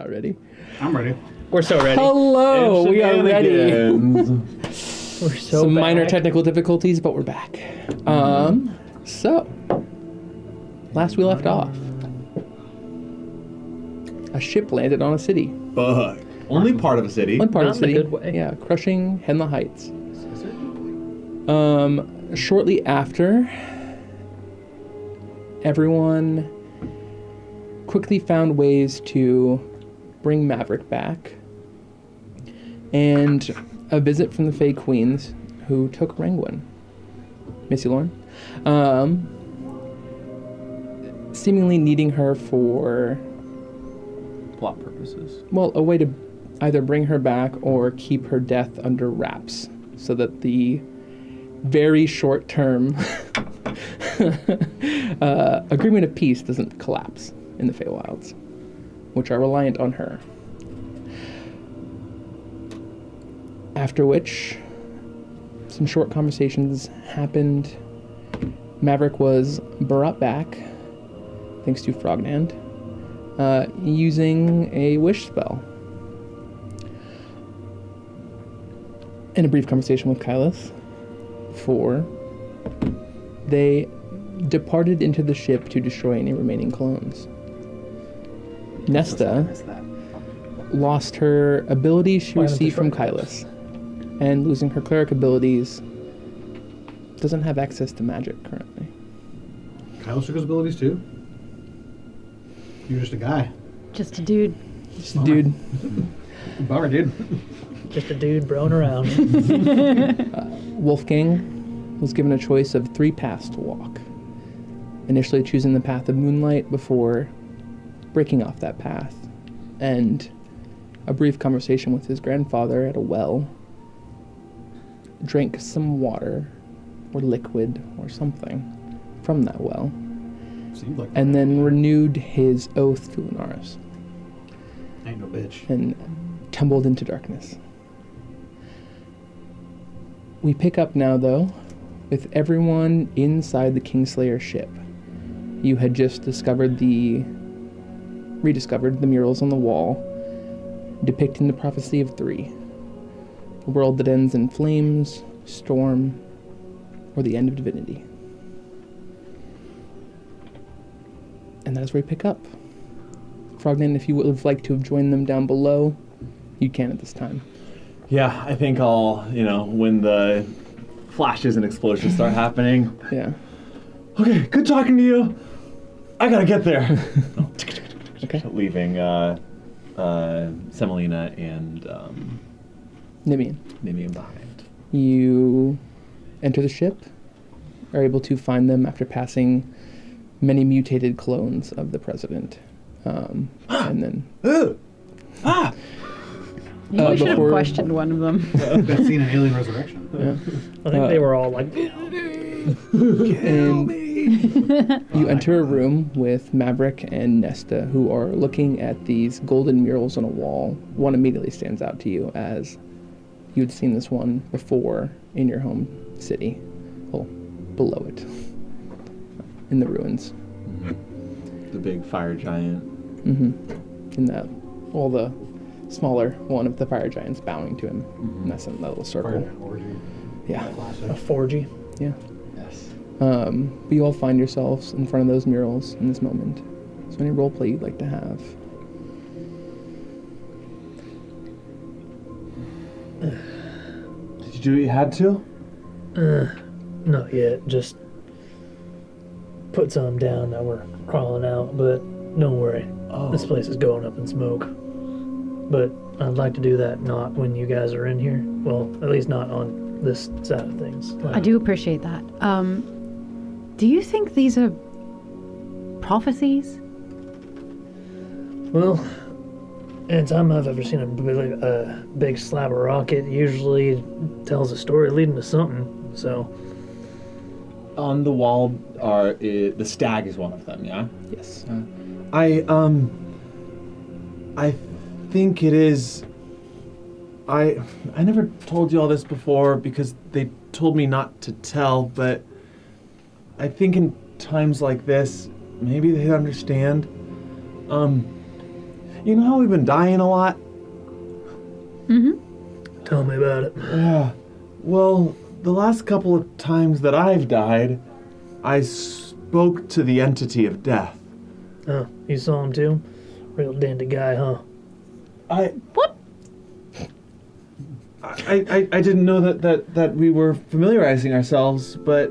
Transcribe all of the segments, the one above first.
not ready. I'm ready. We're so ready. Hello, we are ready. We're so Some back. minor technical difficulties, but we're back. So, last we left off, a ship landed on a city. Fuck. Only part of a city. One part of Not the in a city. good way. Yeah, crushing Henla Heights. Shortly after, everyone quickly found ways to bring Maverick back, and a visit from the Fey Queens, who took Rangwin. Missy Lauren. Seemingly needing her for, Plot purposes. well, a way to either bring her back or keep her death under wraps, so that the very short-term agreement of peace doesn't collapse in the Feywilds, which are reliant on her. After which, some short conversations happened. Maverick was brought back, thanks to Frognand, using a wish spell. In a brief conversation with Kylus, they departed into the ship to destroy any remaining clones. Nesta lost her abilities she received from Kylus, and losing her cleric abilities, doesn't have access to magic currently. Kyle took his abilities too. You're just a guy. Just a dude. Just a dude. Bummer, dude. Just a dude broing around. Wolfgang was given a choice of 3 paths to walk. Initially choosing the path of moonlight before breaking off that path, and a brief conversation with his grandfather at a well, drank some water or liquid or something from that well, Seems like and then renewed his oath to Lunaris ain't no bitch. and tumbled into darkness. We pick up now, though, with everyone inside the Kingslayer ship. You had just rediscovered the murals on the wall, depicting the prophecy of 3. A world that ends in flames, storm, or the end of divinity. And that is where we pick up. Frognan, if you would have liked to have joined them down below, you can at this time. Yeah, I think I'll, when the flashes and explosions start happening. Yeah. Okay, good talking to you. I gotta get there. Okay. Leaving Semolina and Nimian. Nimian behind. You enter the ship, are able to find them after passing many mutated clones of the president. And then... You should have before- questioned one of them. I've seen an alien resurrection. Yeah. I think they were all like, And you enter a room with Maverick and Nesta, who are looking at these golden murals on a wall. One immediately stands out to you, as you'd seen this one before in your home city. Well, below it. In the ruins. The big fire giant. In that, well, the smaller one of the fire giants bowing to him. And that's in that little circle. Yeah. a 4G. Yeah. Yes. But you all find yourselves in front of those murals in this moment. So any roleplay you'd like to have. Did you do what you had to? Not yet. Just put some down that we're crawling out, but don't worry. This place is going up in smoke. But I'd like to do that not when you guys are in here. Well, at least not on this side of things. I do appreciate that. Do you think these are prophecies? Well, anytime I've ever seen a big slab of rock, it usually tells a story leading to something. So, On the wall the stag is one of them, yeah? Yes. I think it is. I never told you all this before because they told me not to tell, but I think in times like this, maybe they understand. You know how we've been dying a lot? Tell me about it. Yeah. Well, the last couple of times that I've died, I spoke to the entity of death. Oh, you saw him too? Real dandy guy, huh? What? I didn't know that we were familiarizing ourselves, but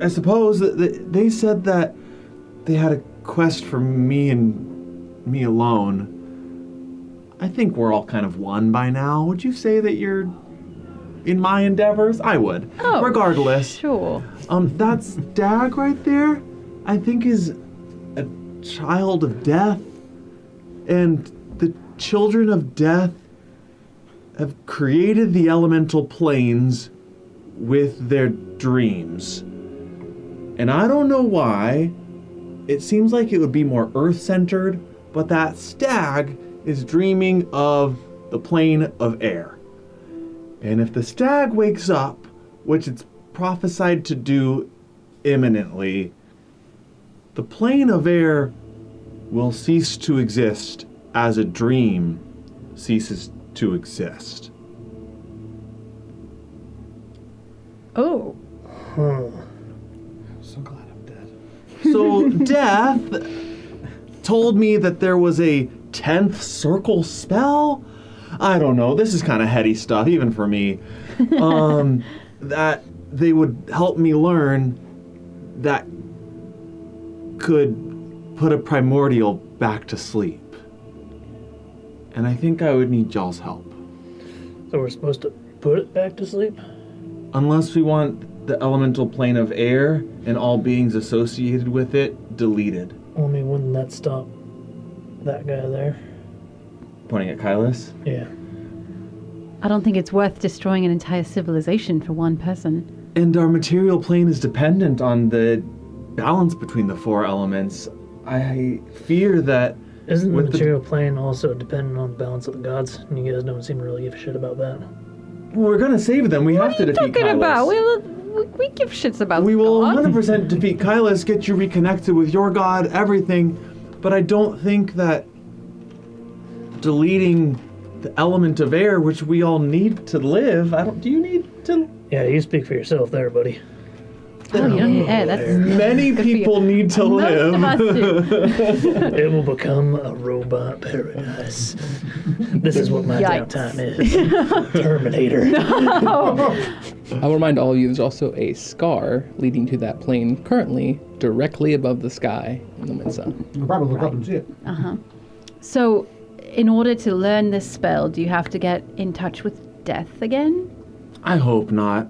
I suppose that they said that they had a quest for me and me alone. I think we're all kind of one by now. Would you say that you're in my endeavors? I would. Oh, regardless. Sure. That stag right there, I think is a child of death. And the children of death have created the elemental planes with their dreams. And I don't know why. It seems like it would be more earth-centered, but that stag is dreaming of the plane of air. And if the stag wakes up, which it's prophesied to do imminently, the plane of air will cease to exist as a dream ceases to exist. Oh. I'm so glad I'm dead. So death told me that there was a 10th circle spell? I don't know. This is kind of heady stuff, even for me. That they would help me learn that could put a primordial back to sleep. And I think I would need y'all's help. So we're supposed to put it back to sleep? Unless we want the elemental plane of air and all beings associated with it deleted. Well, I mean, wouldn't that stop that guy there? Pointing at Kylus. Yeah. I don't think it's worth destroying an entire civilization for one person. And our material plane is dependent on the balance between the four elements. I fear that... Isn't the with material plane also dependent on the balance of the gods? And you guys don't seem to really give a shit about that. Well, we're gonna save them. We have to defeat Talking Kylus. about? We give shits about We will God. 100% defeat Kylus, get you reconnected with your god, everything. But I don't think that deleting the element of air, which we all need to live. Do you need to? Yeah, you speak for yourself there, buddy. Oh, you don't need air. That's Many good for you. people need to Most live. of us do. It will become a robot paradise. This is what my Yikes. downtime is. Terminator. I'll remind all of you there's also a scar leading to that plane currently directly above the sky in the Mensa. I'll probably look up and see it. So, in order to learn this spell, do you have to get in touch with death again? I hope not.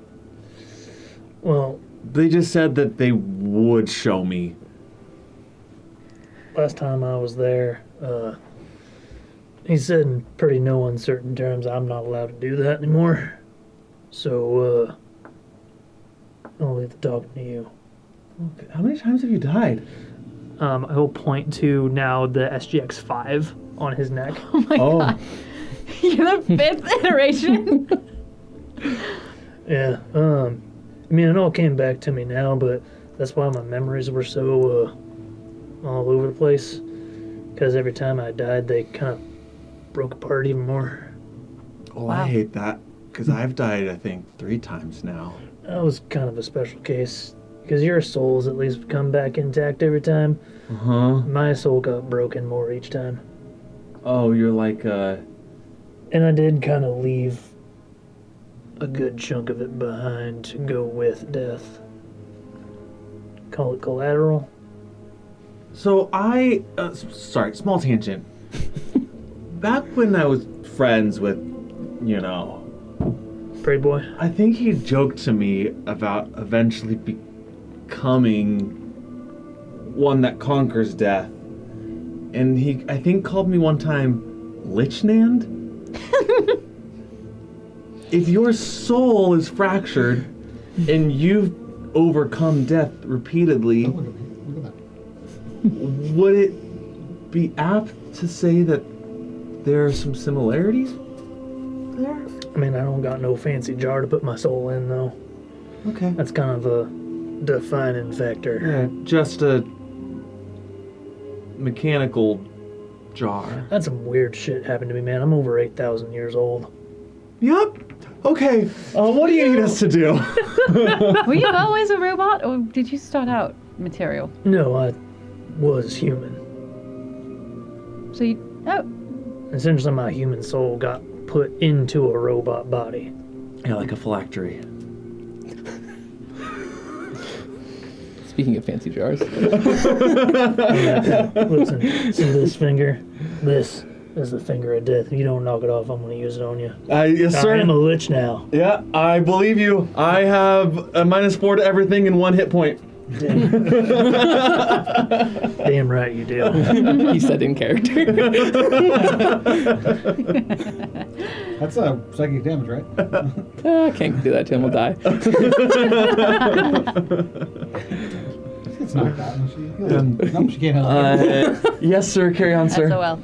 Well, They just said that they would show me. last time I was there, he said in pretty no uncertain terms I'm not allowed to do that anymore. So, I'll leave the talking to you. Okay. How many times have you died? I will point to now the SGX5 on his neck. Oh my god. You're the 5th iteration? Yeah, I mean, it all came back to me now, but that's why my memories were so, all over the place. Because every time I died, they kind of broke apart even more. Oh, Wow. I hate that. Because I've died, I think, 3 times now. That was kind of a special case. Because your souls at least come back intact every time. Uh-huh. My soul got broken more each time. Oh, you're like, And I did kind of leave a good chunk of it behind to go with death. Call it collateral. So sorry, small tangent. Back when I was friends with, Prey boy. I think he joked to me about eventually becoming one that conquers death. And he, I think, called me one time Lichnand. If your soul is fractured and you've overcome death repeatedly, Don't look at me. Look at that. would it be apt to say that there are some similarities there? I mean, I don't got no fancy jar to put my soul in, though. Okay. That's kind of a defining factor. Yeah, just a mechanical jar. That's some weird shit happened to me, man. I'm over 8,000 years old. Yup. Okay. What do you need us to do? Were you always a robot, or did you start out material? No, I was human. So you... Oh, Essentially, my human soul got put into a robot body. Yeah, like a phylactery. Speaking of fancy jars. Listen, see this finger? This is the finger of death. If you don't knock it off, I'm going to use it on you. Yes, sir. I am a lich now. Yeah, I believe you. I have a -4 to everything and 1 hit point. Damn right you do. He said in character. That's a psychic damage, right? I can't do that to him, we'll die. It's knocked out. No, she can't help it. Yes, sir. Carry on, sir. SOL.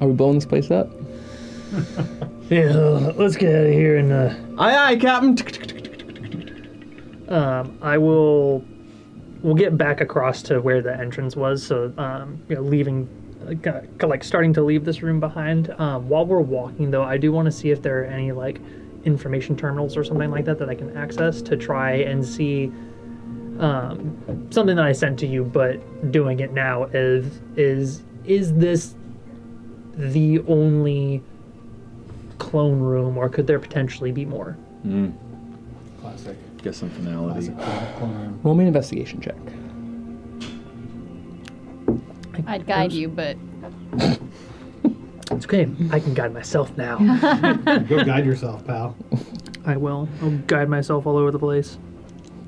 Are we blowing this place up? Yeah, let's get out of here and Aye, Captain. We'll get back across to where the entrance was. So, leaving, like starting to leave this room behind. While we're walking, though, I do want to see if there are any like information terminals or something like that I can access to try and see something that I sent to you. But doing it now is this the only clone room, or could there potentially be more? Classic. Get some finality. Clone. Roll me an investigation check. I'd guide you, but it's okay. I can guide myself now. Go guide yourself, pal. I will. I'll guide myself all over the place.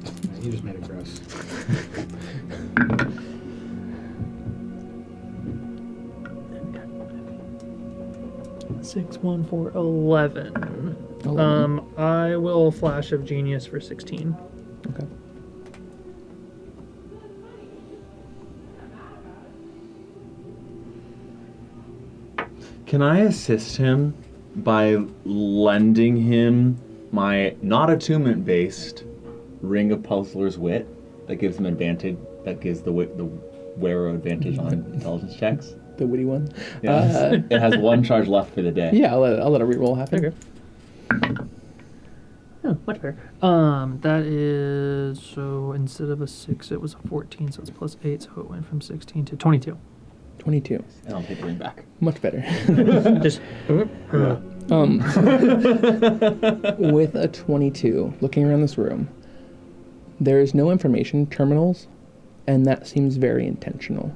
Yeah, you just made it gross. 6, 1, 4, 11. 11. I will flash of genius for 16. Okay. Can I assist him by lending him my not attunement based Ring of Puzzler's Wit that gives him advantage, that gives the wearer advantage on intelligence checks? The witty one. Yeah, it has 1 charge left for the day. Yeah, I'll let a reroll happen. Okay. Oh, much better. That is, so instead of a 6, it was a 14, so it's plus 8, so it went from 16 to 22. 22. And I'll take the ring back. Much better. Just, With a 22, looking around this room, there is no information terminals, and that seems very intentional.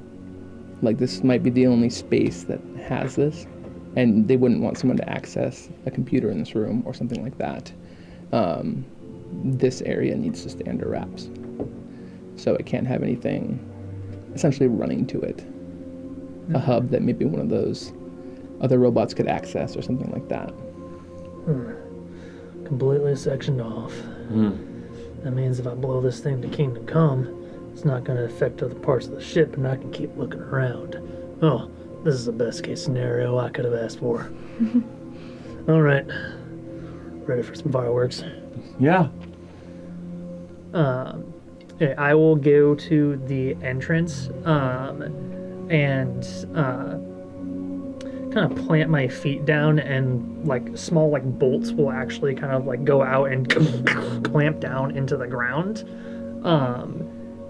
Like, this might be the only space that has this, and they wouldn't want someone to access a computer in this room or something like that. This area needs to stay under wraps. So it can't have anything essentially running to it. A hub that maybe one of those other robots could access or something like that. Completely sectioned off. That means if I blow this thing to Kingdom Come, it's not going to affect other parts of the ship, and I can keep looking around. Oh, this is the best case scenario I could have asked for. All right. Ready for some fireworks? Yeah. okay, I will go to the entrance and kind of plant my feet down, and like small like bolts will actually kind of like go out and clamp down into the ground.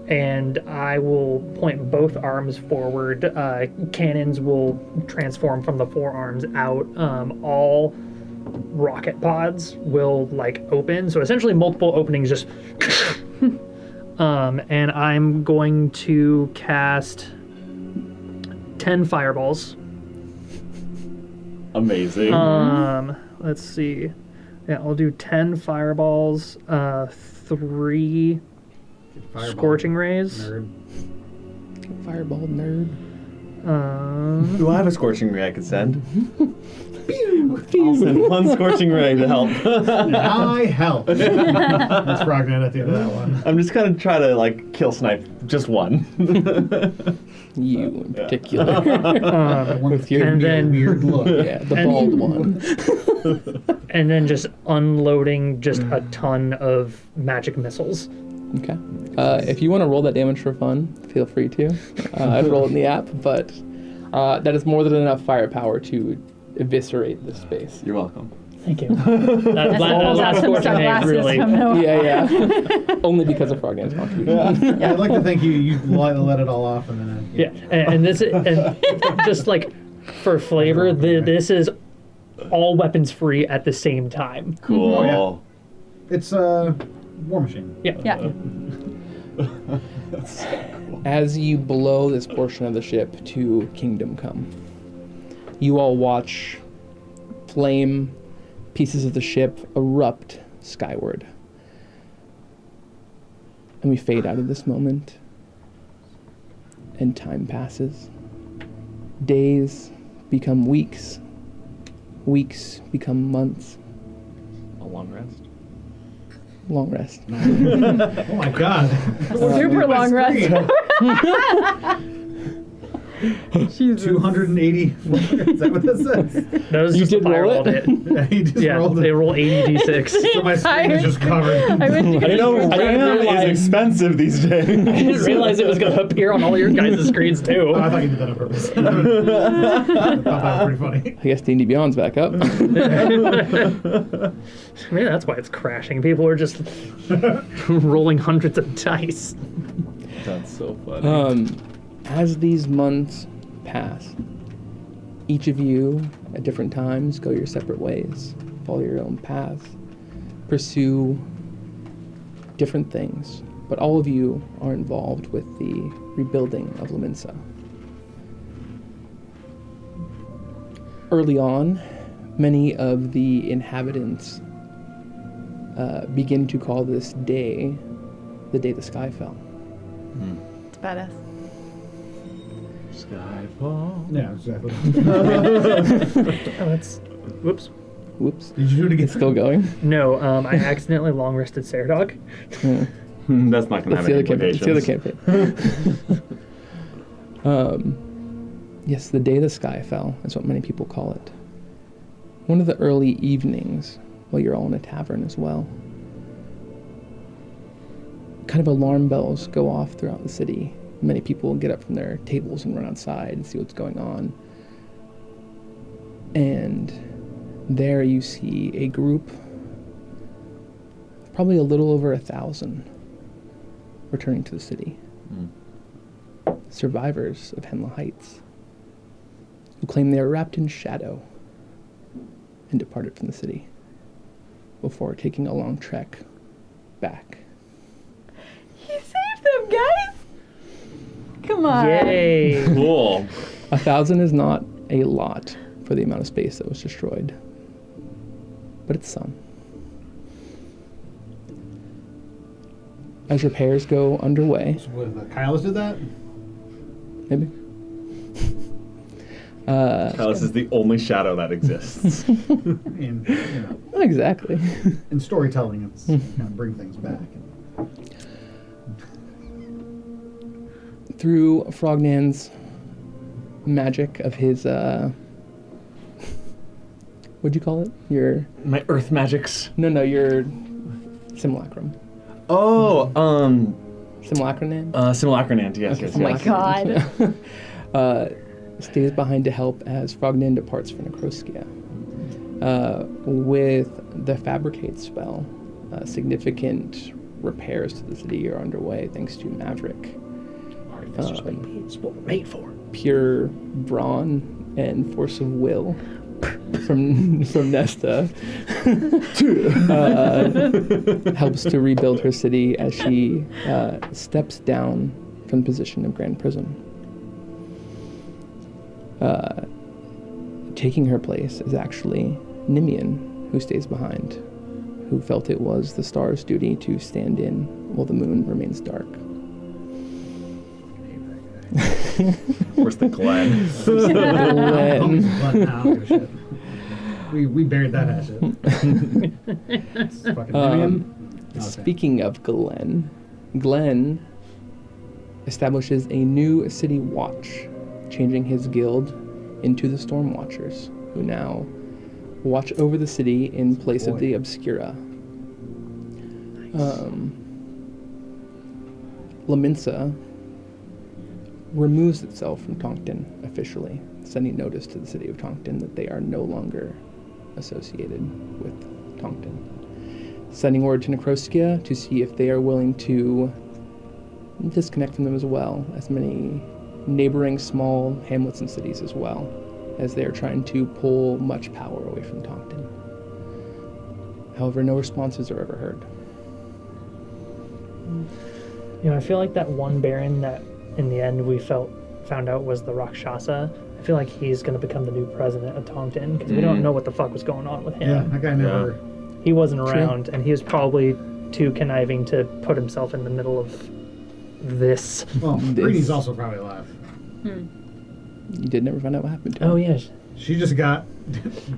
And I will point both arms forward. Cannons will transform from the forearms out. All rocket pods will like open. So essentially multiple openings just... and I'm going to cast 10 fireballs. Amazing. Let's see. Yeah, I'll do 10 fireballs, 3... Fireball, Scorching rays. Nerd. Fireball nerd. Do I have a scorching ray I could send? I'll send 1 scorching ray to help. I help. That's Frognet at the end of that one. I'm just gonna try to like kill snipe just 1. You in particular. With your and then- weird look. Yeah, the bald one. And then just unloading just a ton of magic missiles. Okay. If you want to roll that damage for fun, feel free to. I'd roll it in the app, but that is more than enough firepower to eviscerate this space. You're welcome. Thank you. That last portion really. Yeah. Only because of Frogman's contribution. I'd like to think you let it all off and then. Yeah, and this is, and just like for flavor, this is all weapons free at the same time. Cool. Oh, yeah. It's a war machine. Yeah. As you blow this portion of the ship to Kingdom Come, you all watch flame pieces of the ship erupt skyward. And we fade out of this moment, and time passes. Days become weeks, weeks become months. A long rest. Long rest. Oh my god. Super long rest. 280. Is that what this says? That was You just the did fire roll rolled it? it. He just Yeah, rolled they it. roll 80 d6. So my screen is just covered. I wish you could I know RAM is expensive these days. I didn't realize it was going to appear on all your guys' screens too. Oh, I thought you did that on purpose. I thought that was pretty funny. I guess D&D Beyond's back up. Maybe that's why it's crashing. People are just rolling hundreds of dice. That's so funny. As these months pass, each of you at different times go your separate ways, follow your own paths, pursue different things, but all of you are involved with the rebuilding of Laminsa. Early on, many of the inhabitants begin to call this day the day the sky fell. It's badass. Skyfall. Yeah, exactly. Oh, that's. Whoops. Whoops. Did you do it again? Still going? No, I accidentally long rested Serdog. That's not going to It's have the any other campaign. It's the other implications. campaign. Yes, the day the sky fell is what many people call it. One of the early evenings, while you're all in a tavern as well, kind of alarm bells go off throughout the city. Many people get up from their tables and run outside and see what's going on. And there you see a group, probably a little over 1,000, returning to the city. Survivors of Henla Heights, who claim they are wrapped in shadow and departed from the city before taking a long trek back. He saved them, guys! Come on. Yay! Cool. 1,000 is not a lot for the amount of space that was destroyed, but it's some. As repairs go underway, So what, Kylos did that? maybe. Talos is the only shadow that exists. And, Not exactly. in storytelling, it's kind of bring things back. Through Frognan's magic of his, what'd you call it? Your, My earth magics. your simulacrum. Oh, Simulacron? Simulacronant, yes, Okay, yes, Oh my yes. god. Stays behind to help as Frognan departs for Necroskia. With the Fabricate spell, significant repairs to the city are underway thanks to Maverick. This is what we're made for. Pure brawn and force of will from Nesta helps to rebuild her city as she steps down from the position of Grand Prism. Taking her place is actually Nimian, who stays behind, who felt it was the star's duty to stand in while the moon remains dark. Where's the Glen? Glenn. We buried that hatchet. It's fucking Vivian. Okay. Speaking of Glenn establishes a new city watch, changing his guild into the Storm Watchers, who now watch over the city in place of the Obscura. Laminsa removes itself from Tonkton officially, sending notice to the city of Tonkton that they are no longer associated with Tonkton. Sending word to Necroskia to see if they are willing to disconnect from them as well, as many neighboring small hamlets and cities as well, as they are trying to pull much power away from Tonkton. However, no responses are ever heard. You know, I feel like that one Baron that in the end we found out was the Rakshasa. I feel like he's going to become the new president of Tonkton because we don't know what the fuck was going on with Yeah, him. that guy never. He wasn't around, and he was probably too conniving to put himself in the middle of this. Well, Greedy's also probably alive. You did never find out what happened to him. Oh yeah, She just got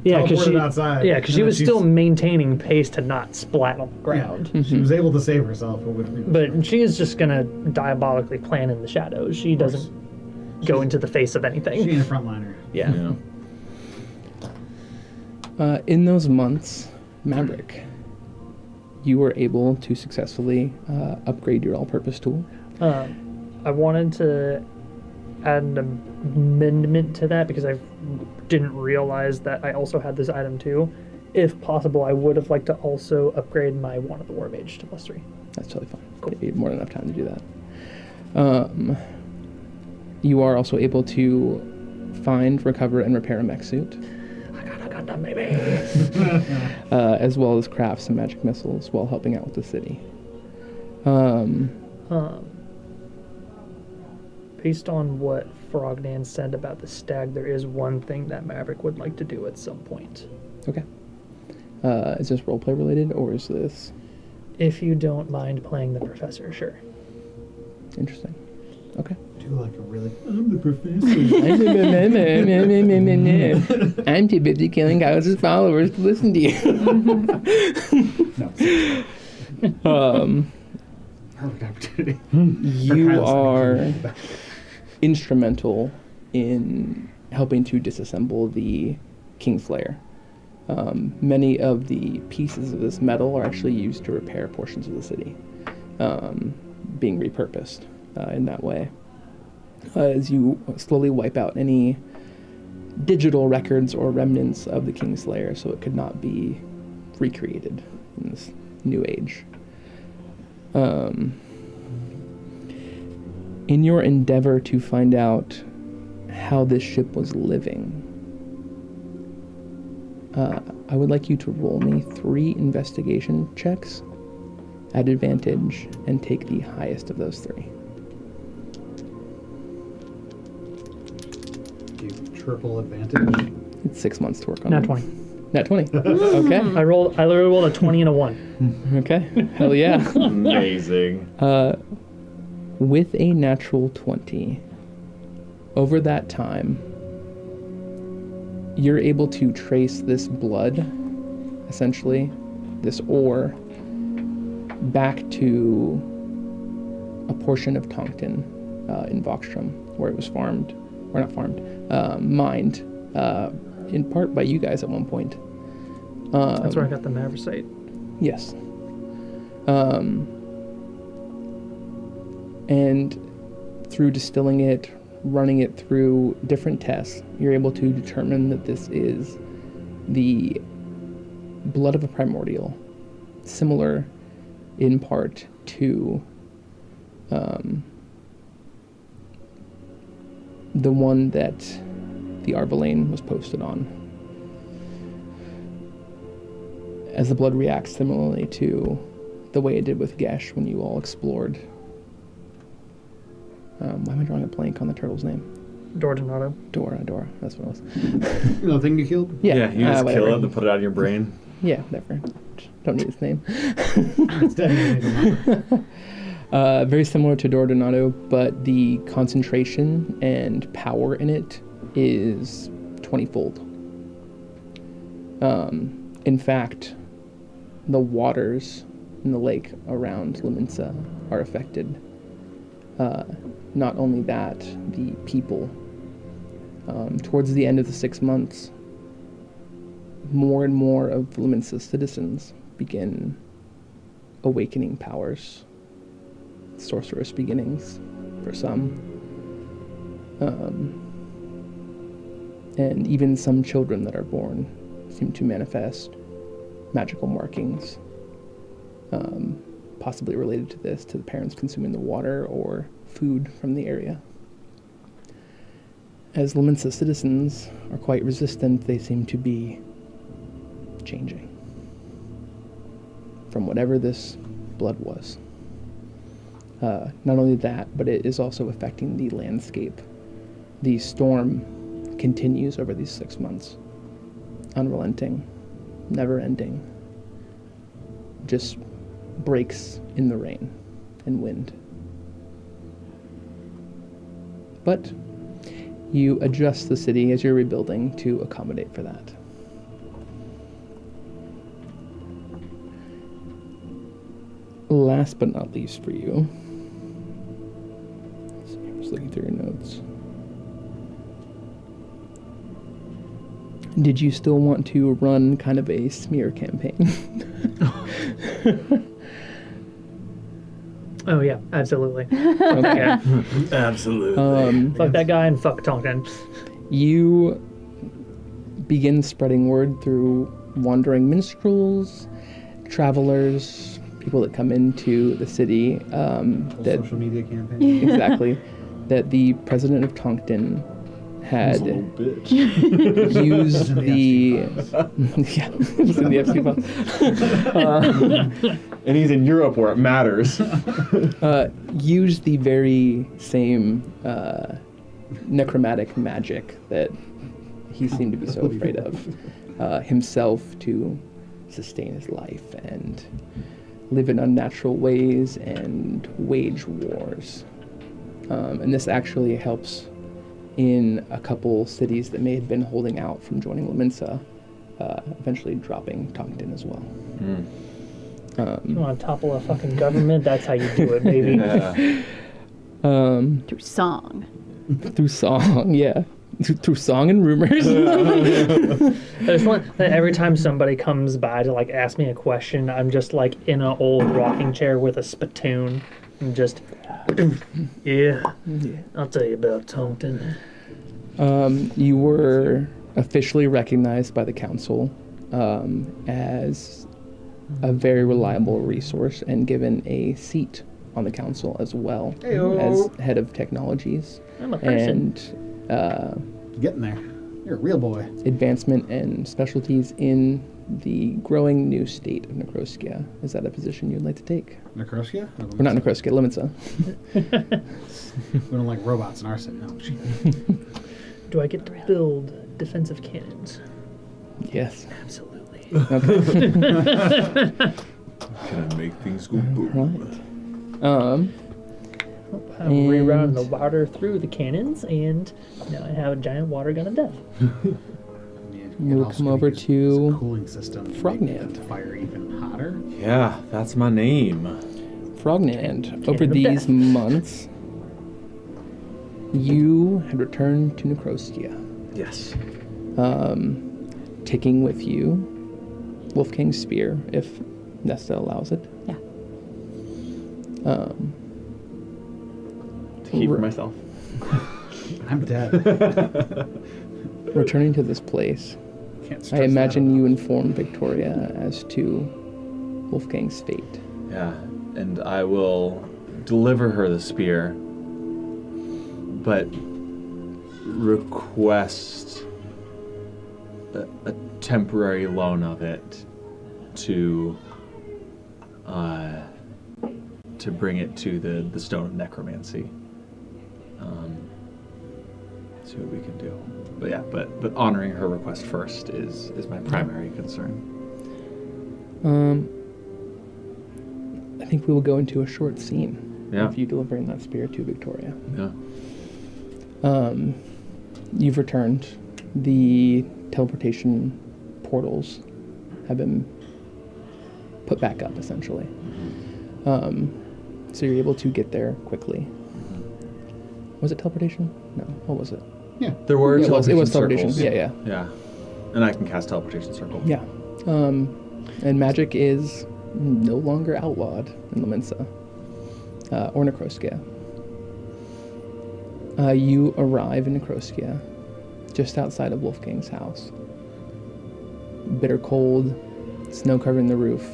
yeah, because teleported outside. yeah, because she and was she's- still maintaining pace to not splat on the Yeah, ground. she was able to save herself. But she is just gonna diabolically plan in the shadows. She doesn't go into the face of anything. She ain't a frontliner. Yeah. In those months, Maverick, you were able to successfully upgrade your all-purpose tool. I wanted to add an amendment to that because I didn't realize that I also had this item too. If possible, I would have liked to also upgrade my Wand of the War Mage to +3. That's totally fine. Cool. You have more than enough time to do that. You are also able to find, recover, and repair a mech suit, I got that, baby. as well as craft some magic missiles while helping out with the city. Based on what Frognan said about the stag, there is one thing that Maverick would like to do at some point. Okay. Is this roleplay related, or is this If you don't mind playing the professor, sure. interesting? Okay. Do like a really. I'm the professor. I'm too busy killing Kyle's followers to listen to you. No. Perfect opportunity. You are instrumental in helping to disassemble the Kingslayer. Many of the pieces of this metal are actually used to repair portions of the city, being repurposed in that way. As you slowly wipe out any digital records or remnants of the Kingslayer so it could not be recreated in this new age. In your endeavor to find out how this ship was living, I would like you to roll me 3 investigation checks at advantage and take the highest of those 3. Do you triple advantage? It's 6 months to work on. Nat it. 20. Nat 20. Okay. I literally rolled a 20 and a 1. Okay. Hell yeah. Amazing. With a natural 20, over that time, you're able to trace this blood, essentially, this ore, back to a portion of Tonkton in Voxstrom, where it was farmed, or not farmed, mined, in part by you guys at one point. That's where I got the Maversite. Yes. And through distilling it, running it through different tests, you're able to determine that this is the blood of a primordial, similar in part to the one that the Arbalane was posted on. As the blood reacts similarly to the way it did with Gesh when you all explored. Why am I drawing a blank on the turtle's name? Dordonato. Dora, that's what it was. The thing you killed? Yeah, you just whatever. kill it and put it out of your brain. Yeah, whatever. Don't need its name. It's definitely Very similar to Dordonato, but the concentration and power in it is 20-fold. In fact, the waters in the lake around Laminsa are affected. Not only that, the people, towards the end of the 6 months, more and more of Laminsa's citizens begin awakening powers sorcerous beginnings for some. And even some children that are born seem to manifest magical markings, possibly related to this, to the parents consuming the water or food from the area. As Lemensa citizens are quite resistant, they seem to be changing from whatever this blood was. Not only that, but it is also affecting the landscape. The storm continues over these 6 months, unrelenting, never ending, just breaks in the rain and wind. But you adjust the city as you're rebuilding to accommodate for that. Last but not least for you, let's see, I'm just looking through your notes. Did you still want to run kind of a smear campaign? Oh yeah, absolutely. Okay. Absolutely. Fuck that guy and fuck Tonkin. You begin spreading word through wandering minstrels, travelers, people that come into the city. That Social media campaign. exactly that the president of Tonkton had Little bitch. used the yeah, it's in the FC file. And he's in Europe where it matters. Used the very same necromantic magic that he seemed to be so afraid of himself to sustain his life and live in unnatural ways and wage wars. And this actually helps in a couple cities that may have been holding out from joining Lemensa, eventually dropping Tonkton as well. You want to topple a fucking government? That's how you do it, baby. Yeah. Through song. Through song, yeah. Through song and rumors. I just want that every time somebody comes by to like ask me a question, I'm just like in an old rocking chair with a spittoon and just, yeah, I'll tell you about Tonkton. You were officially recognized by the council as a very reliable resource and given a seat on the council as well as head of technologies I'm a person. and Getting there. You're a real boy. advancement and specialties in the growing new state of Necroskia. Is that a position you'd like to take? Necroskia? Or not Necroskia, Lemensa. We don't like robots in our city. No. Do I get to build defensive cannons? Yes. Absolutely. Okay. Can I make things go boom? Right. I'm rerunning the water through the cannons, and now I have a giant water gun of death. Yeah, We'll also come gonna over use to a cooling system to Frognand. make the fire even hotter. Yeah, that's my name. Frognand, over of these death. months, you had returned to Necroskia, Yes. taking with you Wolfking's spear, if Nesta allows it. Yeah. To keep for Right. myself. I'm dead. Returning to this place, Can't I stress imagine that you enough. inform Victoria as to Wolfgang's fate. Yeah, and I will deliver her the spear, but request a temporary loan of it to bring it to the Stone of Necromancy. See what we can do. But yeah, but honoring her request first is my primary concern. I think we will go into a short scene Yeah. of you delivering that spear to Victoria. Yeah. You've returned. The teleportation portals have been put back up, essentially. So you're able to get there quickly. Was it teleportation? No. What was it? Yeah. There were It was teleportation teleportation. circles. Yeah. Yeah. And I can cast teleportation circle. Yeah. And magic is no longer outlawed in Lemensa. or Necroskia. You arrive in Necroskia, just outside of Wolfgang's house. Bitter cold, snow covering the roof.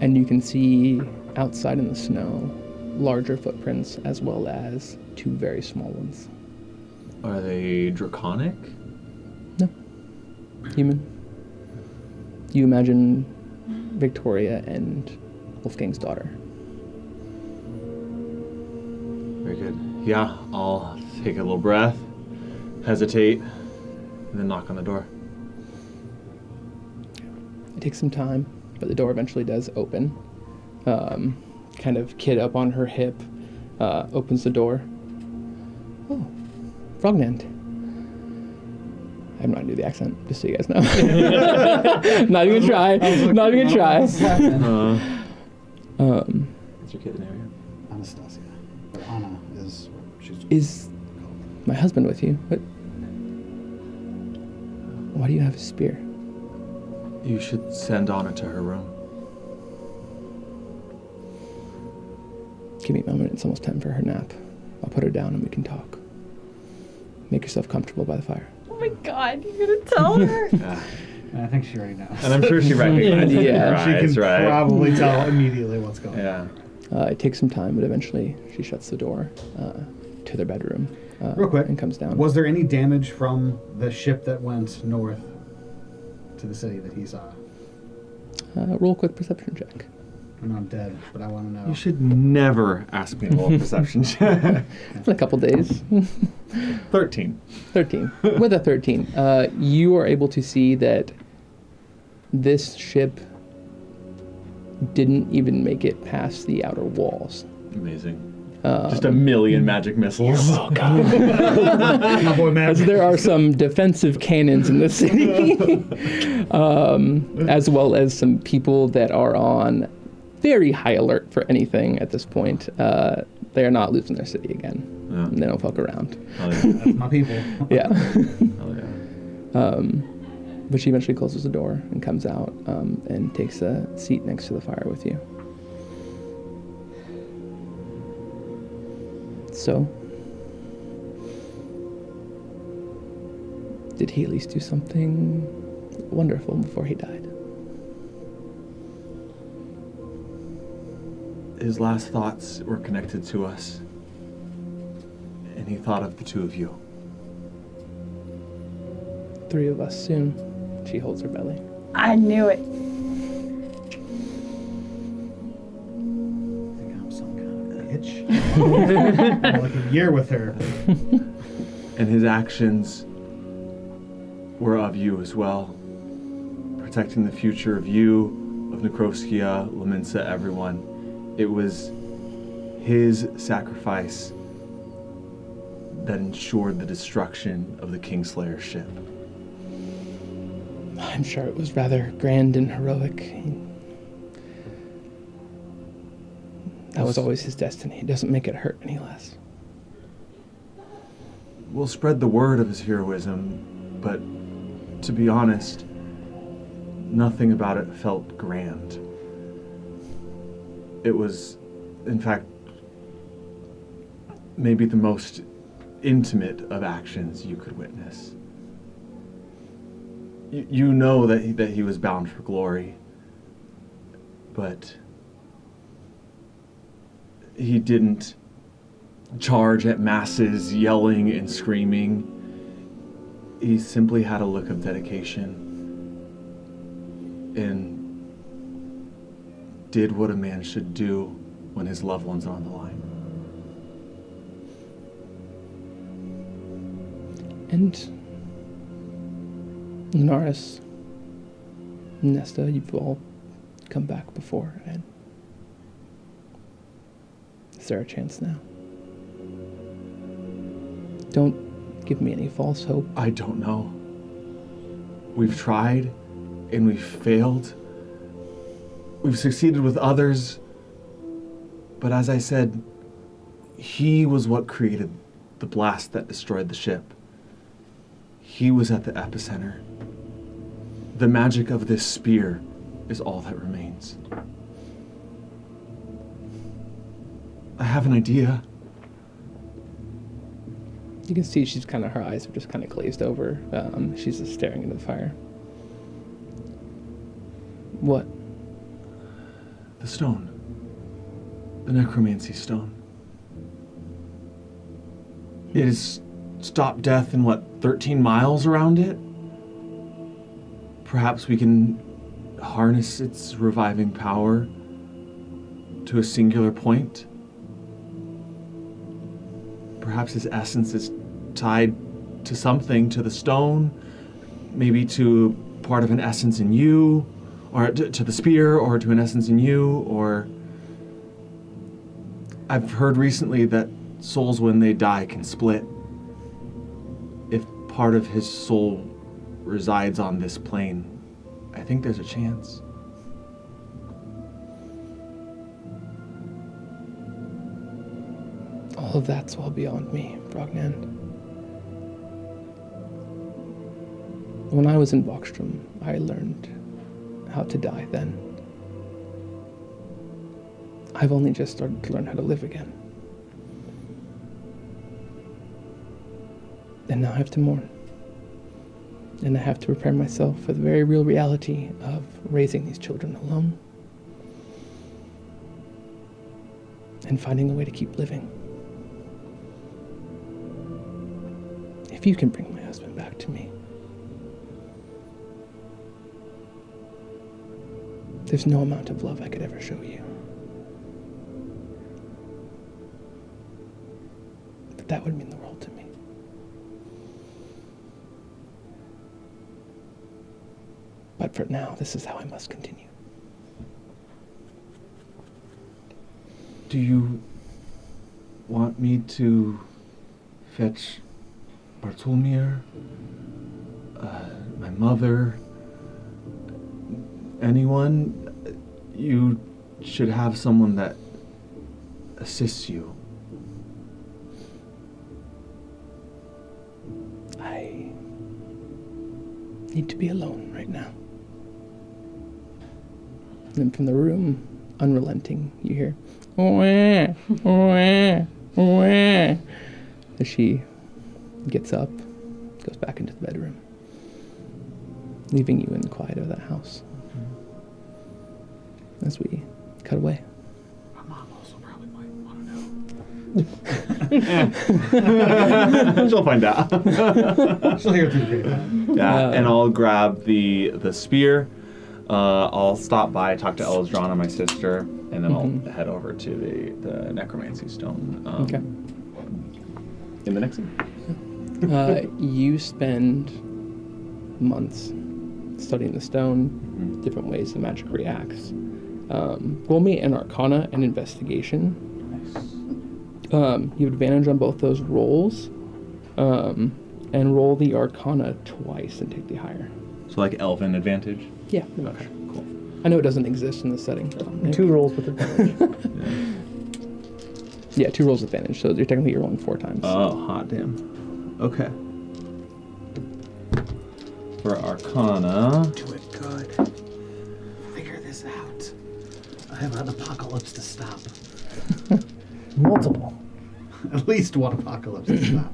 And you can see outside in the snow larger footprints as well as 2 very small ones. Are they draconic? No. Human. You imagine Victoria and Wolfgang's daughter. Very good. Yeah, I'll take a little breath, hesitate, and then knock on the door. It takes some time, but the door eventually does open. Kind of kid up on her hip, opens the door. Oh, Frognand. I'm not gonna do the accent, just so you guys know. Not even try. Not even try. What's your kid's name? Anastasia. But Anna is she's Is my husband with you? What? Why do you have a spear? You should send Anna to her room. Give me a moment. It's almost time for her nap. I'll put her down and we can talk. Make yourself comfortable by the fire. Oh my god, you're gonna tell her? Yeah. I think she already knows. And I'm sure she recognizes it. Yeah. She can right? probably tell immediately what's going on. Yeah. It takes some time, but eventually she shuts the door to their bedroom. Real quick, and comes down. Was there any damage from the ship that went north to the city that he saw? Roll a quick perception check. I'm not dead, but I want to know. You should never ask me to roll a perception check. In a couple days. 13. 13. With a 13, you are able to see that this ship didn't even make it past the outer walls. Amazing. Just a million magic missiles. My boy Matt. As there are some defensive cannons in the city, as well as some people that are on very high alert for anything at this point. They are not losing their city again. Yeah. They don't fuck around. Oh, yeah. That's my people. Yeah. Oh, yeah. But she eventually closes the door and comes out and takes a seat next to the fire with you. So, did he at least do something wonderful before he died? His last thoughts were connected to us. And he thought of the 2 of you. 3 of us soon. She holds her belly. I knew it. I think I'm some kind of bitch. I'm like a year with her. And his actions were of you as well. Protecting the future of you, of Necroskia, Laminsa, everyone. It was his sacrifice that ensured the destruction of the Kingslayer ship. I'm sure it was rather grand and heroic. That was always his destiny. It doesn't make it hurt any less. We'll spread the word of his heroism, but to be honest, nothing about it felt grand. It was, in fact, maybe the most intimate of actions you could witness. You know that he was bound for glory, but he didn't charge at masses yelling and screaming. He simply had a look of dedication and did what a man should do when his loved ones are on the line. And Lunaris, Nesta, you've all come back before, and is there a chance now? Don't give me any false hope. I don't know. We've tried and we've failed. We've succeeded with others. But as I said, he was what created the blast that destroyed the ship. He was at the epicenter. The magic of this spear is all that remains. I have an idea. You can see she's her eyes are just glazed over. She's just staring into the fire. What? The stone. The necromancy stone. It has stopped death in 13 miles around it? Perhaps we can harness its reviving power to a singular point. Perhaps its essence is tied to something, to the stone, maybe to part of an essence in you, or to the spear, or to an essence in you, or... I've heard recently that souls, when they die, can split. If part of his soul resides on this plane, I think there's a chance. All of that's well beyond me, Brognan. When I was in Vokstrom, I learned how to die then. I've only just started to learn how to live again. And now I have to mourn. And I have to prepare myself for the very real reality of raising these children alone. And finding a way to keep living. If you can bring my husband back to me, there's no amount of love I could ever show you. But that would mean the world to me. But for now, this is how I must continue. Do you want me to fetch Bartolomir, my mother, anyone? You should have someone that assists you. I need to be alone right now. And then from the room, unrelenting, you hear, wah, wah, wah, as she gets up, goes back into the bedroom, leaving you in the quiet of that house. As we cut away. My mom also probably might want to know. She'll find out. She'll hear it through the grapevine. Yeah, and I'll grab the spear. I'll stop by, talk to Eldrana, my sister, and then I'll head over to the necromancy stone. Okay. In the next scene. You spend months studying the stone, different ways the magic reacts. Roll me an Arcana and Investigation. You have advantage on both those rolls, and roll the Arcana twice and take the higher. So like elven advantage? Yeah, pretty much. Okay, cool. I know it doesn't exist in this setting. But 2 rolls with advantage. Yeah, 2 rolls advantage, so you're rolling 4 times. Oh, hot damn. Okay. For Arcana... Do it good. Figure this out. I have an apocalypse to stop. Multiple. At least one apocalypse to stop.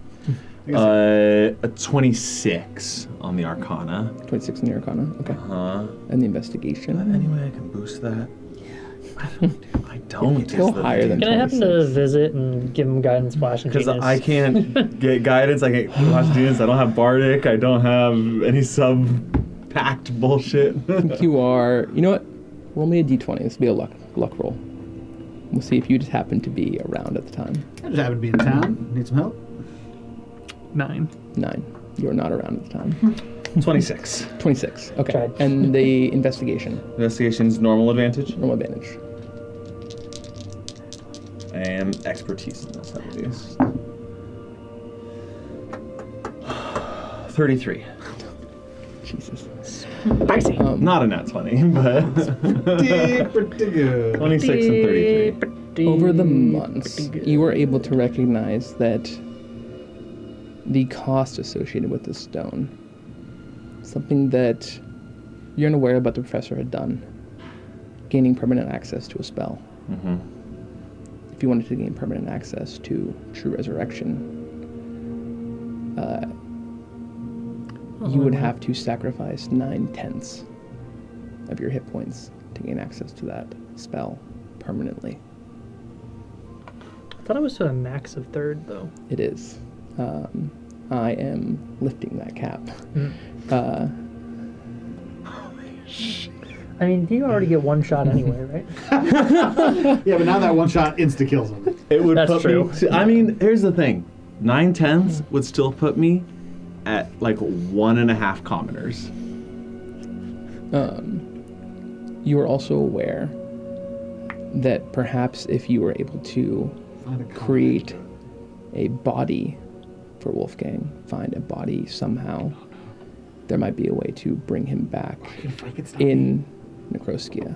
a 26 on the Arcana. 26 in the Arcana, okay. Uh-huh. And the Investigation. Any way I can boost that? I don't. Go higher than Can I happen to 26. visit and give him guidance, flash, and Because genius? I can't get guidance, I can't watch genius, I don't have bardic, I don't have any sub-packed bullshit. I think you are... You know what? Roll me a d20. This will be a luck roll. We'll see if you just happen to be around at the time. I just happen to be in town. Need some help? 9. 9. You're not around at the time. 26. 26. Okay. Tried. And the Investigation. Investigation's normal advantage. Normal advantage. I am expertise in this, at least. 33. Jesus. Spicy. Not a nat 20, but Pretty good. 26 and 33. Over the months, you were able to recognize that the cost associated with the stone, something that you're unaware of, but the professor had done, gaining permanent access to a spell. Mm-hmm. If if you wanted to gain permanent access to true resurrection, you would have to sacrifice 9/10 of your hit points to gain access to that spell permanently. I thought it was to a max of third, though. It is. I am lifting that cap. I mean, you already get one shot anyway, right? Yeah, but now that one shot insta kills him. It would That's put true. me. I mean, here's the thing: 9/10 would still put me at like 1.5 commoners. You are also aware that perhaps if you were able to create a body for Wolfgang, find a body somehow, there might be a way to bring him back in Necroskia.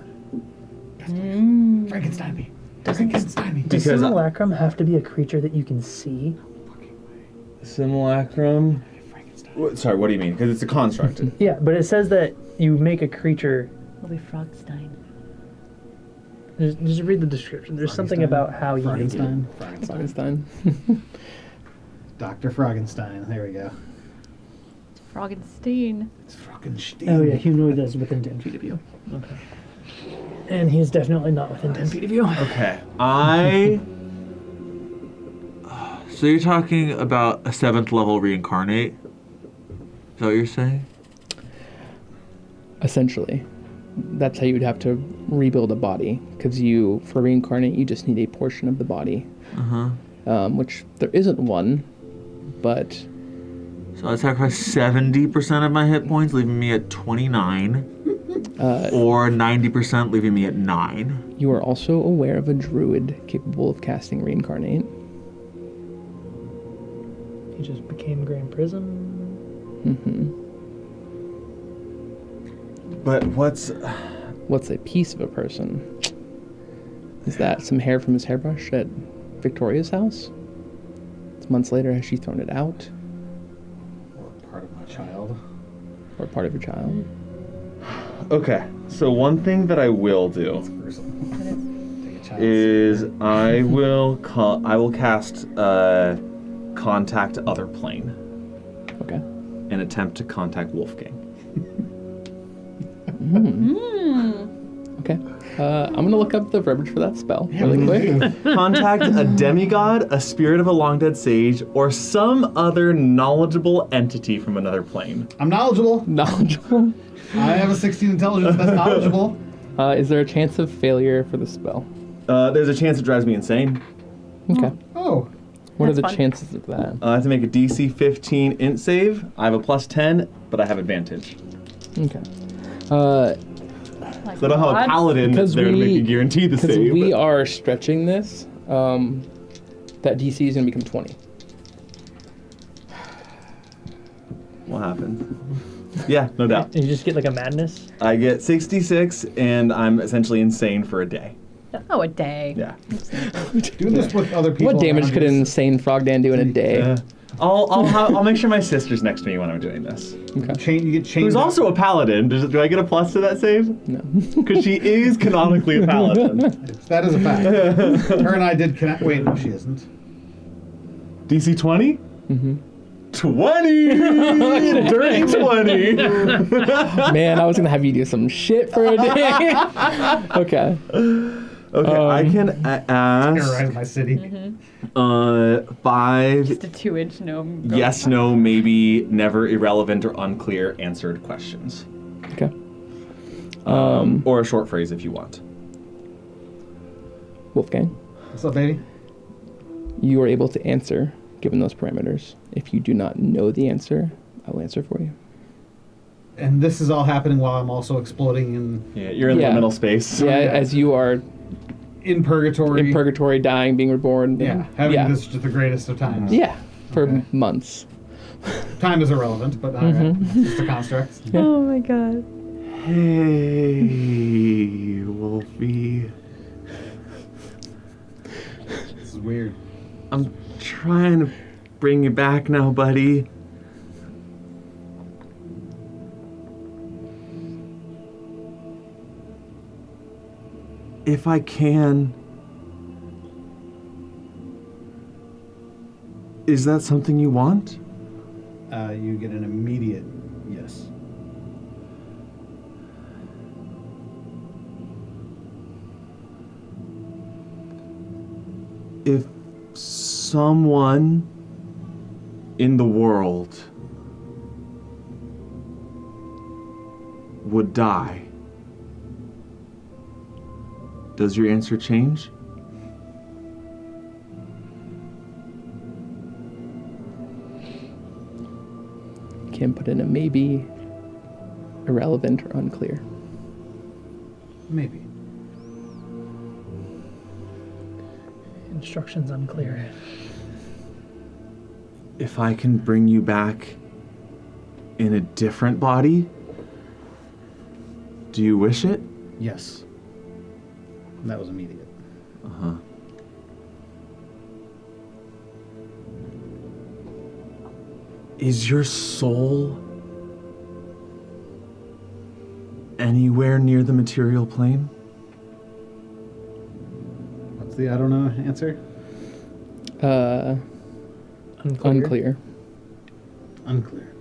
Frankenstein me. Does Because simulacrum have to be a creature that you can see? Simulacrum. Sorry, what do you mean? Because it's a construct. Yeah, but it says that you make a creature. It'll be Frogstein. Just read the description. There's something about how you make it. Frankenstein. Frankenstein. Dr. Froggenstein. There we go. Froggenstein. It's Froggenstein. Oh yeah, humanoid is within 10 feet of you. Okay. And he's definitely not within 10 feet of you. Okay, So you're talking about a 7th level reincarnate? Is that what you're saying? Essentially, that's how you would have to rebuild a body, because for reincarnate, you just need a portion of the body, which there isn't one, but... So I sacrifice 70% of my hit points, leaving me at 29, or 90%, leaving me at 9. You are also aware of a druid capable of casting reincarnate. He just became Grand Prism. But what's a piece of a person? Is that some hair from his hairbrush at Victoria's house? Months later, has she thrown it out? Or part of my child. Or part of your child? Okay, so one thing that I will do Take a child. is I will cast Contact Other Plane Okay. and attempt to contact Wolfgang. Okay. I'm going to look up the verbiage for that spell really quick. Contact a demigod, a spirit of a long dead sage, or some other knowledgeable entity from another plane. I'm knowledgeable. Knowledgeable. I have a 16 intelligence. That's knowledgeable. Is there a chance of failure for the spell? There's a chance it drives me insane. Okay. Oh. What are the That's fun. chances of that? I have to make a DC 15 int save. I have a plus 10, but I have advantage. Okay. Like, So I don't have a what? paladin that's there to make me guarantee the Because save. we but- are stretching this, that DC is going to become 20. What happens? Yeah, no doubt. And you just get like a madness. I get 66, and I'm essentially insane for a day. Oh, a day. Yeah. Doing this with other people. What damage around could you an is- insane Frogdan do in a day? I'll make sure my sister's next to me when I'm doing this. Okay. You get chained Who's up. also a paladin. Do I get a plus to that save? No. Because she is canonically a paladin. That is a fact. Her and I did connect. Wait, no, she isn't. DC 20? Mm-hmm. 20! Dirty 20! Man, I was going to have you do some shit for a day. Okay. Okay, I can ask Terrorize my city. 5 Just a 2-inch gnome. yes, no, maybe, never, irrelevant, or unclear answered questions. Okay. Or a short phrase if you want. Wolfgang, What's up, baby? you are able to answer given those parameters. If you do not know the answer, I will answer for you. And this is all happening while I'm also exploding Yeah, you're in Yeah. liminal space. Yeah, as you are in purgatory. in purgatory, dying, being reborn. Yeah, having yeah. this just the greatest of times. Yeah, for Okay. months. Time is irrelevant, but alright. It's just a construct. Oh my god. Hey, Wolfie. This is weird. I'm trying to bring you back now, buddy. If I can, Is that something you want? You get an immediate yes. If someone in the world would die, does your answer change? Can't put in a maybe, irrelevant, or unclear. Maybe. Instructions unclear. If I can bring you back in a different body, do you wish it? Yes. That was immediate. Uh-huh. Is your soul anywhere near the material plane? What's the I don't know answer? Unclear. Unclear.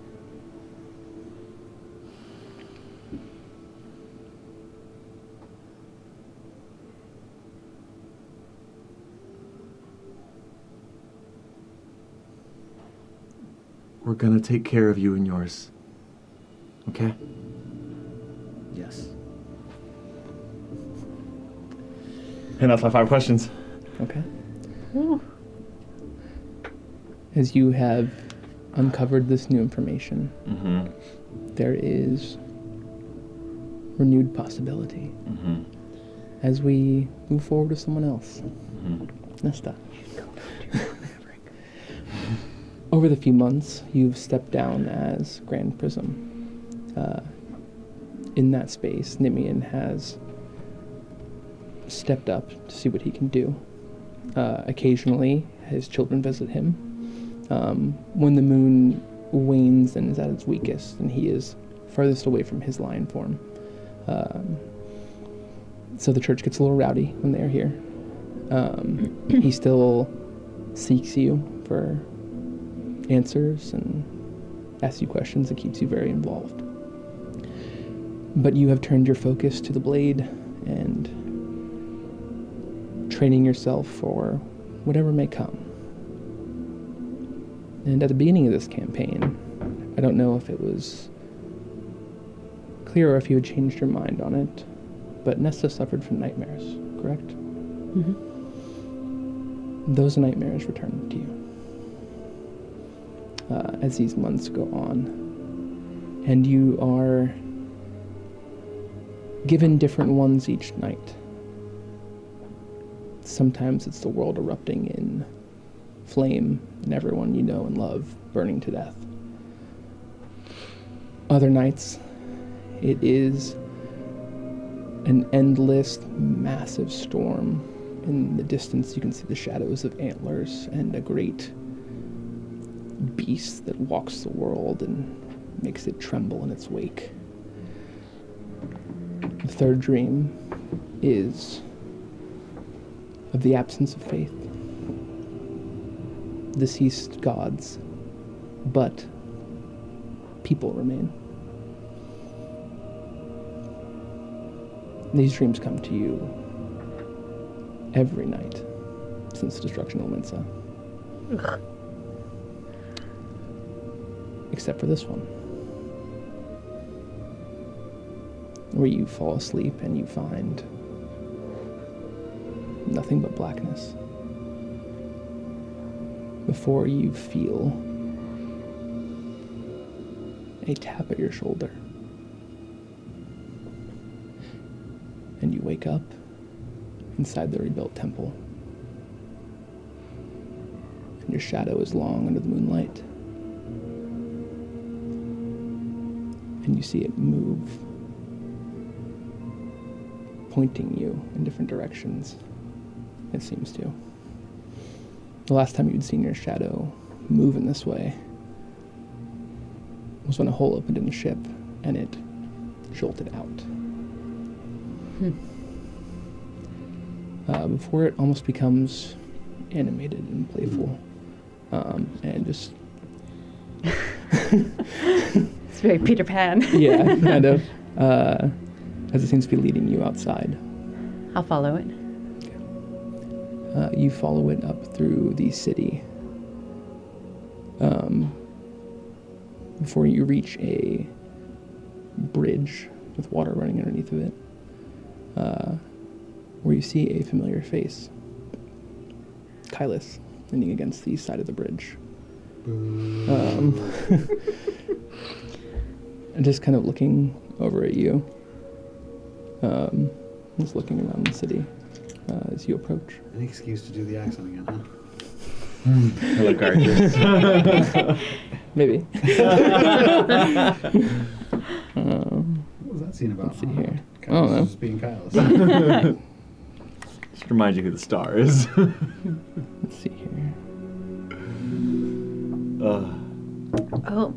We're gonna take care of you and yours. Okay? Yes. And that's my 5 questions. Okay. As you have uncovered this new information, there is renewed possibility as we move forward with someone else. Nesta. Over the few months, you've stepped down as Grand Prism. In that space, Nimian has stepped up to see what he can do. Occasionally, his children visit him. When the moon wanes and is at its weakest, and he is furthest away from his lion form. So the church gets a little rowdy when they are here. He still seeks you for answers and asks you questions and keeps you very involved. But you have turned your focus to the blade and training yourself for whatever may come. And at the beginning of this campaign, I don't know if it was clear or if you had changed your mind on it, but Nesta suffered from nightmares, correct? Those nightmares return to you as these months go on. And you are given different ones each night. Sometimes it's the world erupting in flame and everyone you know and love burning to death. Other nights, it is an endless, massive storm. In the distance, you can see the shadows of antlers and a great beast that walks the world and makes it tremble in its wake. The third dream is of the absence of faith. Deceased gods, but people remain. These dreams come to you every night since Destruction of Linsa. Except for this one, where you fall asleep and you find nothing but blackness before you feel a tap at your shoulder. And you wake up inside the rebuilt temple. And your shadow is long under the moonlight. And you see it move, pointing you in different directions, it seems to. The last time you'd seen your shadow move in this way was when a hole opened in the ship and it jolted out. Before it almost becomes animated and playful. and just It's very Peter Pan. yeah, kind of, as it seems to be leading you outside. I'll follow it. You follow it up through the city. Before you reach a bridge with water running underneath of it, where you see a familiar face. Kylus, leaning against the side of the bridge. And just kind of looking over at you. Just looking around the city as you approach. Any excuse to do the accent again, huh? I like artists. Maybe. What was that scene about? Let's see here. I Kyle's don't know. just being Kyle's. Just remind you who the star is. Let's see here. Oh,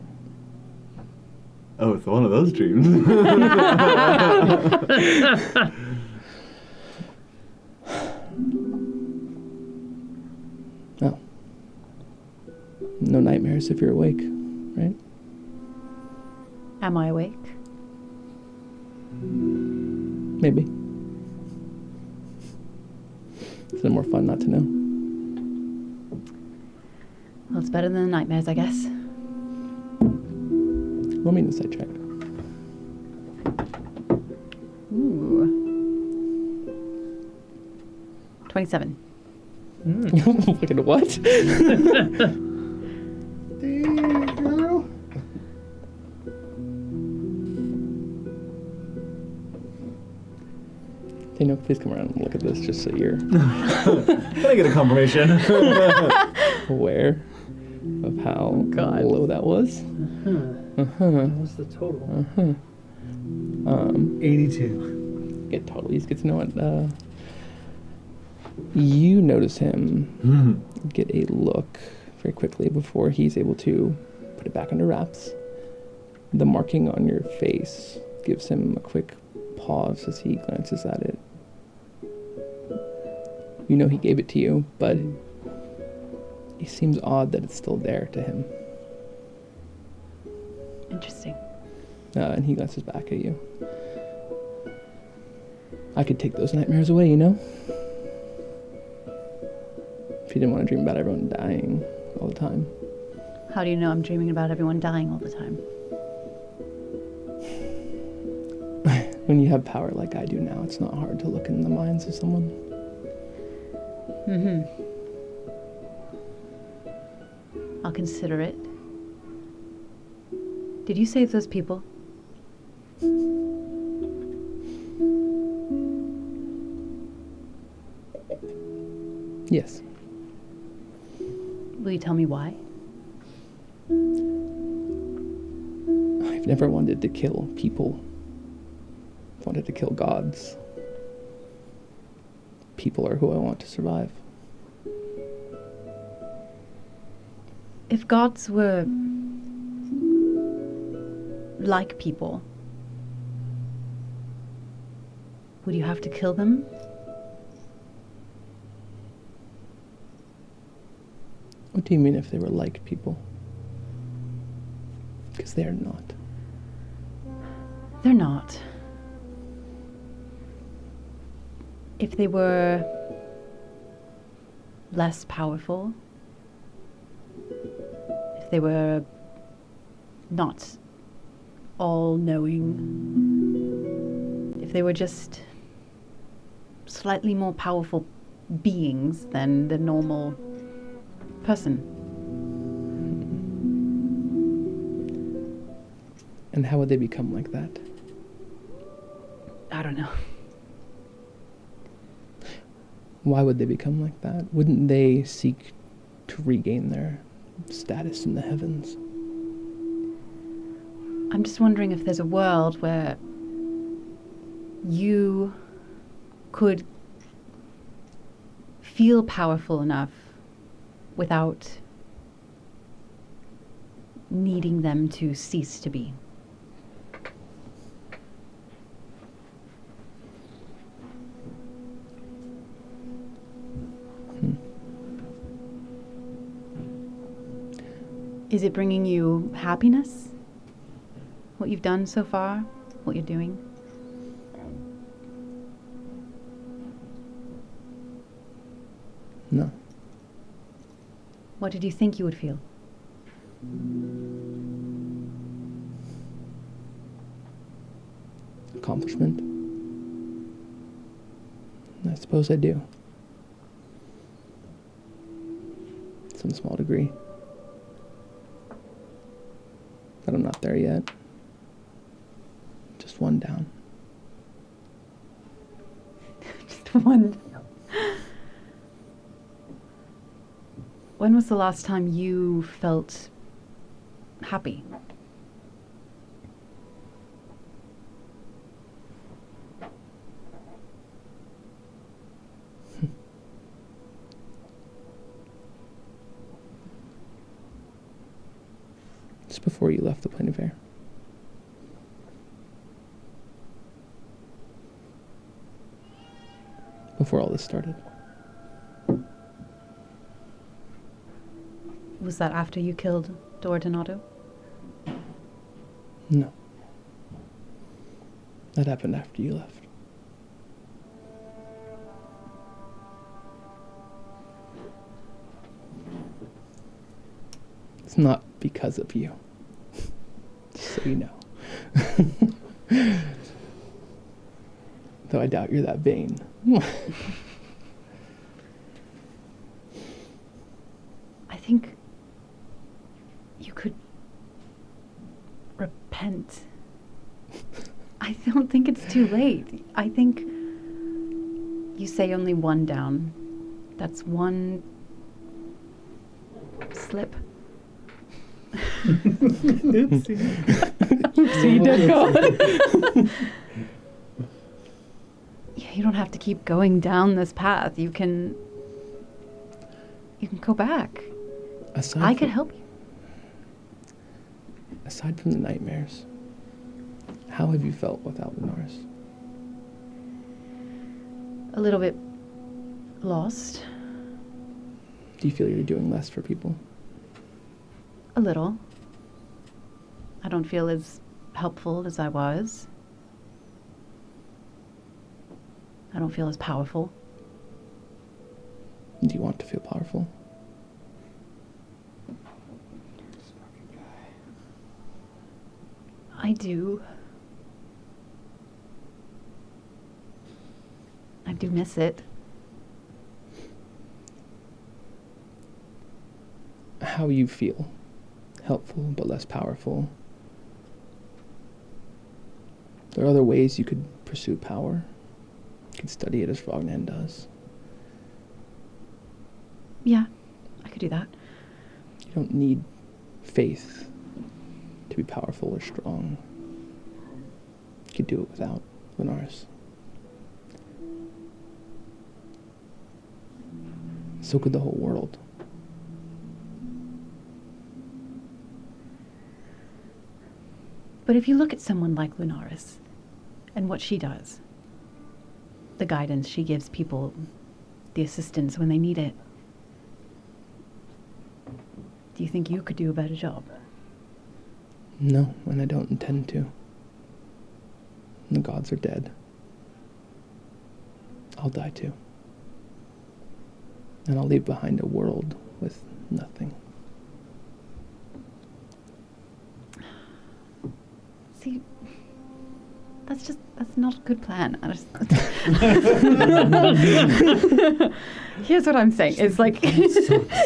Oh, it's one of those dreams. Oh. No nightmares if you're awake, right? am I awake? Maybe. It's more fun not to know. Well, it's better than the nightmares, I guess. Roll me an insight check. Ooh. 27. Look at what? Damn, girl. Daniel, please come around and look at this just so you're Can I get a confirmation? aware of how God. low that was. What's the total? 82. Get totally get to know it. You notice him get a look very quickly before he's able to put it back under wraps. The marking on your face gives him a quick pause as he glances at it. You know he gave it to you, but it seems odd that it's still there to him. Interesting. And he glances back at you. I could take those nightmares away, you know? If you didn't want to dream about everyone dying all the time. How do you know I'm dreaming about everyone dying all the time? When you have power like I do now, it's not hard to look in the minds of someone. Mm-hmm. I'll consider it. Did you save those people? Yes. Will you tell me why? I've never wanted to kill people. I've wanted to kill gods. People are who I want to survive. If gods were like people, would you have to kill them? What do you mean if they were like people? Because they are not. They're not. If they were less powerful, if they were not all-knowing, if they were just slightly more powerful beings than the normal person. And how would they become like that? I don't know. Why would they become like that? Wouldn't they seek to regain their status in the heavens? I'm just wondering if there's a world where you could feel powerful enough without needing them to cease to be. Is it bringing you happiness? What you've done so far? What you're doing? No. What did you think you would feel? Accomplishment? I suppose I do. Some small degree. But I'm not there yet. Just one down. Just one. When was the last time you felt happy? Just before you left the Plain of Air. Before all this started. Was that after you killed Donato? No. That happened after you left. It's not because of you. Just so you know. Though I doubt you're that vain. I think you could repent. I don't think it's too late. I think you say only one down. That's one slip. Oopsie. Oopsie, dead God. Yeah, you don't have to keep going down this path. You can go back. I could help you. Aside from the nightmares, how have you felt without Linares? A little bit lost. Do you feel you're doing less for people? A little. I don't feel as helpful as I was. I don't feel as powerful. Do you want to feel powerful? I do. I do miss it. How you feel. Helpful, but less powerful. There are other ways you could pursue power. You could study it as Frognan does. Yeah, I could do that. You don't need faith to be powerful or strong. You could do it without Linares. So could the whole world. But if you look at someone like Linares and what she does, the guidance she gives people, the assistance when they need it, do you think you could do a better job? No, and I don't intend to. The gods are dead. I'll die too. And I'll leave behind a world with nothing. See, that's not a good plan. Here's what I'm saying. It's like,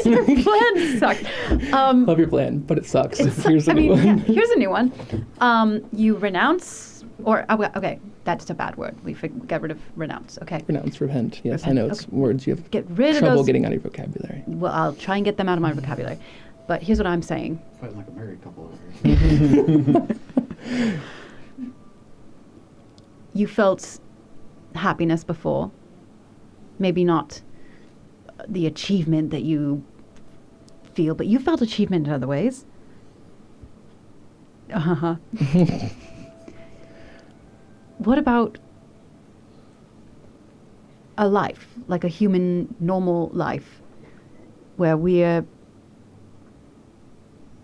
your plan sucks. Love your plan, but it sucks. Here's a new one. Yeah, here's a new one. You renounce, or, okay, that's a bad word. We get rid of renounce, okay? Renounce, repent. Yes, Repent, I know it's okay. words you have Get rid of trouble those. getting out of your vocabulary. Well, I'll try and get them out of my vocabulary. But here's what I'm saying. Fighting like a married couple over here. You felt happiness before. Maybe not the achievement that you feel, but you felt achievement in other ways. Uh-huh. What about a life, like a human, normal life, where we're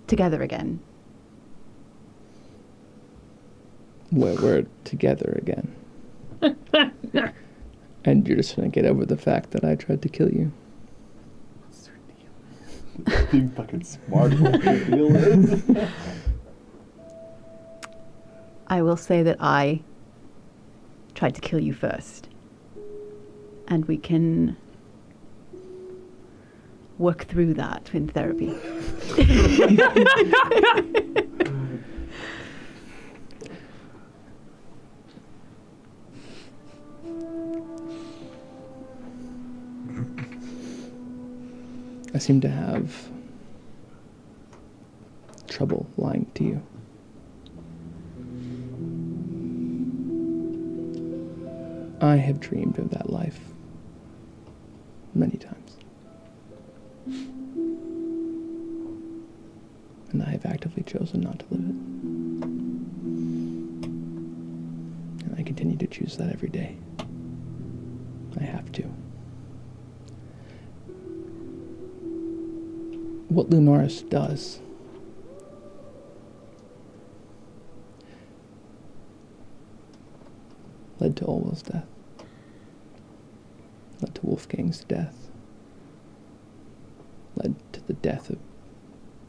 together again. Where we're together again. And you're just gonna get over the fact that I tried to kill you. Being fucking smart. What the deal is. I will say that I tried to kill you first. And we can work through that in therapy. I seem to have trouble lying to you. I have dreamed of that life many times. And I have actively chosen not to live it. And I continue to choose that every day. I have to. What Lunaris does led to Olwell's death, led to Wolfgang's death, led to the death of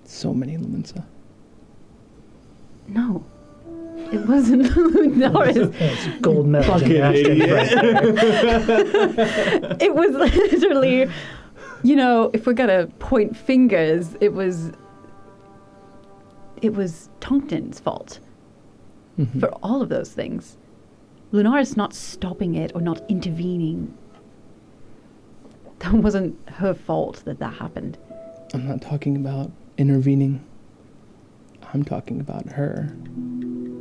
so many Lumensa. No. It wasn't Lunaris. That's gold medal Fucking gymnastics idiot. right there. It was literally, you know, if we're gonna point fingers, it was Tonkton's fault for all of those things. Lunaris not stopping it or not intervening. That wasn't her fault that happened. I'm not talking about intervening. I'm talking about her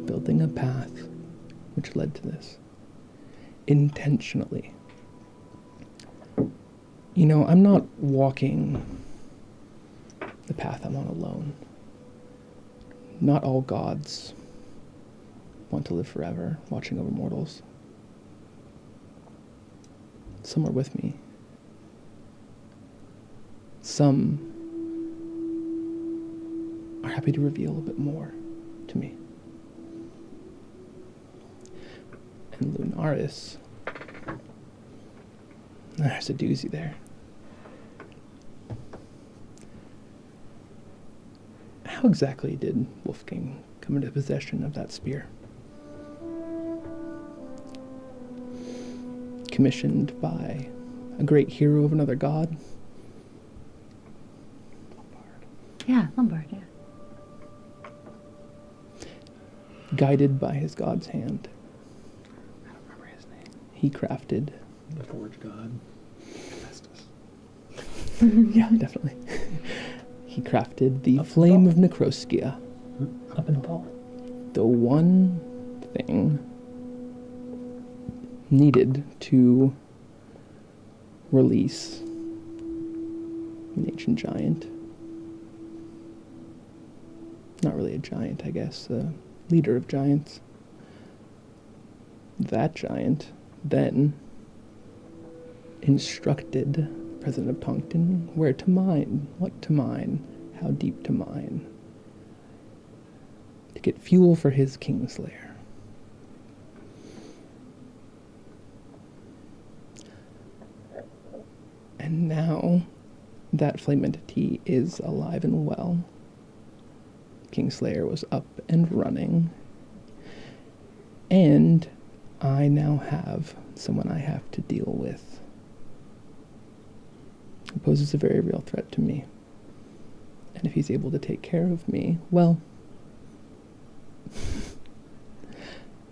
building a path which led to this. Intentionally. You know, I'm not walking the path I'm on alone. Not all gods want to live forever, watching over mortals. Some are with me. Some are happy to reveal a bit more to me. And Lunaris, there's a doozy there. How exactly did Wolfgang come into possession of that spear? Commissioned by a great hero of another god? Yeah, Lombard, yeah. Guided by his god's hand. I don't remember his name. He crafted. The Forge God. Festus. Yeah, definitely. He crafted the Flame of Necroskia. Up in the ball. The one thing needed to release an ancient giant. Not really a giant, I guess. A leader of giants. That giant then instructed President of Tonkton where to mine, what to mine, how deep to mine, to get fuel for his Kingslayer. And now that flame entity is alive and well. Kingslayer was up and running. And I now have someone I have to deal with. It poses a very real threat to me. And if he's able to take care of me, well,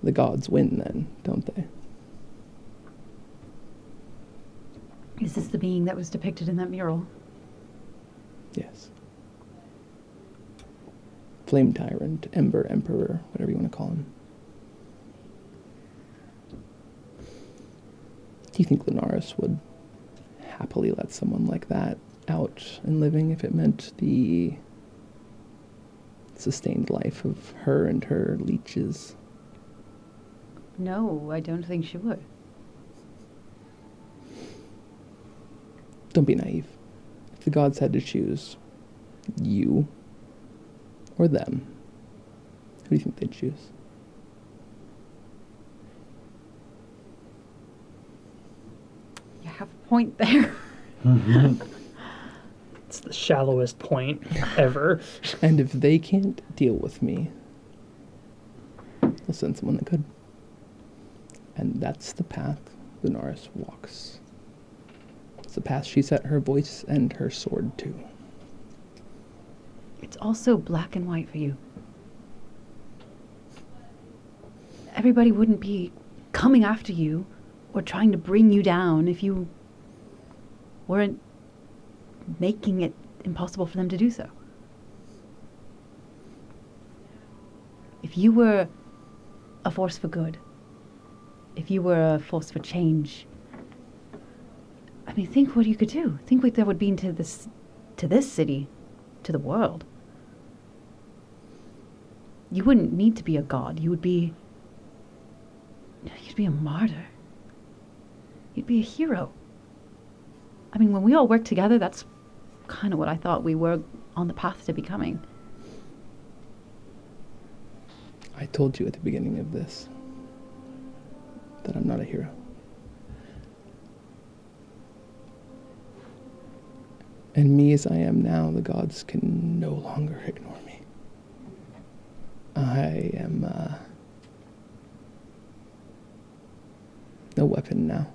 the gods win then, don't they? Is this the being that was depicted in that mural? Yes. Flame Tyrant, Ember Emperor, whatever you want to call him. Do you think Lunaris would happily let someone like that out and living if it meant the sustained life of her and her leeches? No, I don't think she would. Don't be naive. If the gods had to choose you or them? Who do you think they'd choose? You have a point there. It's the shallowest point ever. And if they can't deal with me, they'll send someone that could. And that's the path Lunaris walks. It's the path she set her voice and her sword to. It's also black and white for you. Everybody wouldn't be coming after you or trying to bring you down if you weren't making it impossible for them to do so. If you were a force for good, if you were a force for change, I mean, think what you could do. Think what that would mean to this city, to the world. You wouldn't need to be a god. You'd be a martyr. You'd be a hero. I mean, when we all work together, that's kind of what I thought we were on the path to becoming. I told you at the beginning of this that I'm not a hero. And me as I am now, the gods can no longer ignore me. I am no weapon now.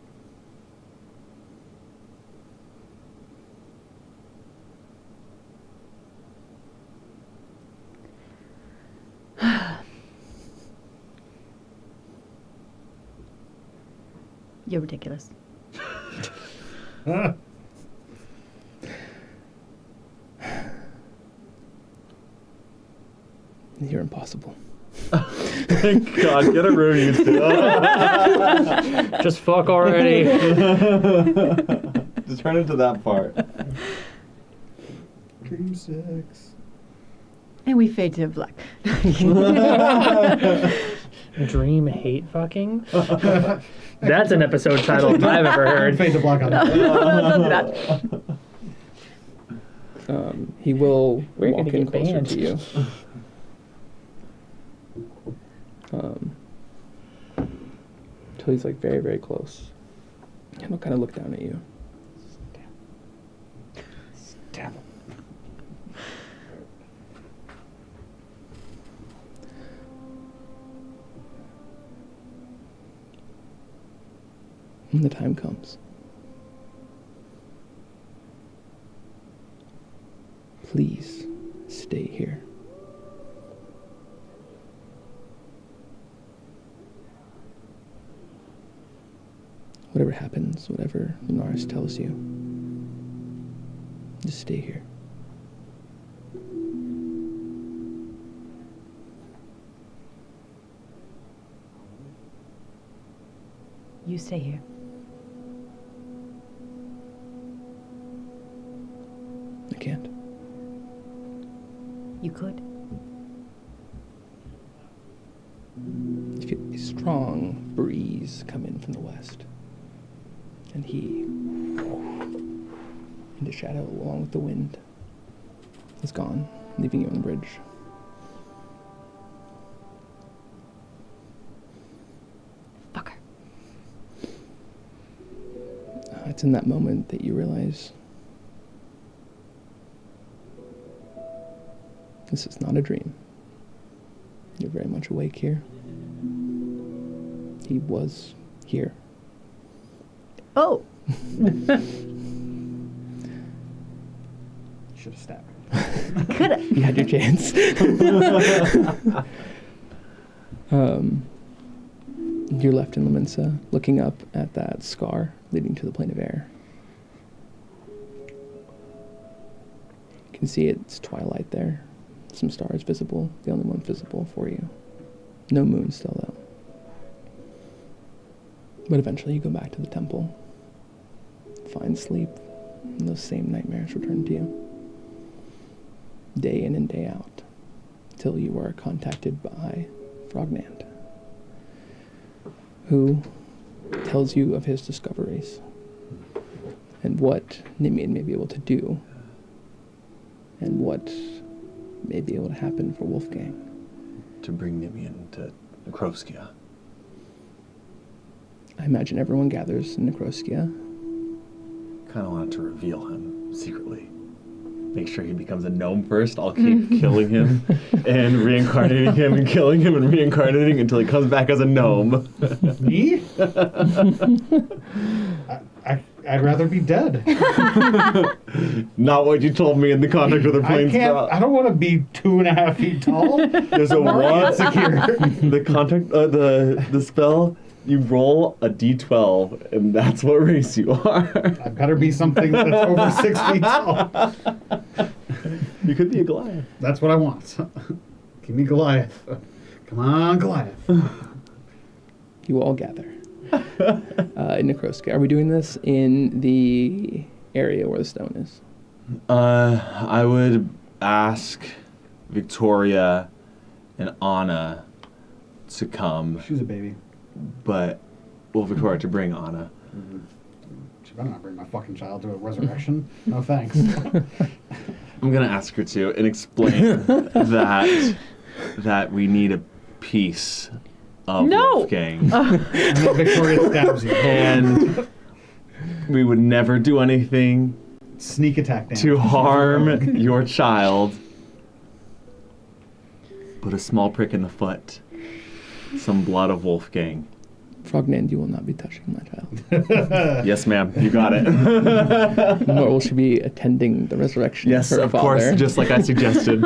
You're ridiculous. You're impossible. Thank God, get a room, you two. Just fuck already. Just turn into that part. Dream sex. And we fade to black. Dream hate fucking? That's an episode title I've ever heard. Fade to black on that. He will We're walk gonna in get closer banned. to you. Till he's like very, very close. And he'll kind of look down at you. Damn. When the time comes, please stay here. Whatever happens, whatever Lunaris tells you, just stay here. You stay here. I can't. You could. You feel a strong breeze come in from the west. And he, into shadow along with the wind, is gone, leaving you on the bridge. Fucker. It's in that moment that you realize this is not a dream. You're very much awake here. He was here. Oh! Should have stabbed. Could have. You had your chance. You're left in Laminsa, looking up at that scar leading to the plane of air. You can see it's twilight there. Some stars visible, the only one visible for you. No moon still, though. But eventually you go back to the temple, find sleep, and those same nightmares return to you. Day in and day out, till you are contacted by Frognand, who tells you of his discoveries and what Nimian may be able to do, and what may be able to happen for Wolfgang. To bring Nimian to Necroskia. I imagine everyone gathers in Necroskia. Kind of wanted to reveal him secretly. Make sure he becomes a gnome first. I'll keep killing him and reincarnating him and killing him and reincarnating until he comes back as a gnome. Me? I'd rather be dead. Not what you told me in the contract with the planes. I don't want to be 2.5 feet tall. There's a one. The contract, the spell. You roll a d12, and that's what race you are. I better be something that's over 6 feet tall. You could be a Goliath. That's what I want. Give me Goliath. Come on, Goliath. You all gather in Necroskia. Are we doing this in the area where the stone is? I would ask Victoria and Anna to come, She's a baby. but Victoria to bring Anna. She better not bring my fucking child to a resurrection. No thanks. I'm gonna ask her to and explain that we need a piece of Wolfgang, And then Victoria stabs you. and we would never do anything Sneak attack damage. to harm your child, but a small prick in the foot, some blood of Wolfgang. Frognan, you will not be touching my child. Yes, ma'am. You got it. Nor will she be attending the resurrection Yes, of her of father. course, just like I suggested.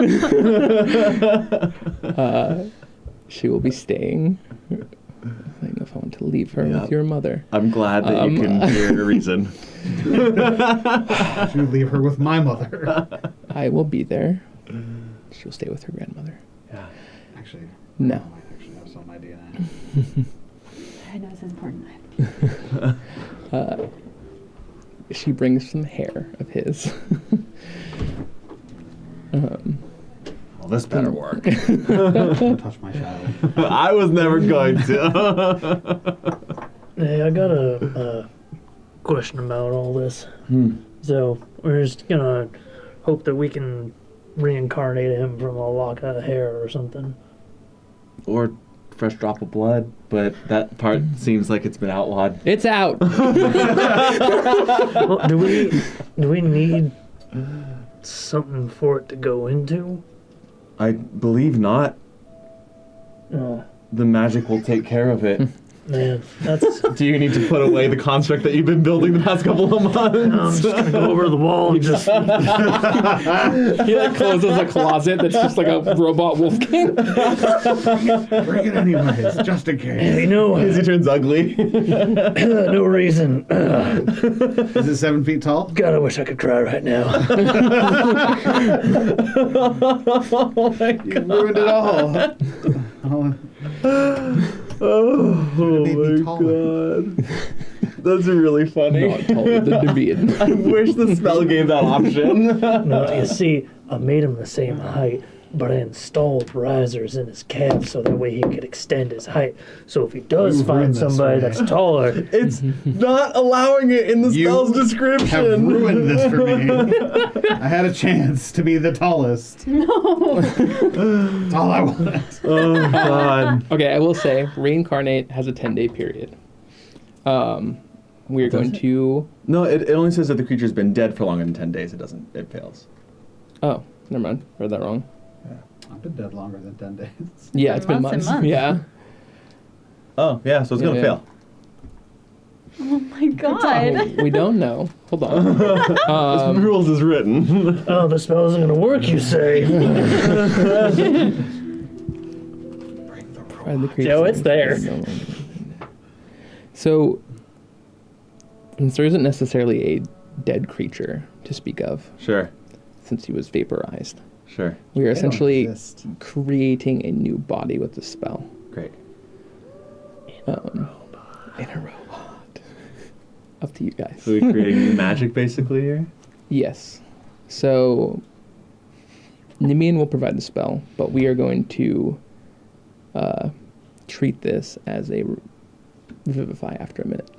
She will be staying. I don't know if I want to leave her Yep. with your mother. I'm glad that you can hear a reason. You leave her with my mother. I will be there. She'll stay with her grandmother. Yeah. Actually, No. I might actually have some on my DNA. I know it's important. She brings some hair of his. Well, this better work. Don't touch my child. I was never going to. Hey, I got a question about all this. So we're just gonna hope that we can reincarnate him from a lock of hair or something. Or fresh drop of blood, but that part seems like it's been outlawed. It's out. Well, do we need something for it to go into? I believe not. Oh, The magic will take care of it. man, that's. Do you need to put away the construct that you've been building the past couple of months? I'm just gonna go over to the wall and just. He like closes a closet that's just like a robot Wolfgang. Bring it anyways, just in case. You know, He turns ugly. no reason. Is it 7 feet tall? God, I wish I could cry right now. Oh my You god. ruined it all. Oh Made me my taller. god. That's really funny. Not taller than David. I wish the spell gave that option. No, you see, I made him the same height, but I installed risers in his calf so that way he could extend his height. So if he does You find ruined this somebody for me. that's taller, It's not allowing it in the You spell's have description. ruined this for me. I had a chance to be the tallest. No. That's all I want. Oh god. Okay, I will say reincarnate has a 10-day period. We are going to. No, it only says that the creature's been dead for longer than 10 days. It fails. Oh, never mind. Read that wrong. I've been dead longer than 10 days. Yeah, it's been months months. and months. Yeah. Oh, yeah, so it's gonna Yeah. fail. Oh my god. We don't know. Hold on. This rules is written. oh, the spell isn't going to work, you say? Find the creature. Joe, it's there. No longer. So, since there isn't necessarily a dead creature to speak of, Sure, since he was vaporized, sure. we are They don't essentially exist. creating a new body with the spell. Great. In a robot. Up to you guys. So we're creating new magic basically here? Yes. So, Nimian will provide the spell, but we are going to treat this as a vivify after a minute,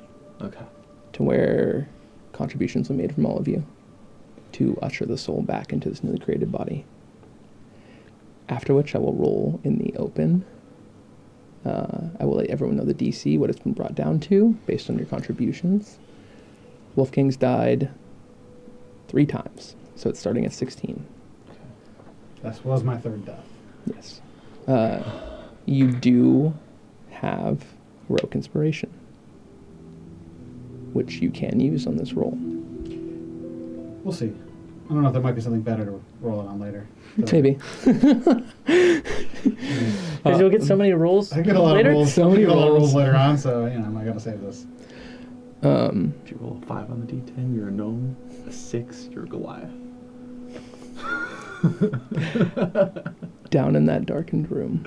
Okay. to where contributions are made from all of you to usher the soul back into this newly created body. After which I will roll in the open. I will let everyone know the DC, what it's been brought down to, based on your contributions. Wolfgang's died 3 times, so it's starting at 16. That was my third death. Yes. You do have heroic inspiration, which you can use on this roll. We'll see. I don't know if there might be something better to roll it on later. Maybe. Because you'll get so many rolls I get a lot later. of rolls. So many I get a lot of rolls. rolls later on, so I gotta save this. If you roll a 5 on the D10, you're a gnome. A 6, you're a Goliath. Down in that darkened room,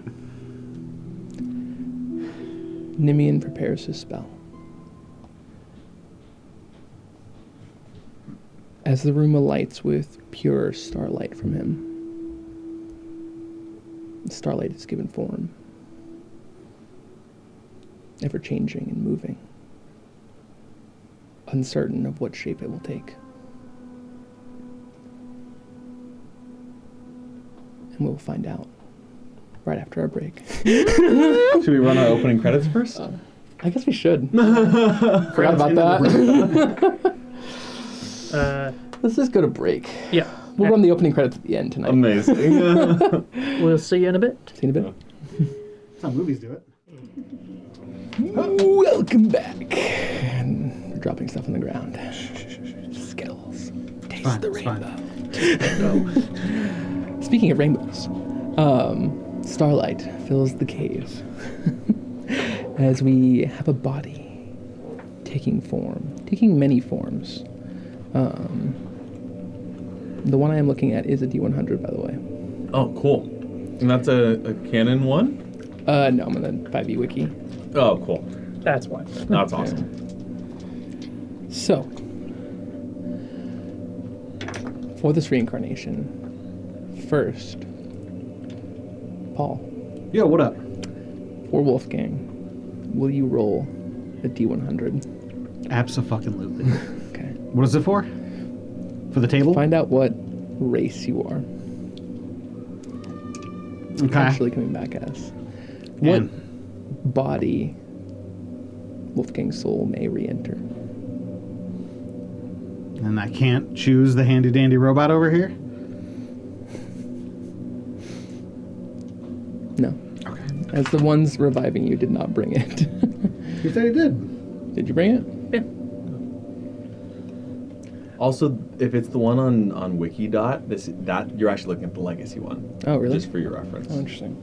Nimian prepares his spell. As the room alights with pure starlight from him, the starlight is given form, ever changing and moving, uncertain of what shape it will take. And we'll find out right after our break. Should we run our opening credits first? I guess we should. Forgot about that. Let's just go to break. Yeah. We'll run the opening credits at the end tonight. Amazing. We'll see you in a bit. See you in a bit. That's how movies do it. Welcome back. And we're dropping stuff on the ground. Skittles. Taste Fine, the it's rainbow. fine. Speaking of rainbows, starlight fills the cave as we have a body taking many forms. The one I am looking at is a D100, by the way. Oh, cool. And that's a canon one? No, I'm on the 5e wiki. Oh, cool. That's why. That's awesome. So, for this reincarnation, first, Paul, Yo, what up? for Wolfgang, will you roll a D100? Abso-fucking-lutely. Okay. What is it for? For the table? Find out what race you are. Okay. Actually coming back as. What And body Wolfgang's soul may re-enter. and I can't choose the handy-dandy robot over here? No. Okay. As the ones reviving you did not bring it. You said he did. Did you bring it? Yeah. Also, if it's the one on Wikidot, that you're actually looking at the legacy one. Oh, really? Just for your reference. Oh, interesting.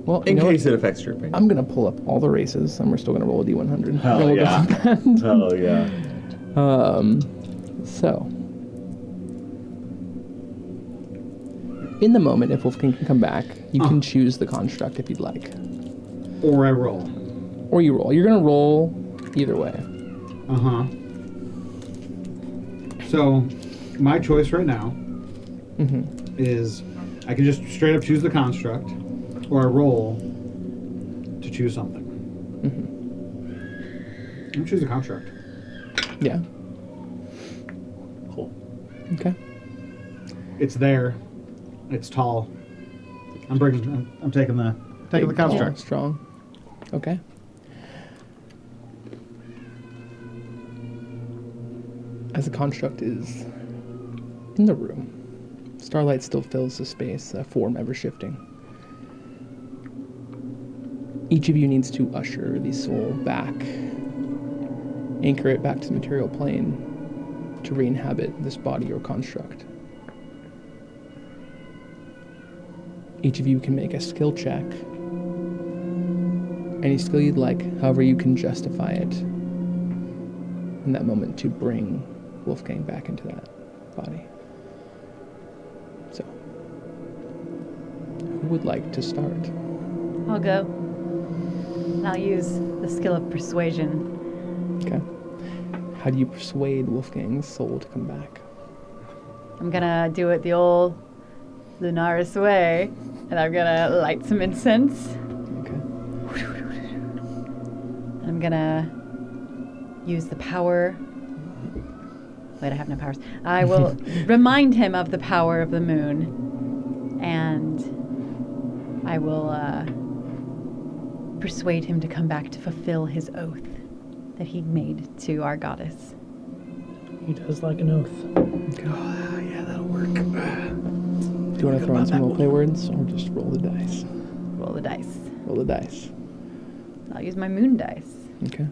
Well, In you know case what? it affects your opinion. I'm going to pull up all the races, and we're still going to roll a D100. Hell Then we'll go yeah. from that. Hell yeah. So, in the moment, if Wolfgang can come back, you can choose the construct if you'd like. Or I roll. Or you roll. You're going to roll either way. Uh-huh. So, my choice right now is I can just straight up choose the construct, or I roll to choose something. I'm going to choose the construct. Yeah. Cool. Okay. It's there. It's tall. I'm taking the Big, tall, construct. strong. Okay. As the construct is in the room, starlight still fills the space, a form ever shifting. Each of you needs to usher the soul back, anchor it back to the material plane to re-inhabit this body or construct. Each of you can make a skill check. Any skill you'd like, however you can justify it in that moment to bring Wolfgang back into that body. So, who would like to start? I'll go. And I'll use the skill of persuasion. Okay. How do you persuade Wolfgang's soul to come back? I'm gonna do it the old Lunaris way, and I'm gonna light some incense. Okay. I'm gonna use the power. Wait, I have no powers. I will remind him of the power of the moon and I will persuade him to come back to fulfill his oath that he made to our goddess. He does like an oath. Yeah, that'll work. Do you want to throw in some roleplay words or just roll the dice? Roll the dice. Roll the dice. I'll use my moon dice. Okay.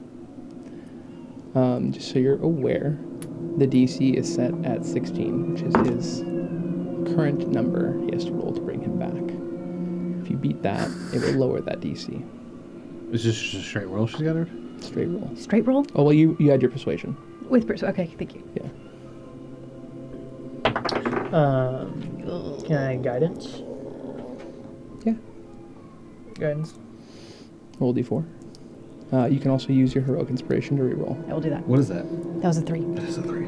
Just so you're aware, the DC is set at 16, which is his current number he has to roll to bring him back. If you beat that, it will lower that DC. Is this just a straight roll she's got her? Straight roll. Straight roll? Oh, well, you had your persuasion. With okay, thank you. Yeah. Can I guidance? Yeah. Guidance. Roll D4. You can also use your heroic inspiration to reroll. I will do that. What is that? That was a 3. That is a 3.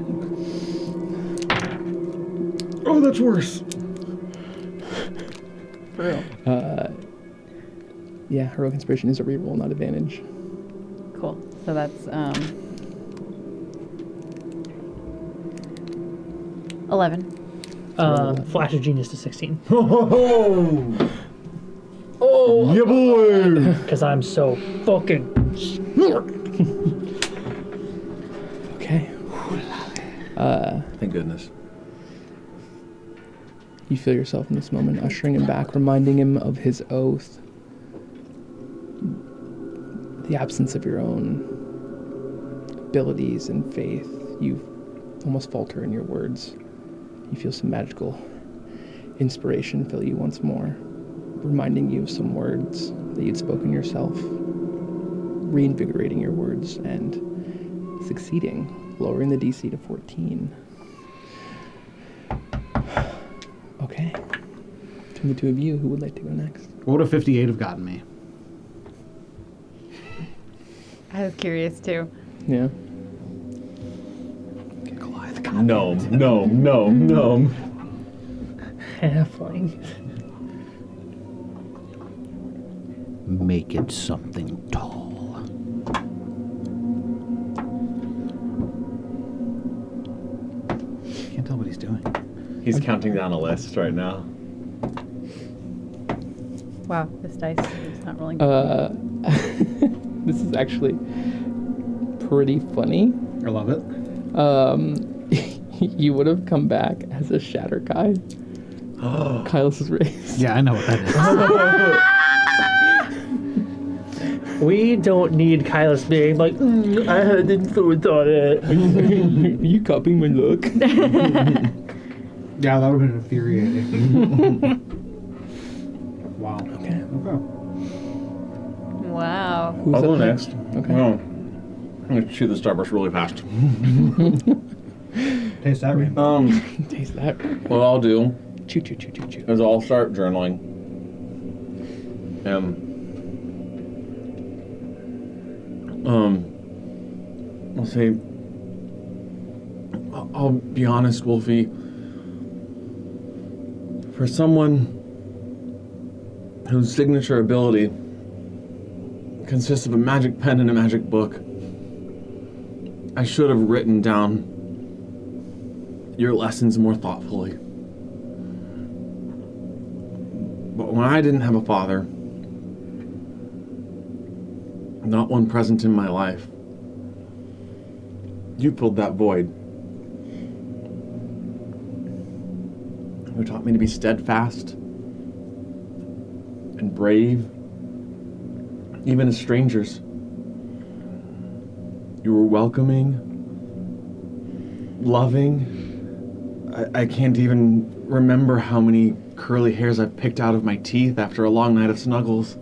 Oh, that's worse. Yeah, heroic inspiration is a reroll, not advantage. Cool. So that's 11. Flash of genius to 16. Oh, yeah, boy. Because I'm so fucking smart. Okay. Thank goodness. You feel yourself in this moment, ushering him back, reminding him of his oath. The absence of your own abilities and faith. You almost falter in your words. You feel some magical inspiration fill you once more, reminding you of some words that you'd spoken yourself, reinvigorating your words, and succeeding, lowering the DC to 14. Okay. Between the two of you, who would like to go next? What would a 58 have gotten me? I was curious too. Yeah. Goliath. Gnome. Halfling. Make it something tall. Can't tell what he's doing. He's counting down a list right now. Wow, this dice is not rolling. This is actually pretty funny. I love it. You would have come back as a Shatter Kai. Kylos' race. Yeah, I know what that is. We don't need Kylos being like, I hadn't thought on it. Are you copying my look? Yeah, that would have been infuriating. Wow. Okay. Wow. Who's I'll go up next. Okay. Oh, I'm going to chew the Starburst really fast. Taste that rainbow. Taste that. What I'll do Chew, chew, chew, chew, chew. is I'll start journaling. I'll say, I'll be honest, Wolfie. For someone whose signature ability consists of a magic pen and a magic book, I should have written down your lessons more thoughtfully. But when I didn't have a father, not one present in my life, you filled that void. You taught me to be steadfast and brave, even as strangers. You were welcoming, loving. I can't even remember how many curly hairs I've picked out of my teeth after a long night of snuggles.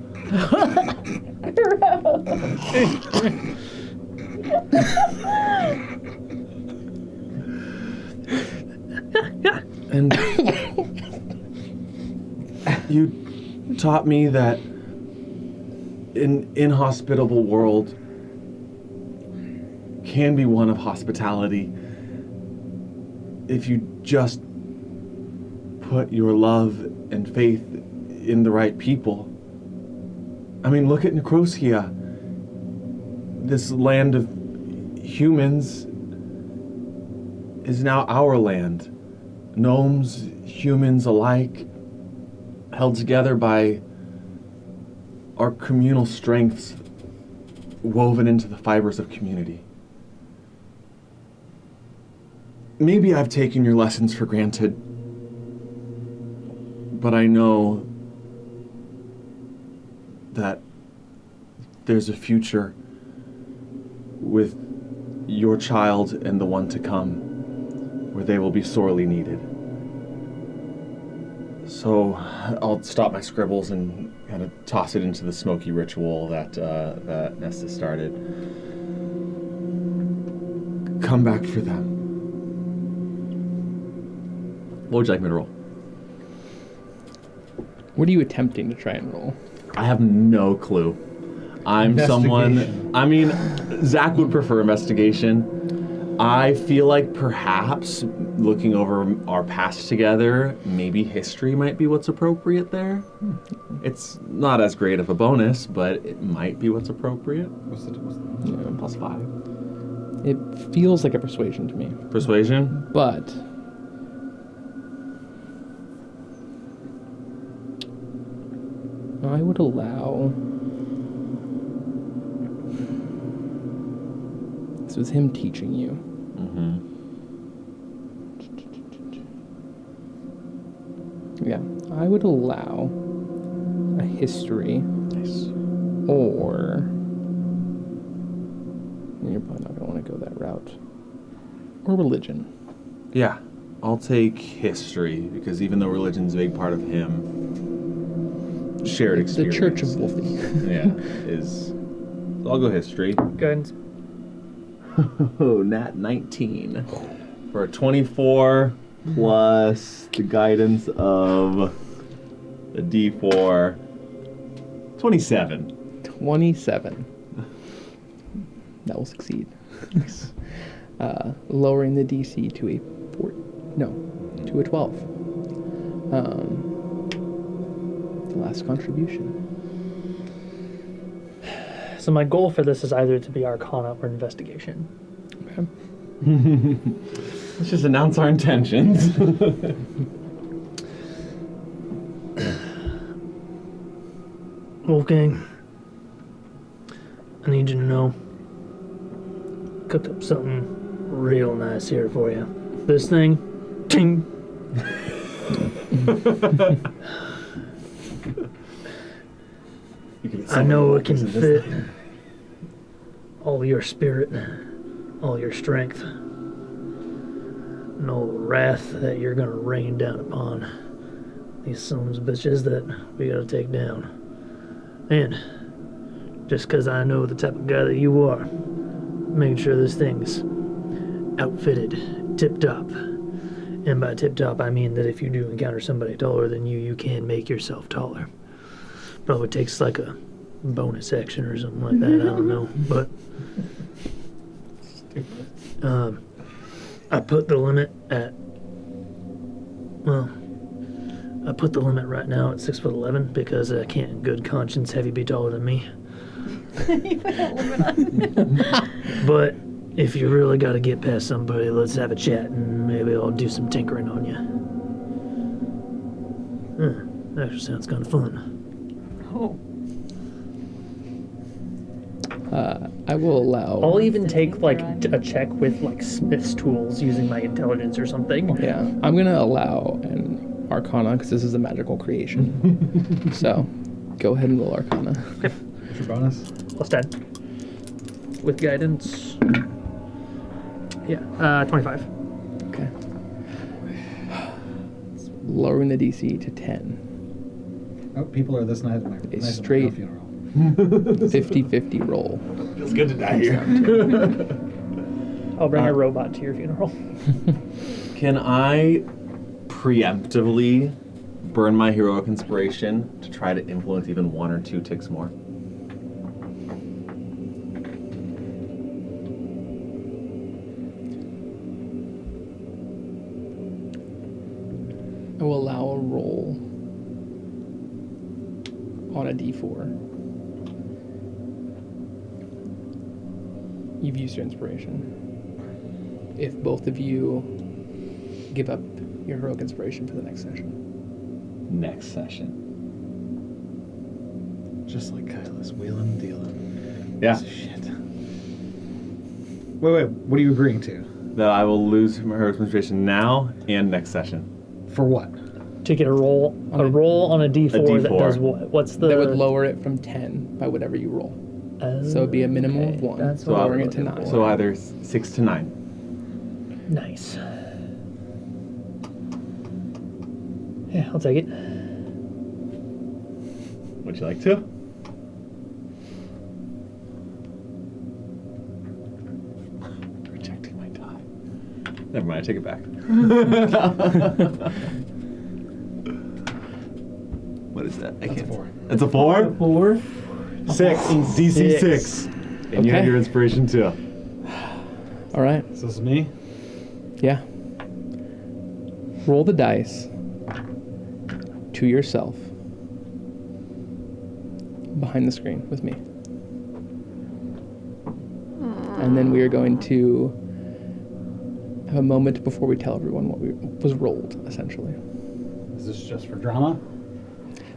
And you taught me that an inhospitable world can be one of hospitality if you just put your love and faith in the right people. I mean, look at Nikroskia. This land of humans is now our land. Gnomes, humans alike. held together by our communal strengths woven into the fibers of community. Maybe I've taken your lessons for granted, but I know that there's a future with your child and the one to come where they will be sorely needed. So I'll stop my scribbles and kind of toss it into the smoky ritual that Nesta started. Come back for them. What would you like me to roll? What are you attempting to try and roll? I have no clue. I'm someone... Investigation. I mean, Zach would prefer investigation. I feel like perhaps looking over our past together, maybe history might be what's appropriate there. It's not as great of a bonus, but it might be what's appropriate. What's the Yeah. Plus 5. It feels like a persuasion to me, Persuasion? but I would allow. This was him teaching you. Mm-hmm. Yeah, I would allow a history Nice. or. You're probably not going to want to go that route. Or religion. Yeah, I'll take history, because even though religion's a big part of him, shared The experience. Church of Wolfie. Yeah, is... So I'll go history. Guidance. Oh, nat 19. For a 24 plus the guidance of a D4. 27. 27. That will succeed. Lowering the DC to a 12. The last contribution. So my goal for this is either to be Arcana or Investigation. Okay. Let's just announce our intentions. Wolfgang, I need you to know, cooked up something real nice here for you. This thing, ting. I know it can fit all your spirit, all your strength, and all the wrath that you're gonna rain down upon these sons of bitches that we gotta take down. And just 'cause I know the type of guy that you are, making sure this thing's outfitted, tip-top. And by tip-top, I mean that if you do encounter somebody taller than you, you can make yourself taller. Probably takes like a bonus action or something like that, I don't know. But I put the limit at, well, I put the limit right now at 6'11" because I can't in good conscience have you be taller than me. But if you really got to get past somebody, let's have a chat and maybe I'll do some tinkering on you. Actually sounds kind of fun. Oh. I will allow. I'll even take like a check with like Smith's tools using my intelligence or something. Yeah, I'm gonna allow an Arcana because this is a magical creation. So, go ahead and roll Arcana. What's your bonus? Plus 10. With guidance. Yeah, 25. Okay. Lowering the DC to 10. Oh, people are this nice at my straight- funeral. 50-50 roll. Feels good to die here. I'll bring a robot to your funeral. Can I preemptively burn my heroic inspiration to try to influence even 1 or 2 ticks more? I will allow a roll on a D4. You've used your inspiration. If both of you give up your heroic inspiration for the next session. Next session. Just like Kyla's wheeling and dealing. Yeah. Shit. Wait, what are you agreeing to? That I will lose her concentration now and next session. For what? To get a roll on a D4, that D4. does what? What's the? That would lower it from 10 by whatever you roll. So it'd be a minimum of 1. That's So what lowering I'm it to looking 9. for. So either 6 to 9. Nice. Yeah, I'll take it. Would you like to? Rejecting my die. Never mind, I take it back. What is that? That's a 4. That's a 4? 4. 6. DC 6. And you have Okay. your inspiration too. All right. So this is me? Yeah. Roll the dice to yourself behind the screen with me. And then we are going to have a moment before we tell everyone what was rolled, essentially. Is this just for drama?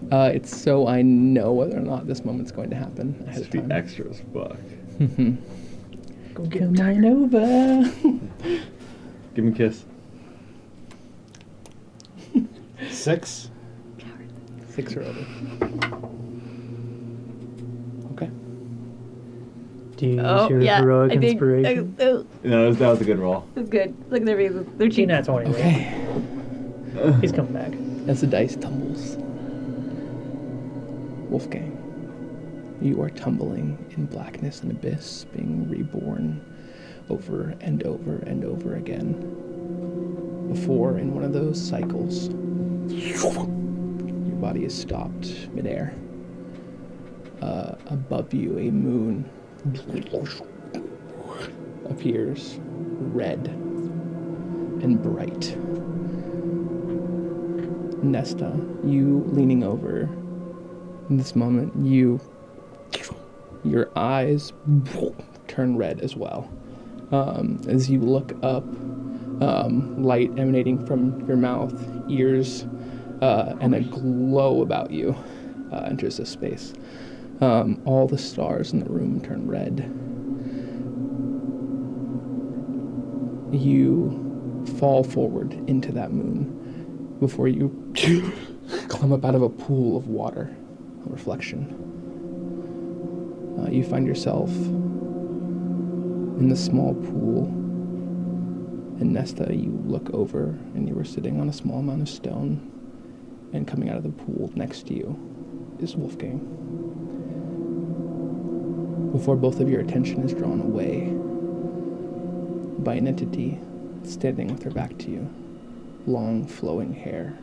It's so I know whether or not this moment's going to happen ahead It's of the time. extras book. Go get Come on over. Give me a kiss. 6. 6 or over. Okay. Do you use your heroic inspiration? No, that was a good roll. It's good. Look at their faces. They're cheap. Nat 20. right? Okay. He's coming back. As the dice tumbles, Wolfgang, you are tumbling in blackness and abyss, being reborn over and over and over again. Before, in one of those cycles, your body is stopped midair. Above you, a moon appears, red and bright. Nesta, you leaning over. In this moment, your eyes turn red as well. As you look up, light emanating from your mouth, ears, and a glow about you enters this space. All the stars in the room turn red. You fall forward into that moon before you climb up out of a pool of water, a reflection. You find yourself in the small pool, and Nesta, you look over, and you were sitting on a small amount of stone, and coming out of the pool next to you is Wolfgang. Before both of your attention is drawn away by an entity standing with her back to you, long flowing hair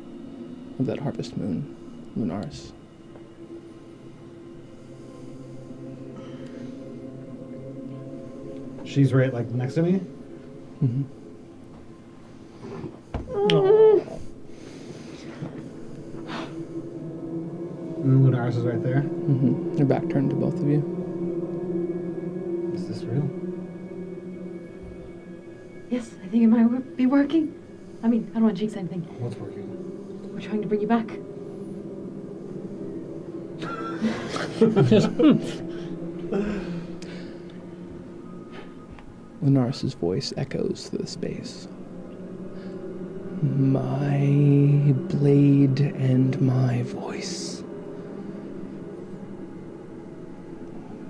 of that harvest moon, Lunaris. She's right, like, next to me? Mm-hmm. And Lunaris is right there. Mm-hmm. Your back turned to both of you. Is this real? Yes, I think it might be working. I mean, I don't want to jinx anything. What's working? We're trying to bring you back. Lunaris' voice echoes through the space. My blade and my voice.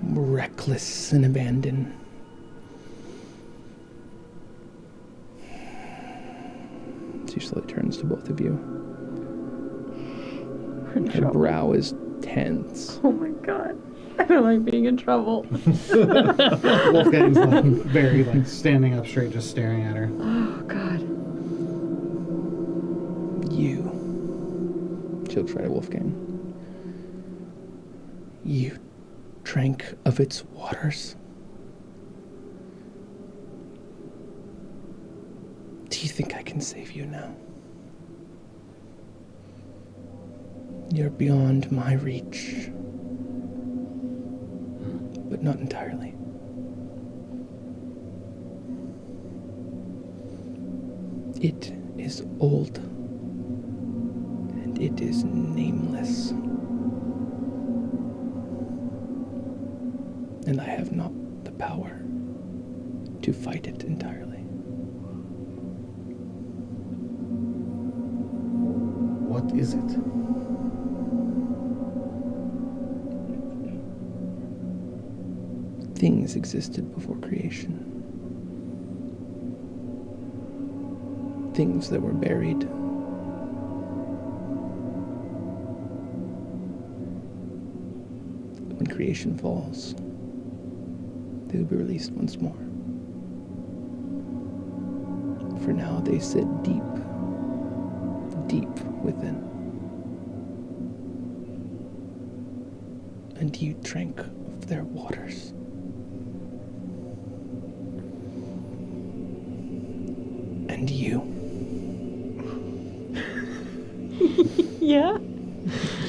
Reckless and abandoned. She slowly turns to both of you. Her brow is tense. Oh my god. I don't like being in trouble. Wolfgang's like very like standing up straight, just staring at her. Oh god. You. She looks right at Wolfgang. You drank of its waters. Do you think I can save you now? You're beyond my reach. But not entirely. It is old. And it is nameless. And I have not the power to fight it entirely. What is it? Things existed before creation. Things that were buried. When creation falls, they will be released once more. For now, they sit deep, deep within. And you drank of their waters. And you. Yeah?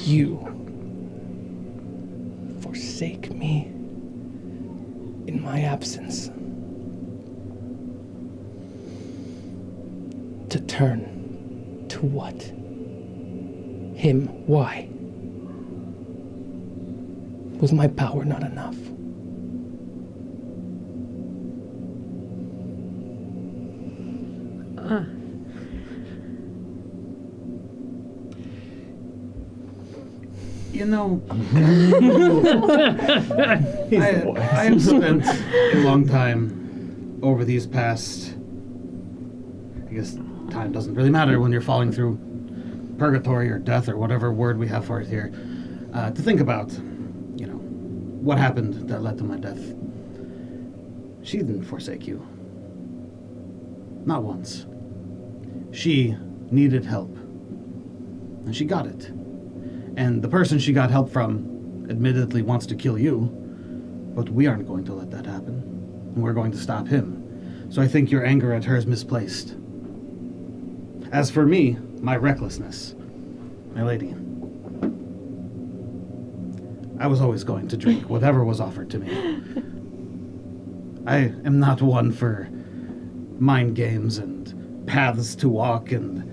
You forsake me in my absence to turn to what? Him. Why? Was my power not enough? You know, I have spent a long time over these past. I guess time doesn't really matter when you're falling through purgatory or death or whatever word we have for it here. To think about, what happened that led to my death. She didn't forsake you. Not once. She needed help. And she got it. And the person she got help from admittedly wants to kill you, but we aren't going to let that happen. And we're going to stop him. So I think your anger at her is misplaced. As for me, my recklessness, my lady, I was always going to drink whatever was offered to me. I am not one for mind games and paths to walk and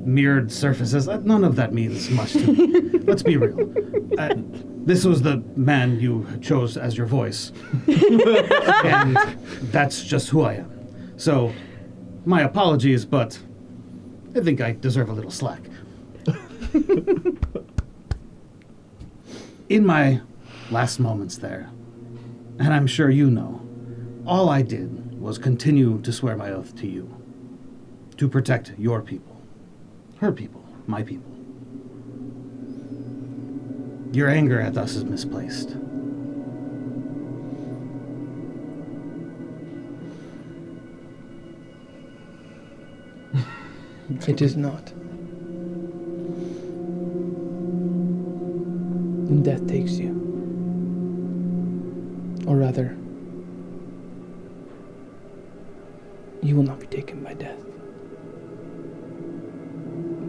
mirrored surfaces. None of that means much to me. Let's be real. This was the man you chose as your voice. And that's just who I am. So, my apologies, but I think I deserve a little slack. In my last moments there, and I'm sure you know, all I did was continue to swear my oath to you, to protect your people, her people, my people. Your anger at us is misplaced. It is not. When death takes you, or rather, you will not be taken by death.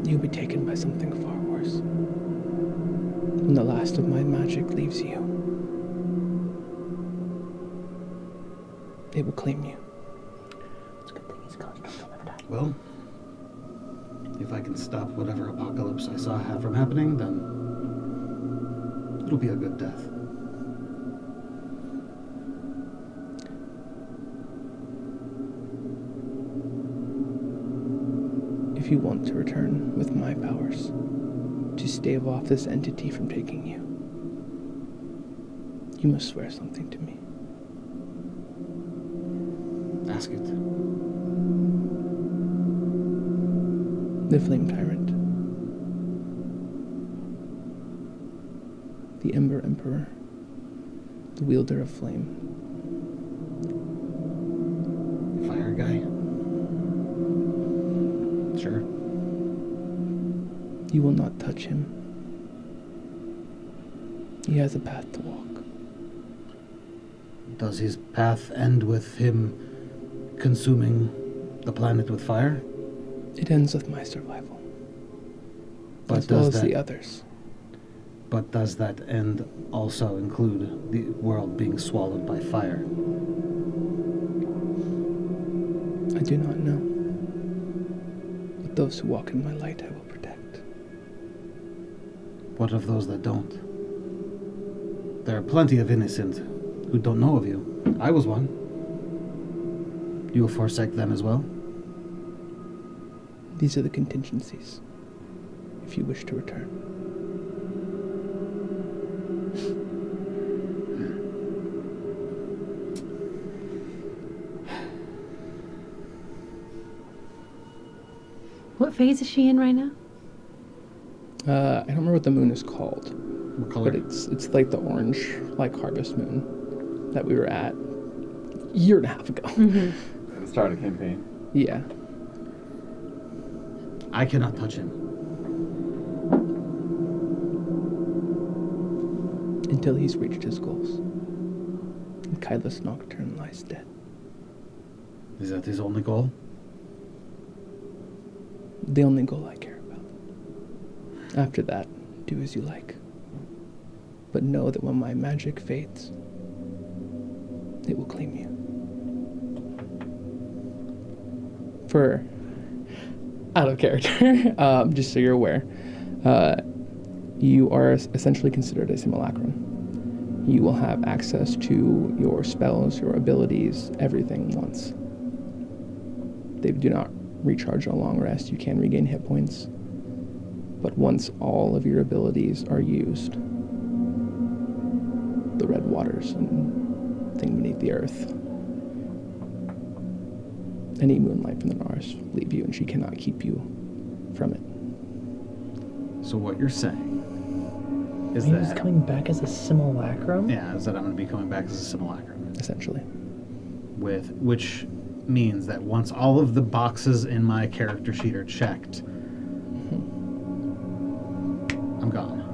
You'll be taken by something far worse. When the last of my magic leaves you, it will claim you. It's a good thing he's construct will never die. Well, if I can stop whatever apocalypse I saw have from happening, then it'll be a good death. If you want to return with my powers to stave off this entity from taking you, you must swear something to me. Ask it. The Flame Tyrant, the Ember Emperor, the wielder of flame. Fire guy. Sure. You will not touch him. He has a path to walk. Does his path end with him consuming the planet with fire? It ends with my survival, But as well does as that the others. But does that end also include the world being swallowed by fire? I do not know. But those who walk in my light I will protect. What of those that don't? There are plenty of innocent who don't know of you. I was one. You will forsake them as well? These are the contingencies, if you wish to return. What phase is she in right now? I don't remember what the moon is called, What color? but it's like the orange, like harvest moon that we were at a year and a half ago. At the start of the campaign. Yeah. I cannot touch him. Until he's reached his goals. And Kylus Nocturne lies dead. Is that his only goal? The only goal I care about. After that, do as you like. But know that when my magic fades, it will claim you. For out of character, just so you're aware, you are essentially considered a simulacrum. You will have access to your spells, your abilities, everything once. They do not recharge on a long rest. You can regain hit points. But once all of your abilities are used, the red waters and thing beneath the earth, any moonlight from the Nars leave you, and she cannot keep you from it. So what you're saying is He was that... coming back as a simulacrum? Yeah, is that I'm going to be coming back as a simulacrum. Essentially. Which means that once all of the boxes in my character sheet are checked, I'm gone.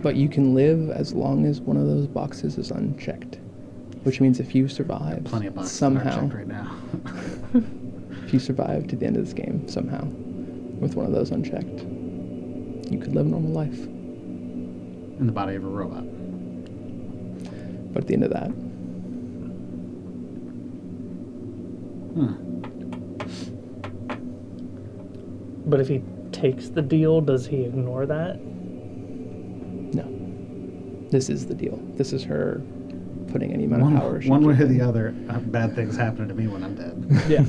But you can live as long as one of those boxes is unchecked. Which means if you survive Plenty of boxes somehow, checked right now. if you survive to the end of this game somehow with one of those unchecked, you could live a normal life. In the body of a robot. But at the end of that, But if he takes the deal, does he ignore that? no. This is the deal. This is her putting any amount of power. she One way can. or the other, bad things happen to me when I'm dead. Yeah.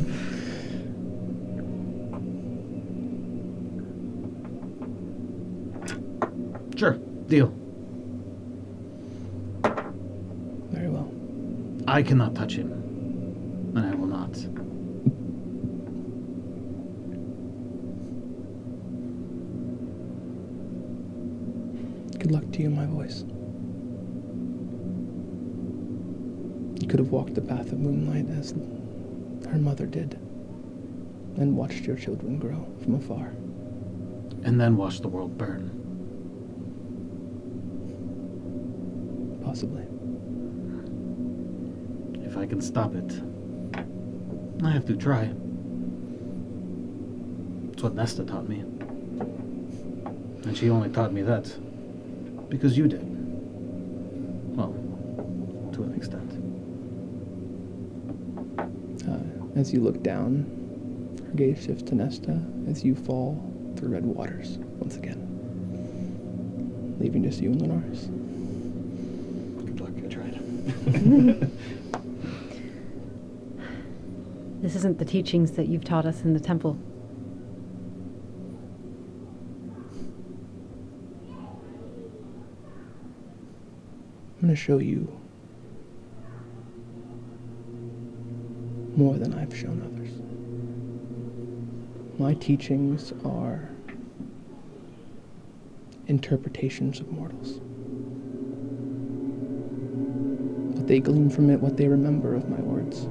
Sure, deal. Very well. I cannot touch him, and I will not. Good luck to you, my voice. You could have walked the path of moonlight as her mother did, and watched your children grow from afar. And then watch the world burn. Possibly. If I can stop it, I have to try. It's what Nesta taught me. And she only taught me that because you did. Well, to an extent. As you look down, her gaze shifts to Nesta as you fall through red waters once again, leaving just you and Lenars. Good luck, I tried. This isn't the teachings that you've taught us in the temple. I'm going to show you more than I've shown others. My teachings are interpretations of mortals. But they glean from it what they remember of my words.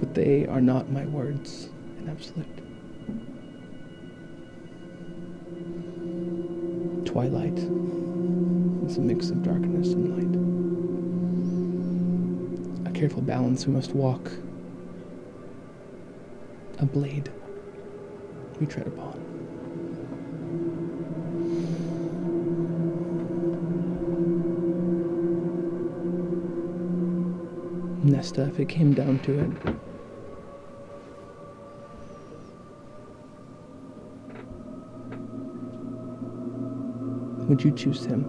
But they are not my words in absolute. Twilight is a mix of darkness and light. A careful balance we must walk. A blade we tread upon. Nesta, if it came down to it, would you choose him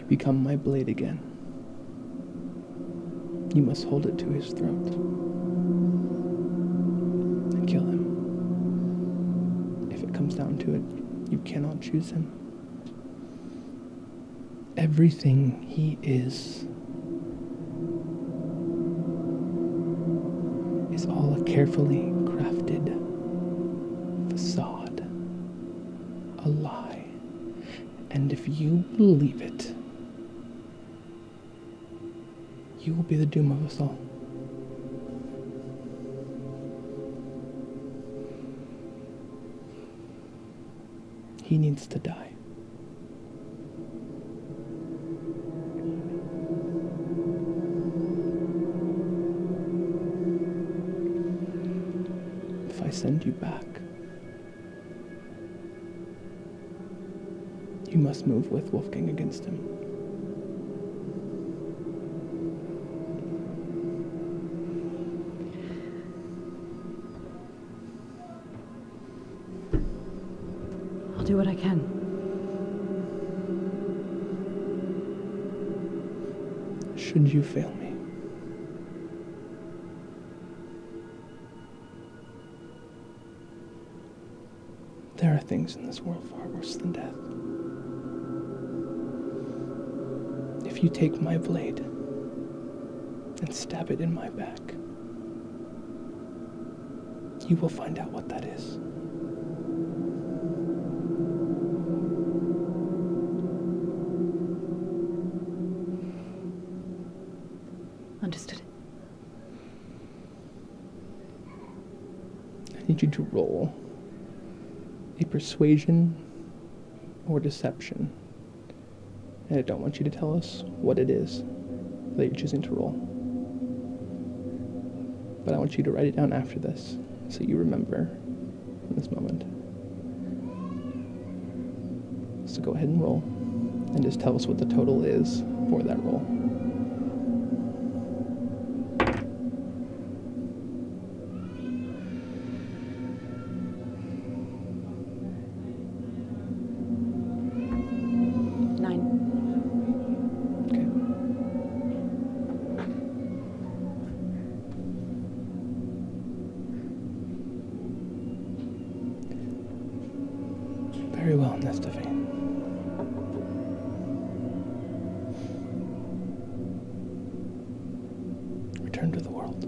become my blade again, you must hold it to his throat and kill him. If it comes down to it, you cannot choose him. Everything he is all a carefully crafted facade, a lie. And if you believe it, you will be the doom of us all. He needs to die. If I send you back, you must move with Wolfgang against him. I'll do what I can. Should you fail me, there are things in this world far worse than death. If you take my blade and stab it in my back, you will find out what that is. Understood. I need you to roll a persuasion or deception. And I don't want you to tell us what it is that you're choosing to roll. But I want you to write it down after this, so you remember in this moment. So go ahead and roll, and just tell us what the total is for that roll. Very well, Nestafane. Return to the world.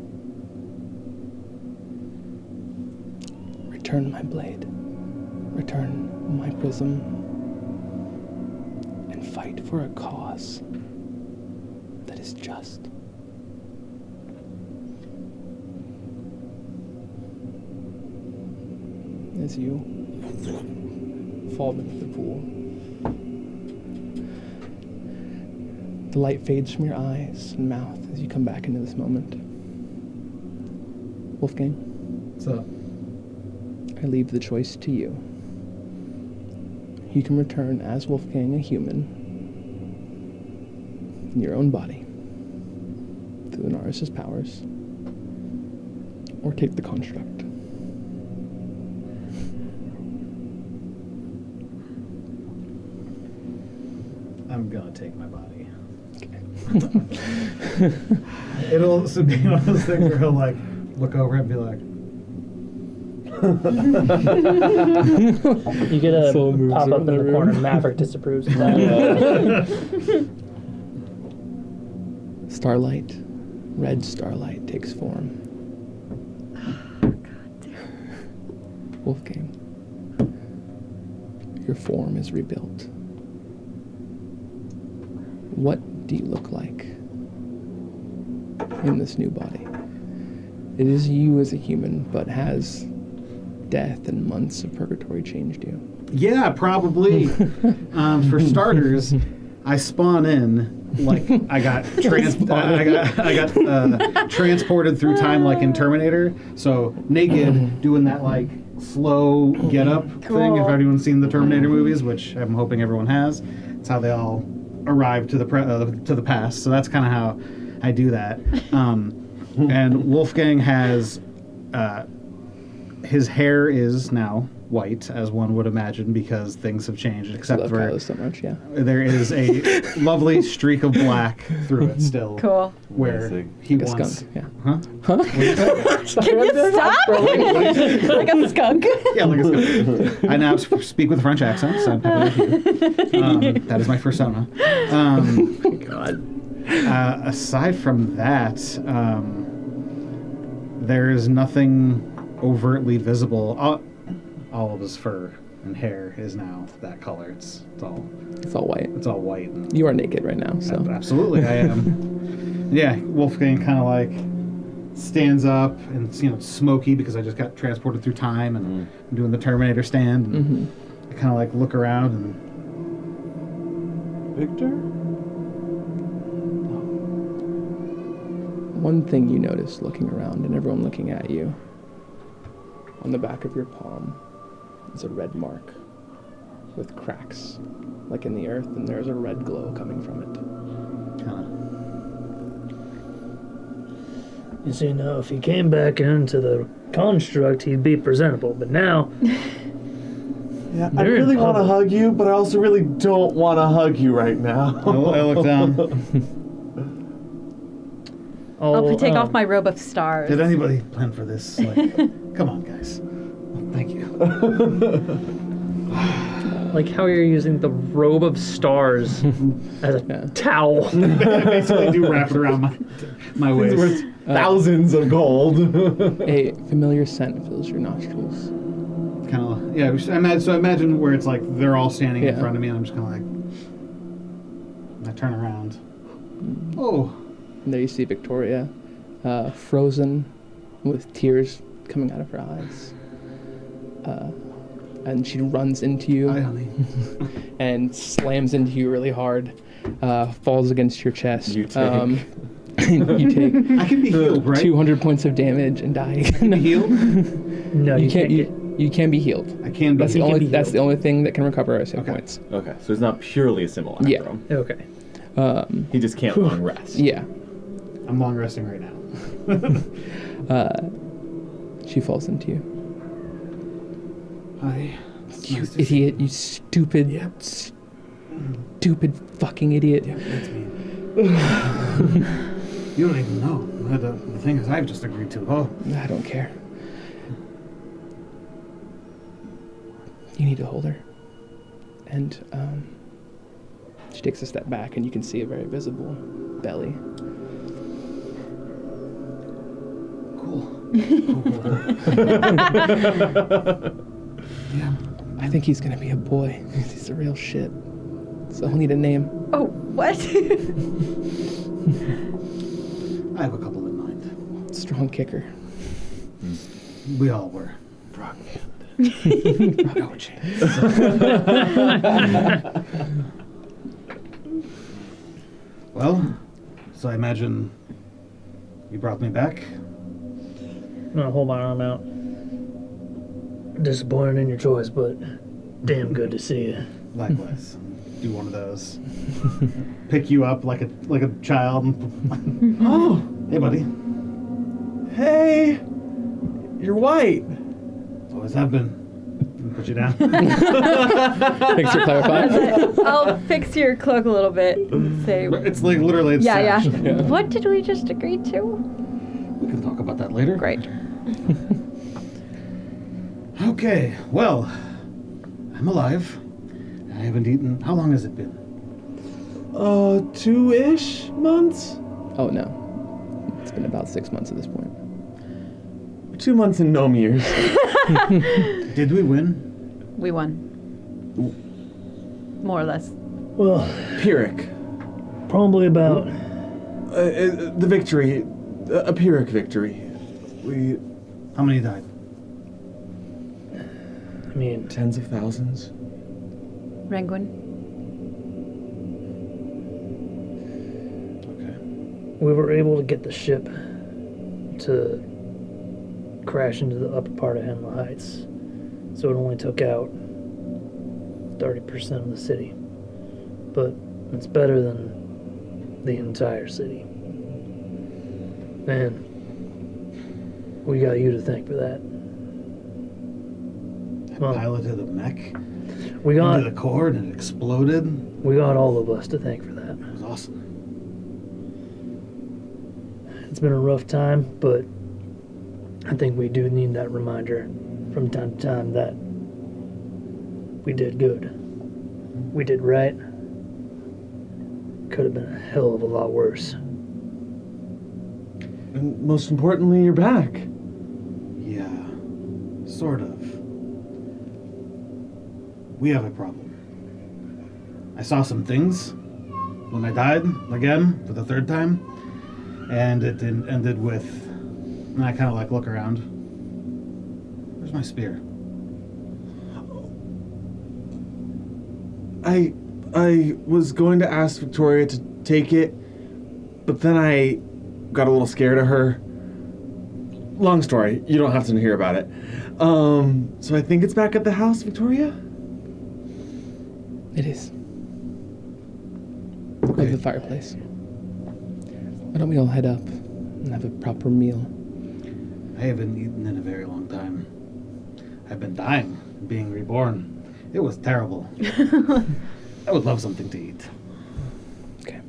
Return my blade. Return my prism. And fight for a cause that is just. As you fall into the pool, the light fades from your eyes and mouth as you come back into this moment. Wolfgang? What's up? I leave the choice to you. You can return as Wolfgang, a human, in your own body, through Lunaris' powers, or take the construct. I'm gonna take my body. Okay. It'll also be one of those things where he'll like look over and be like, You get a Soul moves pop up around in the the corner. room. Maverick disapproves of that. Starlight, red starlight takes form. Wolfgang, your form is rebuilt. What do you look like in this new body? It is you as a human, but has death and months of purgatory changed you? yeah, probably. For starters, I spawn in like I got transported through time like in Terminator. So naked, doing that like slow get up thing. If anyone's seen the Terminator movies, which I'm hoping everyone has, it's how they all arrive to the past. So that's kind of how I do that. And Wolfgang has his hair is now white, as one would imagine, because things have changed, I except love for Kylo so much, yeah. there is a lovely streak of black through it still. Cool. Where Amazing. he Like a once... skunk, yeah. Huh? Can you stop? Like a skunk. Yeah, like a skunk. I now speak with a French accent, so I'm happy with you. That is my first persona. God. Aside from that, there is nothing overtly visible. All of his fur and hair is now that color. It's all white. It's all white. And You are naked right now, so. absolutely, I am. Yeah, Wolfgang kind of like stands up, and it's smoky because I just got transported through time, and I'm doing the Terminator stand. And I kind of like look around and. Victor? One thing you notice looking around and everyone looking at you, on the back of your palm is a red mark with cracks, like in the earth, and there's a red glow coming from it. You see, now, if he came back into the construct, he'd be presentable. But now, Yeah, I They're in really want to public. hug you, but I also really don't want to hug you right now. I look down. I'll take off my robe of stars. Did anybody plan for this? Like, come on, guys. Thank you. Like how you're using the robe of stars as a Yeah. towel. I basically do wrap it around my It's waist. worth thousands of gold. A familiar scent fills your nostrils. Kind of, yeah. So imagine where it's like they're all standing in Yeah. front of me, and I'm just kind of like, I turn around. Oh, And there you see Victoria, frozen, with tears coming out of her eyes. And she runs into you hi, honey. and slams into you really hard, falls against your chest. You take. You take I can be healed, right? 200 points of damage and die. Can be healed. No, you can't. You can be healed. I can be. That's the He can only. be That's healed. the only thing that can recover us hit Okay. points. Okay, so it's not purely a simulacrum. Yeah. Okay. He just can't long rest. Yeah. I'm long resting right now. She falls into you. Hi. You idiot! You stupid, stupid fucking idiot! That's me. You don't even know the things I've just agreed to. Oh, I don't care. You need to hold her. And she takes a step back, and you can see a very visible belly. cool. Yeah. I think he's gonna be a boy. He's the real shit. So he'll need a name. Oh, what? I have a couple in mind. Strong kicker. We all were. No chance. Well, so I imagine you brought me back. I'm gonna hold my arm out. Disappointed in your choice, but damn good to see you. Likewise. Do one of those. Pick you up like a child. Oh, Hey, buddy. hey, you're white. Always have been. Put you down. Thanks for clarifying. I'll fix your cloak a little bit. Say, It's like literally. It's yeah. sashed. Yeah. What did we just agree to? We can talk about that later. Great. Okay. Well, I'm alive. I haven't eaten. How long has it been? 2-ish months? Oh no, it's been about 6 months at this point. 2 months and gnome years. Did we win? We won. More or less. Well, Pyrrhic. probably about The victory. A Pyrrhic victory. We. How many died? I mean, Tens of thousands. Rangoon. Okay. we were able to get the ship to crash into the upper part of Henla Heights. So it only took out 30% of the city. But it's better than the entire city. Man, we got you to thank for that. Well, piloted a mech we into the got core and it exploded. all of us to thank for that. It was awesome. It's been a rough time, but I think we do need that reminder from time to time that we did good. We did right. Could have been a hell of a lot worse. And most importantly, you're back. Yeah, sort of. We have a problem. I saw some things when I died again for the third time, and it ended with. And I kind of like look around. Where's my spear? I was going to ask Victoria to take it, but then I got a little scared of her. Long story. You don't have to hear about it. So I think it's back at the house, Victoria? It is. Okay. Over the fireplace. Why don't we all head up and have a proper meal? I haven't eaten in a very long time. I've been dying, being reborn. It was terrible. I would love something to eat. Okay.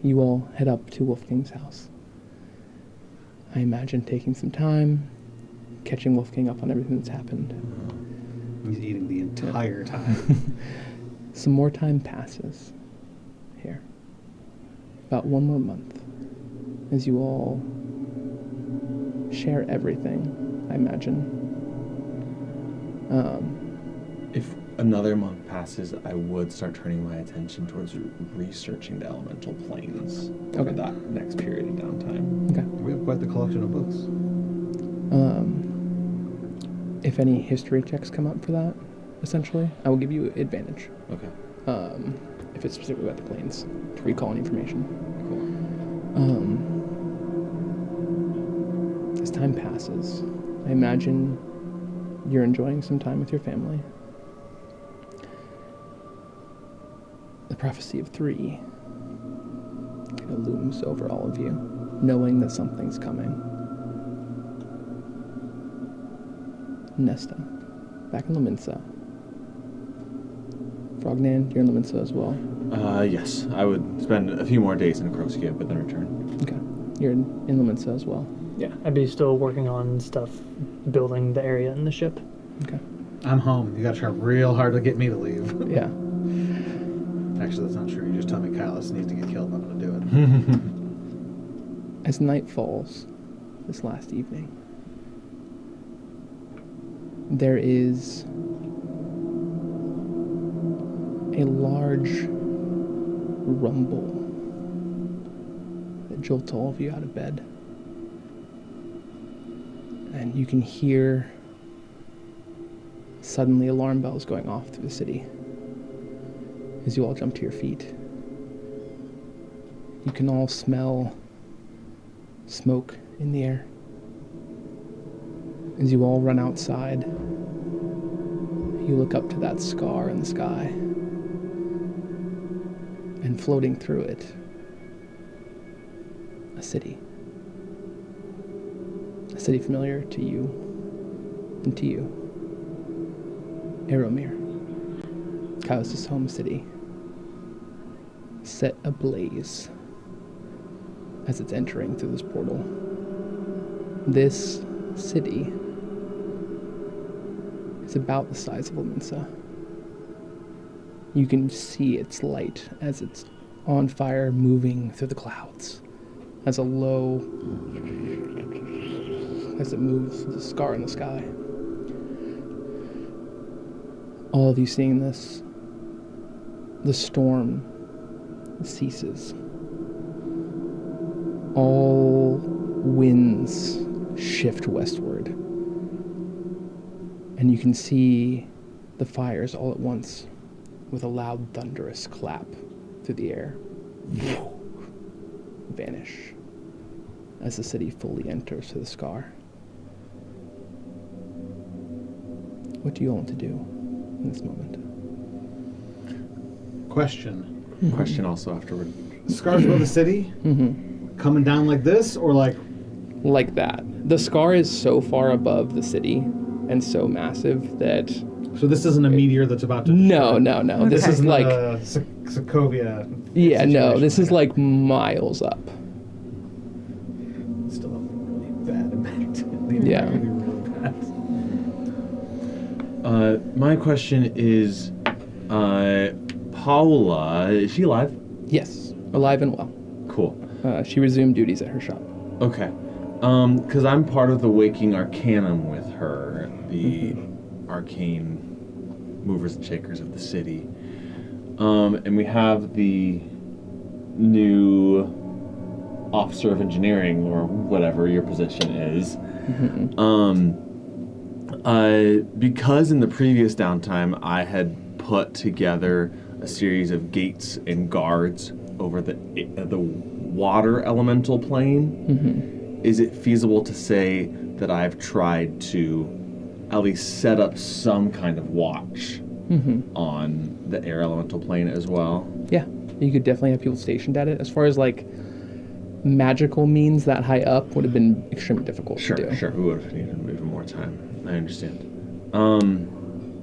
You all head up to Wolfgang's house. I imagine taking some time, catching Wolfgang up on everything that's happened. He's eating the entire time. Some more time passes here. About one more month. As you all share everything, I imagine. If another month passes, I would start turning my attention towards researching the elemental planes over Okay. that next period of downtime. Okay. We have quite the collection of books. If any history checks come up for that, essentially, I will give you advantage. Okay. If it's specifically about the planes, to recall any information. Cool. As time passes, I imagine you're enjoying some time with your family. The prophecy of 3 kind of looms over all of you, knowing that something's coming. Nesta, back in Lominsa. Frognan, you're in Lominsa as well. Yes. I would spend a few more days in Kroskia, but then return. Okay. You're in Lominsa as well. Yeah, I'd be still working on stuff, building the area in the ship. Okay. I'm home. You gotta try real hard to get me to leave. Yeah. Actually, that's not true. You just tell me Callus needs to get killed and I'm gonna do it. As night falls, this last evening, there is a large rumble that jolts all of you out of bed. And you can hear suddenly alarm bells going off through the city. As you all jump to your feet, you can all smell smoke in the air. As you all run outside, you look up to that scar in the sky, and floating through it, a city. A city familiar to you and to you. Aeromir, Kaios' home city, set ablaze as it's entering through this portal. This city is about the size of Lominsa. You can see its light as it's on fire, moving through the clouds. As it moves, the scar in the sky. All of you seeing this, the storm ceases. All winds shift westward. And you can see the fires all at once with a loud, thunderous clap through the air. Vanish as the city fully enters to the scar. What do you all want to do in this moment? Question. Question also afterward. Scars above the city? Mm-hmm. Coming down like this or like... Like that. The scar is so far above the city and so massive that So this isn't a meteor that's about to. no. This This is isn't like a Sokovia. yeah, no. situation. This is like miles up. Still a really bad impact. Yeah. Really bad. My question is, Paula, is she alive? Yes, alive and well. Cool. She resumed duties at her shop. Okay. Because I'm part of the Waking Arcanum with her, the arcane movers and shakers of the city. And we have the new officer of engineering, or whatever your position is. Because in the previous downtime I had put together a series of gates and guards over the water elemental plane, is it feasible to say that I've tried to at least set up some kind of watch on the air elemental plane as well? Yeah, you could definitely have people stationed at it. As far as like magical means that high up would have been extremely difficult to do. Sure. We would have needed even more time. I understand.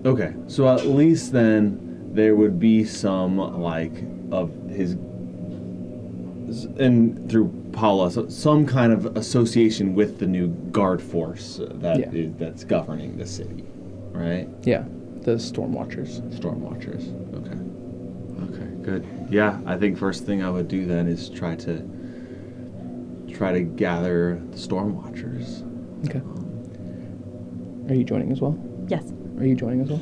Okay, so at least then there would be some like of his, and through Paula, so some kind of association with the new guard force that's governing the city, right? Yeah, the Storm Watchers. Storm Watchers. Okay, good. Yeah, I think first thing I would do then is try to gather the Storm Watchers. Okay. Are you joining as well? Yes. Are you joining as well?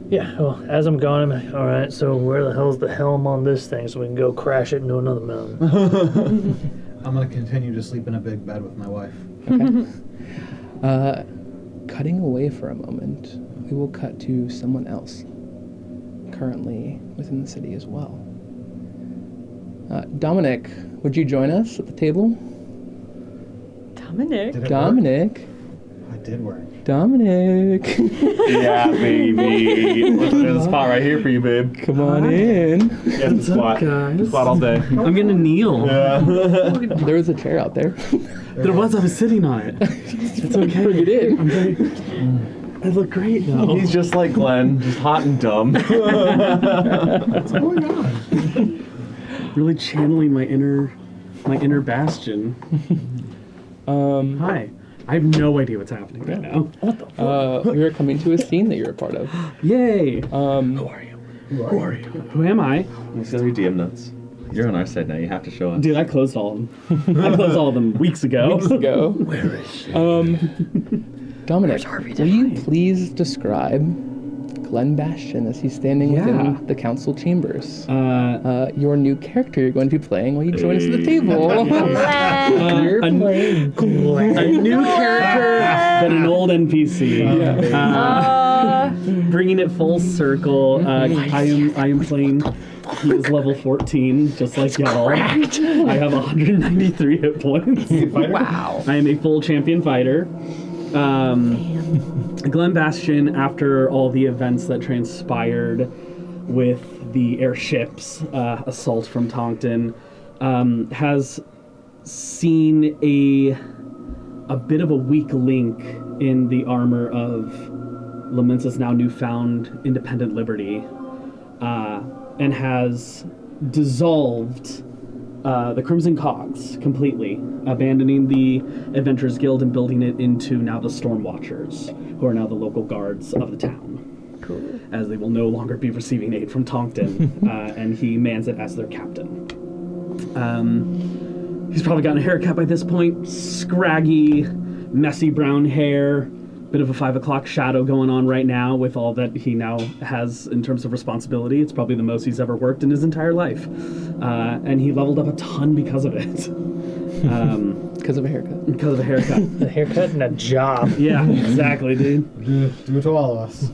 Yeah, well, as I'm going, I'm like, all right, so where the hell's the helm on this thing so we can go crash it into another mountain? I'm gonna continue to sleep in a big bed with my wife. Okay. Cutting away for a moment, we will cut to someone else currently within the city as well. Dominic, would you join us at the table? Dominic. Did it Dominic. work? I did work. Dominic. Yeah, baby. There's a spot right here for you, babe. Come on in. Yeah, the spot. guys? Spot all day. I'm gonna kneel. Yeah. There was a chair out there. There was. I was sitting on it. It's okay. You did. I'm very. I look great though. He's just like Glenn, just hot and dumb. What's going on? Really channeling my inner Bastion. Hi. I have no idea what's happening right now. We are coming to a scene that you're a part of. Yay! Who are you? Who am I? You still your DM notes. You're on our side now. You have to show us. Dude, I closed all of them. I closed all of them weeks ago. Go. Where is she? Dominic, Harvey will you please describe Glenn Bastion as he's standing within the council chambers? Your new character you're going to be playing while you join us at the table. You're playing Glenn. A new character, but an old NPC. Bringing it full circle. I am playing. He is level 14, just like y'all. I have 193 hit points. Wow. I am a full champion fighter. Glenn Bastion, after all the events that transpired with the airships assault from Tonkton, has seen a bit of a weak link in the armor of Lamensa's now newfound independent liberty, and has dissolved the Crimson Cogs completely, abandoning the Adventurers Guild and building it into now the Storm Watchers, who are now the local guards of the town. Cool. As they will no longer be receiving aid from Tonkton, and he mans it as their captain. He's probably gotten a haircut by this point, scraggy, messy brown hair, bit of a 5 o'clock shadow going on right now with all that he now has in terms of responsibility. It's probably the most he's ever worked in his entire life. And he leveled up a ton because of it. Because of a haircut. Because of a haircut. A haircut and a job. Yeah, exactly, dude. Do it to all of us.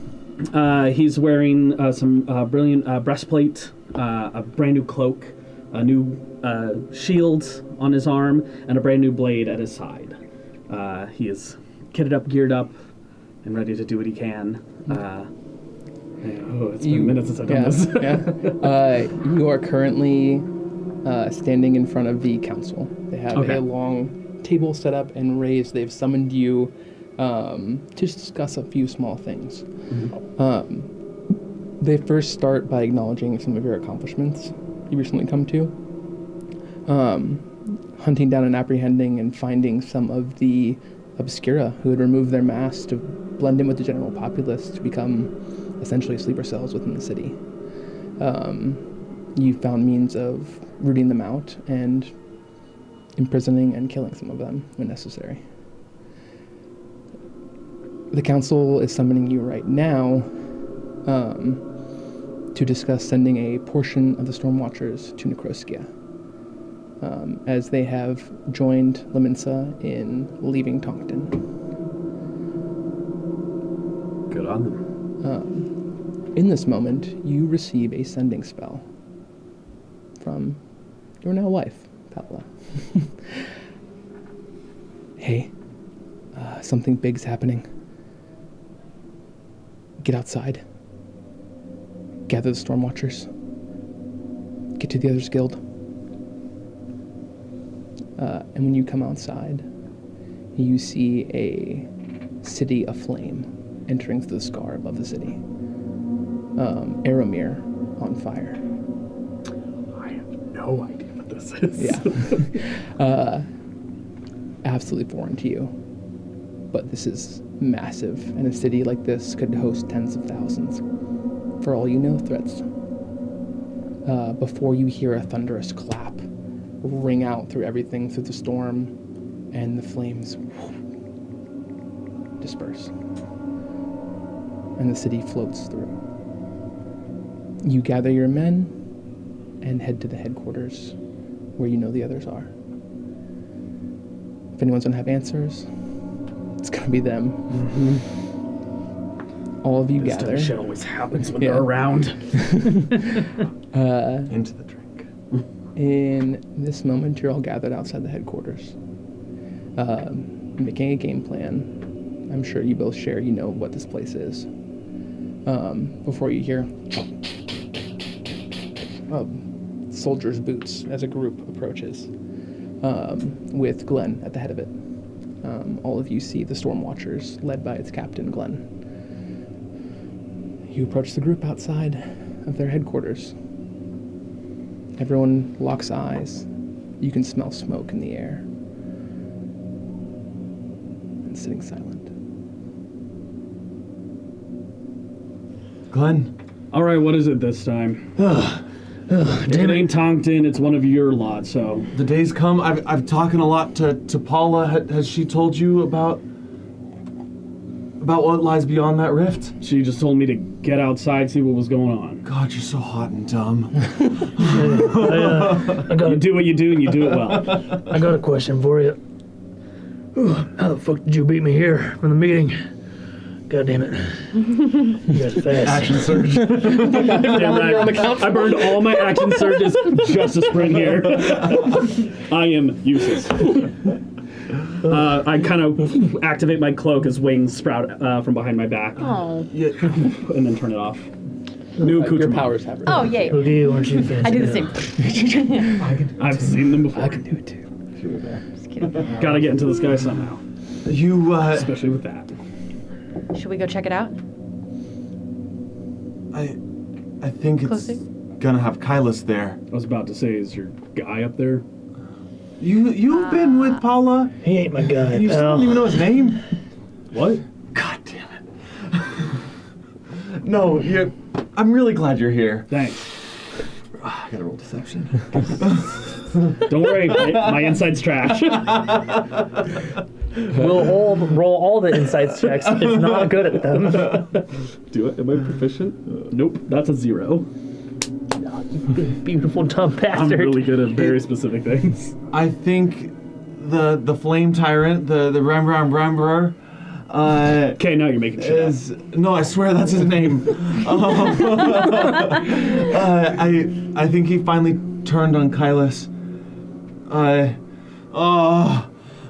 He's wearing some brilliant breastplate, a brand new cloak, a new shield on his arm, and a brand new blade at his side. He is kitted up, geared up, and ready to do what he can. It's been minutes since I've done this. You are currently standing in front of the council. They have Okay. a long table set up and raised. They've summoned you to discuss a few small things. They first start by acknowledging some of your accomplishments you recently come to. Hunting down and apprehending and finding some of the obscura who had removed their masks to blend in with the general populace to become essentially sleeper cells within the city. You found means of rooting them out and imprisoning and killing some of them when necessary. The council is summoning you right now to discuss sending a portion of the Stormwatchers to Necroskia, as they have joined Leminsa in leaving Tonkton. Good on them. In this moment, you receive a sending spell from your now wife, Paula. Hey, something big's happening. Get outside. Gather the Stormwatchers. Get to the Others Guild. And when you come outside, you see a city aflame entering through the scar above the city. Aramir on fire. I have no idea what this is. Yeah. Absolutely foreign to you. But this is massive, and a city like this could host tens of thousands. For all you know, threats. Before you hear a thunderous clap ring out through everything through the storm, and the flames disperse. And the city floats through. You gather your men and head to the headquarters where you know the others are. If anyone's gonna have answers, it's gonna be them. Mm-hmm. All of you This gather. type of shit always happens when Yeah. they're around. Into the drink. In this moment, you're all gathered outside the headquarters, making a game plan. I'm sure you both share, you know what this place is. Before you hear soldiers' boots as a group approaches, with Glenn at the head of it. All of you see the Stormwatchers, led by its captain, Glenn. You approach the group outside of their headquarters. Everyone locks eyes. You can smell smoke in the air. And sitting silent. Glenn. All right, what is it this time? If it ain't Tonkton, it's one of your lot, so... The day's come. I've talking a lot to Paula. Has she told you about what lies beyond that rift? She just told me to get outside, see what was going on. God, you're so hot and dumb. You do what you do, and you do it well. I got a question for you. How the fuck did you beat me here from the meeting? God damn it. You guys are fast. Action surge. Damn right. I burned all my action surges just to sprint here. I am useless. I kind of activate my cloak as wings sprout from behind my back. Oh. Yeah. And then turn it off. New Your accoutrement. powers have Oh, yay. Look at you, aren't you fancy? I do the now? same. I've seen them before. I can do it too. Just kidding. Gotta get into the sky somehow. You, Especially with that. Should we go check it out? I think it's Closer? gonna have Kylas there. I was about to say, is your guy up there? You've been with Paula. He ain't my guy, You still pal. don't even know his name? What? God damn it. No, I'm really glad you're here. Thanks. I gotta roll deception. Don't worry, my inside's trash. We'll all roll all the insights checks. It's not good at them. Do it. Am I proficient? Nope, that's a 0. Beautiful dumb I'm bastard. really good at very specific things. I think the flame tyrant, the Rembrandt Okay, now you're making shit up. is no, I swear that's his name. I think he finally turned on Kylas.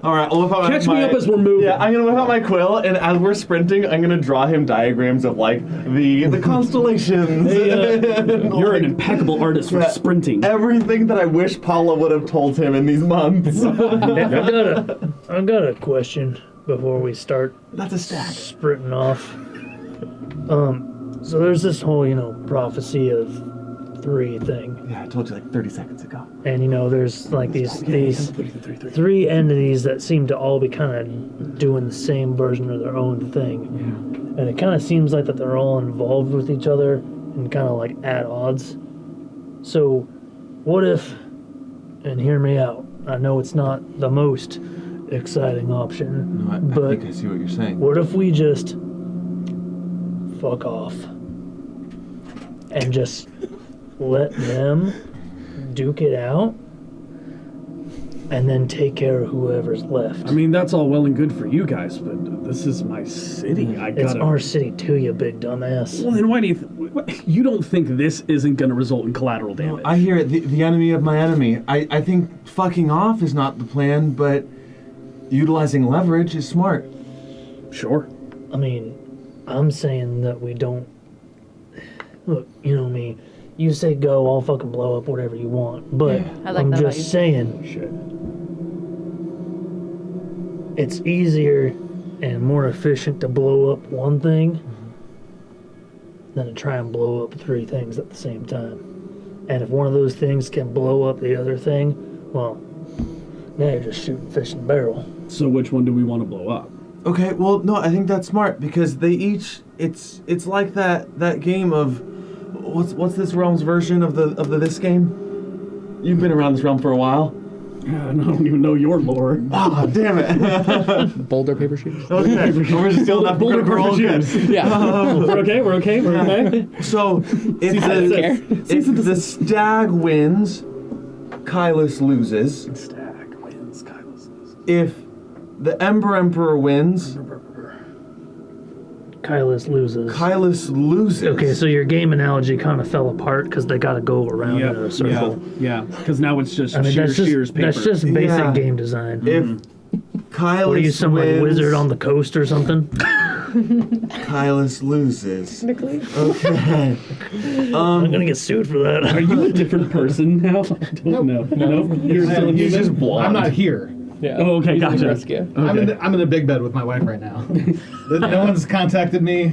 All right, I'll whip out Catch me up as we're moving. Yeah, I'm gonna whip out my quill, and as we're sprinting, I'm gonna draw him diagrams of like the constellations. You're an impeccable artist for Yeah. sprinting. Everything that I wish Paula would have told him in these months. I got a question. before we start That's a stack. sprinting off. So there's this whole, prophecy of 3 thing. Yeah, I told you like 30 seconds ago. And, there's like these 3 entities that seem to all be kind of doing the same version of their own thing. Yeah. And it kind of seems like that they're all involved with each other and kind of like at odds. So what if, and hear me out, I know it's not the most exciting option, No, I but think I see what you're saying. what if we just fuck off and just let them duke it out and then take care of whoever's left? I mean, that's all well and good for you guys, but this is my city. It's our city too, you big dumbass. Well, then why do you don't think this isn't going to result in collateral damage? I hear it, the enemy of my enemy. I think fucking off is not the plan, but utilizing leverage is smart. Sure. I mean, I'm saying that we don't... Look, you know me. You say go, I'll fucking blow up whatever you want. But I like I'm that about just you. saying, Shit. it's easier and more efficient to blow up one thing than to try and blow up 3 things at the same time. And if one of those things can blow up the other thing, well, now you're just shooting fish in a barrel. So which one do we want to blow up? Okay, well, no, I think that's smart because they each it's like that game of what's this realm's version of the this game? You've been around this realm for a while. I don't even know your lore. Ah, damn it. Boulder, paper, shoes. Okay, we're just still not Boulder, we're all paper, good. shoes. Yeah. We're okay. So if the stag wins, Kylus loses. Stag wins, Kylus loses. If the Ember Emperor wins, Kylus loses. Kylus loses. Okay, so your game analogy kind of fell apart because they got to go around in a circle. Yeah. Because now it's just I mean, shears paper. that's just basic Yeah. game design. If Kylus What are you, some like wins, wizard on the coast or something? Kylus loses. Technically. Okay. I'm gonna get sued for that. Are you a different person now? I don't know. No, you're still He's human? just blonde. I'm not here. Yeah. Oh, okay, He's in gotcha. rescue. I'm in the big bed with my wife right now. No one's contacted me.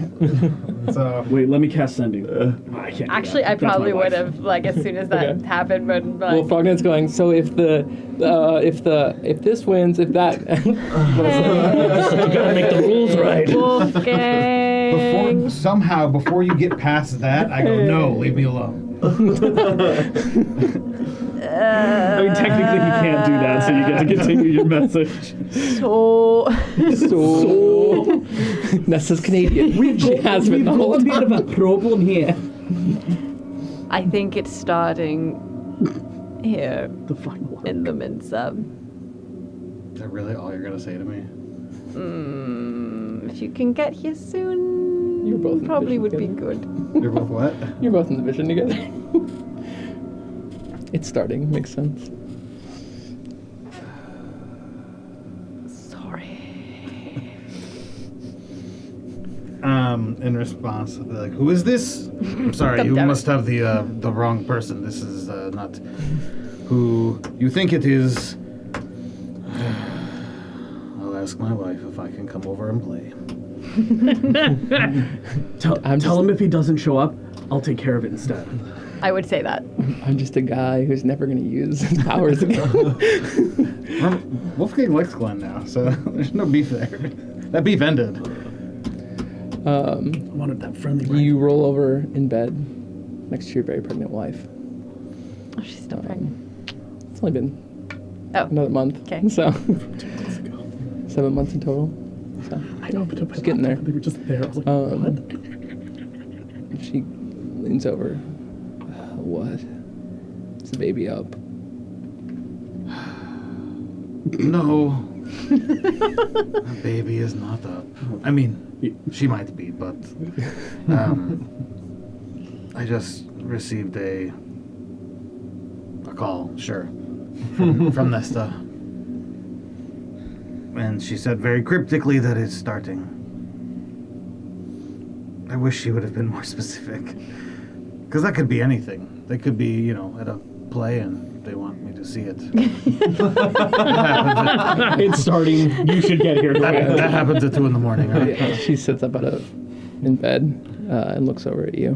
So Wait, let me cast sending. I can't. do Actually, that. I That's my probably wife. would have, like, as soon as that Okay. happened, but like, Well, Frognet's going. So if this wins, if that. You gotta make the rules right. Wolfgang. before you get past that, I go, no, leave me alone. I mean, technically, he can't do that, so you get to continue your message. So, So. Nessa's Canadian. She has been the whole time. of a problem here. I think it's starting here The final one. in the Mensa. Is that really all you're gonna say to me? If you can get here soon, You're both in the probably vision would be together. good. You're both what? You're both in the vision together. It's starting. Makes sense. Sorry. In response, I'll be like, who is this? I'm sorry, God you damn it. must have the wrong person. This is not who you think it is. I'll ask my wife if I can come over and play. Tell him if he doesn't show up, I'll take care of it instead. I would say that. I'm just a guy who's never going to use his powers again. Wolfgang likes Glenn now, so there's no beef there. That beef ended. I wanted that friendly. You roll over in bed next to your very pregnant wife. Oh, she's still pregnant. It's only been Oh, another month. Okay. So 7 months in total. So I know, but just getting there. They were just there. I was like, what? She leans over. What? Is the baby up? No. The baby is not up. I mean, she might be, but I just received a call, sure, from Nesta. And she said very cryptically that it's starting. I wish she would have been more specific. Because that could be anything. They could be, at a play and they want me to see it. It's starting. You should get here. That happens at 2 in the morning, right? Yeah, she sits up in bed and looks over at you.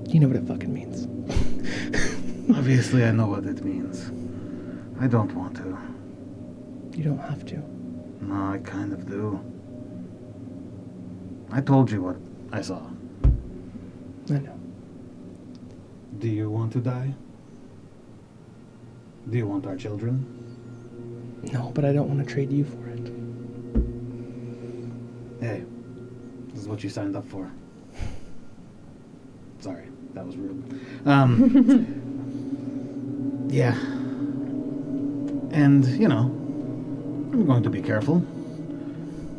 You know what it fucking means. Obviously, I know what it means. I don't want to. You don't have to. No, I kind of do. I told you what I saw. I know. Do you want to die? Do you want our children? No, but I don't want to trade you for it. Hey, this is what you signed up for. Sorry, that was rude. Yeah. And, you know, I'm going to be careful.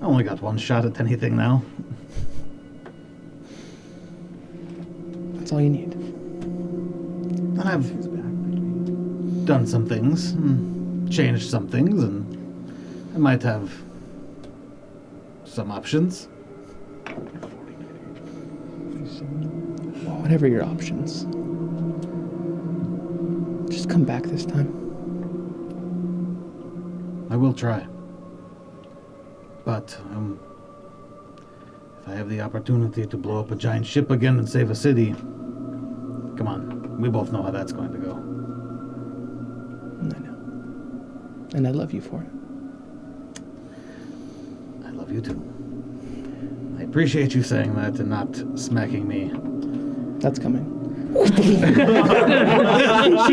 I only got one shot at anything now. That's all you need. And I've done some things, and changed some things, and I might have some options. Well, whatever your options. Just come back this time. I will try. But, if I have the opportunity to blow up a giant ship again and save a city, come on, we both know how that's going to go. I know. And I love you for it. I love you too. I appreciate you saying that and not smacking me. That's coming. She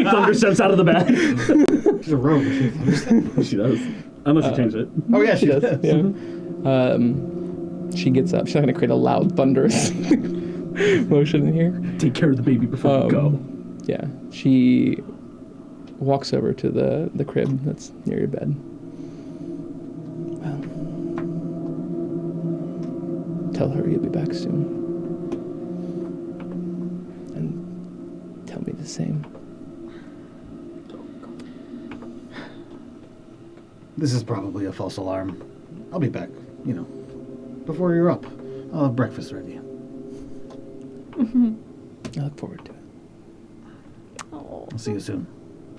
thundersteps out of the bag. She's a rogue. She does. Unless you change it. Oh yeah, she does. does. Yeah. She gets up. She's not going to create a loud, thunderous motion in here. Take care of the baby before you go. Yeah. She walks over to the crib that's near your bed. Well, tell her you'll be back soon. And tell me the same. This is probably a false alarm. I'll be back, you know, before you're up. I'll have breakfast ready. I look forward to it. Oh, I'll see you soon.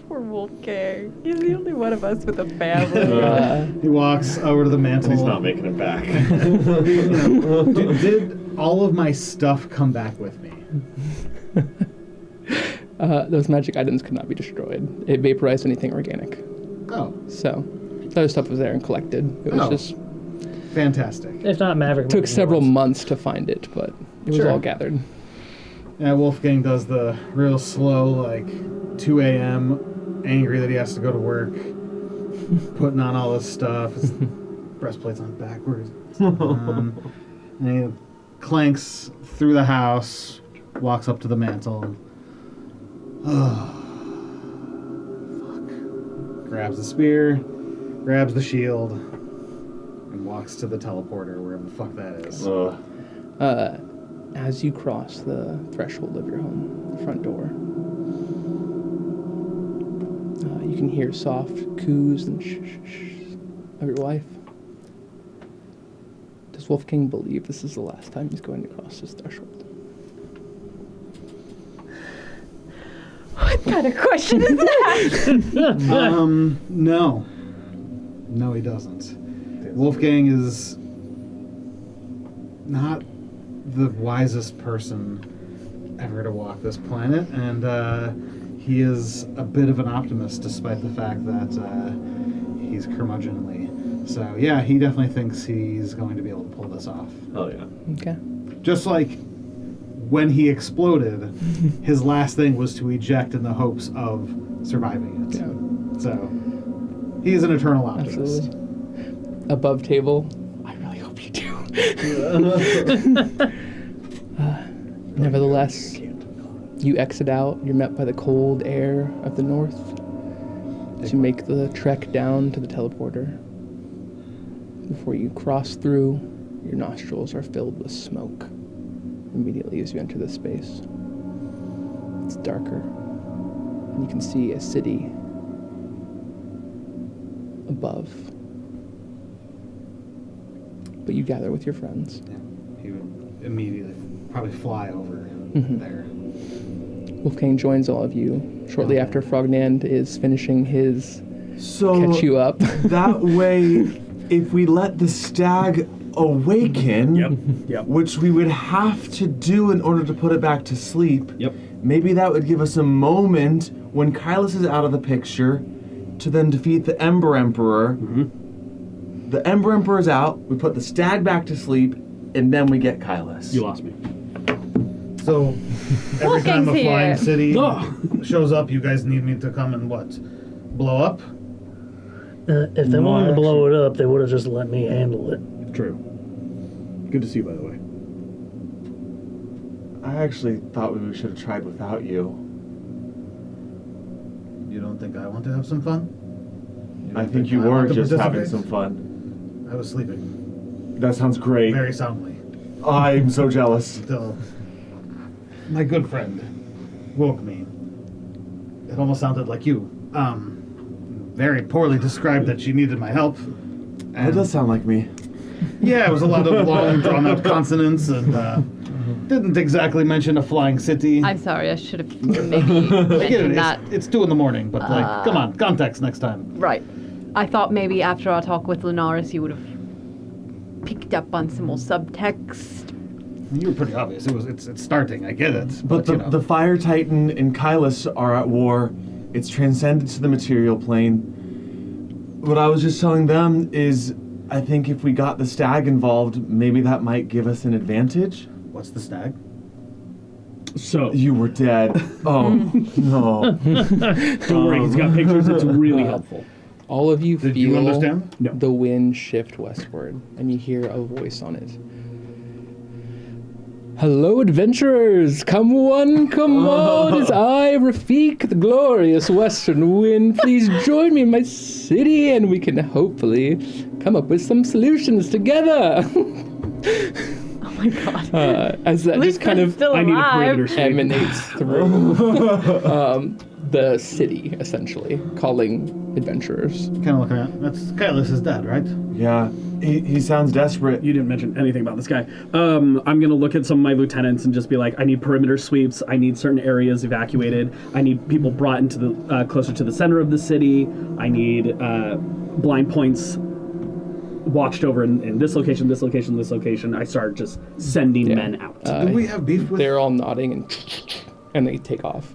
poor Wolfgang. He's the only one of us with a family. He walks over to the mantle. He's not making it back. Did all of my stuff come back with me? Those magic items could not be destroyed. It vaporized anything organic. Oh, So, the other stuff was there and collected. It was Oh. just Fantastic. If not Maverick, took several months to find it, but it was Sure. all gathered. yeah. Wolfgang does the real slow, like 2 a.m. angry that he has to go to work, putting on all this stuff. His breastplate's on backwards. And he clanks through the house, walks up to the mantle. Oh, fuck. Grabs the spear, grabs the shield, and walks to the teleporter, wherever the fuck that is. As you cross the threshold of your home, the front door, you can hear soft coos and shh of your wife. Does Wolfgang believe this is the last time he's going to cross this threshold? What kind of question is that? No. No, he doesn't. Wolfgang is not the wisest person ever to walk this planet, and he is a bit of an optimist despite the fact that he's curmudgeonly. So, yeah, he definitely thinks he's going to be able to pull this off. Hell yeah. Okay. Just like when he exploded, his last thing was to eject in the hopes of surviving it. Yeah. So, he is an eternal optimist. Absolutely. Above table, I really hope you do. Nevertheless, you exit out. You're met by the cold air of the north. As you make the trek down to the teleporter. Before you cross through, your nostrils are filled with smoke immediately as you enter this space. It's darker, and you can see a city above. But you gather with your friends. Yeah. He would immediately probably fly over Mhm. there. Wolfgang joins all of you shortly after Frognand is finishing his So catch you up. that way, if we let the stag awaken, Yep. which we would have to do in order to put it back to sleep, Yep. maybe that would give us a moment when Kylus is out of the picture to then defeat the Ember Emperor. Mm-hmm. The Ember Emperor's out, we put the stag back to sleep, and then we get Kylus. You lost me. So, every time Wolfgang's a flying here. city Oh. shows up, you guys need me to come and what? Blow up? If they wanted to blow it up, they would have just let me handle it. True. Good to see you, by the way. I actually thought we should have tried without you. You don't think I want to have some fun? I don't think you I were want to just having participate? some fun. I was sleeping That sounds great. very soundly I'm so jealous. until my good friend woke me. It almost sounded like you. Very poorly described that she needed my help. That does sound like me. Yeah, it was a lot of long, drawn-out consonants, and didn't exactly mention a flying city. I'm sorry, I should have maybe I get it, mentioned that. it's 2 a.m, but like, come on, context next time. Right. I thought maybe after our talk with Lunaris, you would have picked up on some more subtext. You were pretty obvious. It's starting. I get it, But you know. the Fire Titan and Kylus are at war. It's transcended to the material plane. What I was just telling them is, I think if we got the stag involved, maybe that might give us an advantage. What's the stag? So, You were dead. Oh, no. don't worry, he's got pictures. It's really helpful. All of you Did feel you understand? No. the wind shift westward, and you hear a voice on it. Hello, adventurers! Come one, come on! It's I, Rafik, the glorious western wind. Please join me in my city, and we can hopefully come up with some solutions together. Oh my god. As that just kind of still I need a alive. perimeter sweep. emanates through the city, essentially, calling adventurers. Kind of looking at. That's Kylus' dad, right? Yeah, he sounds desperate. You didn't mention anything about this guy. I'm going to look at some of my lieutenants and just be like, I need perimeter sweeps. I need certain areas evacuated. I need people brought into the closer to the center of the city. I need blind points watched over in this location, this location, this location. I start just sending men out. Do we have beef with? They're all nodding and they take off.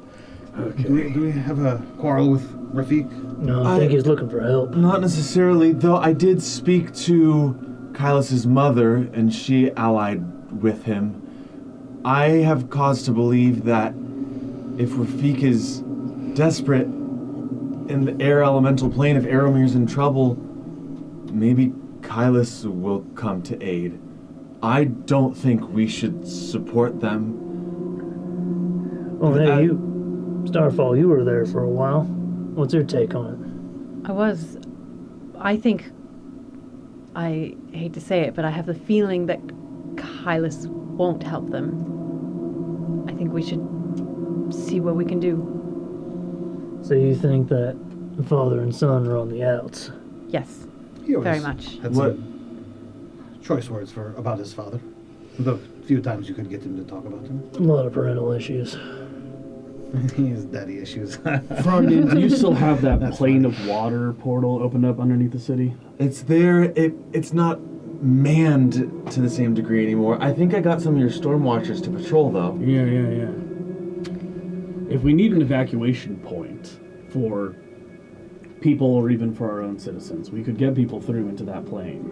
Do we have a quarrel with Rafik? No, I think he's looking for help. Not necessarily, though I did speak to Kylus' mother, and she allied with him. I have cause to believe that if Rafik is desperate in the air elemental plane, if Aramir's in trouble, maybe Kylus will come to aid. I don't think we should support them. Well, hey, Starfall, you were there for a while. What's your take on I think, I hate to say it, but I have the feeling that Kylus won't help them. I think we should see what we can do. it? So you think that the father and son are on the outs? Yes, He always very much. Had What? some choice words about his father. The few times you could get him to talk about him. A lot of parental issues. He has daddy issues. Frognin, do you still have that plane of water portal opened up underneath the city? It's there. It's not manned to the same degree anymore. I think I got some of your storm watchers to patrol, though. Yeah. If we need an evacuation point for people or even for our own citizens, we could get people through into that plane.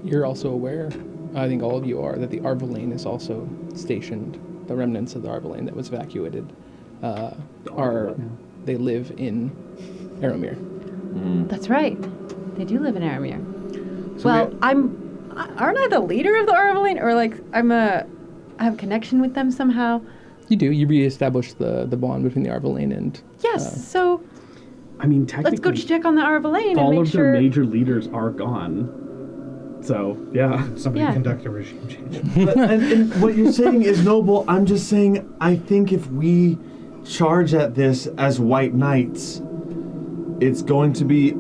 You're also aware, I think all of you are, that the Arvalane is also stationed. The remnants of the Arvalane that was evacuated they live in Aramir. That's right. They do live in Aramir. Well, aren't I the leader of the Arvalane? Or like, I have a connection with them somehow? You do. You reestablish the bond between the Arvalane and... Yes, so I mean, let's technically, go check on the Arvalane and all make of sure... their major leaders are gone. So, yeah. Somebody Yeah. conduct a regime change. and what you're saying is noble. I'm just saying, I think if we charge at this as white knights, it's going to be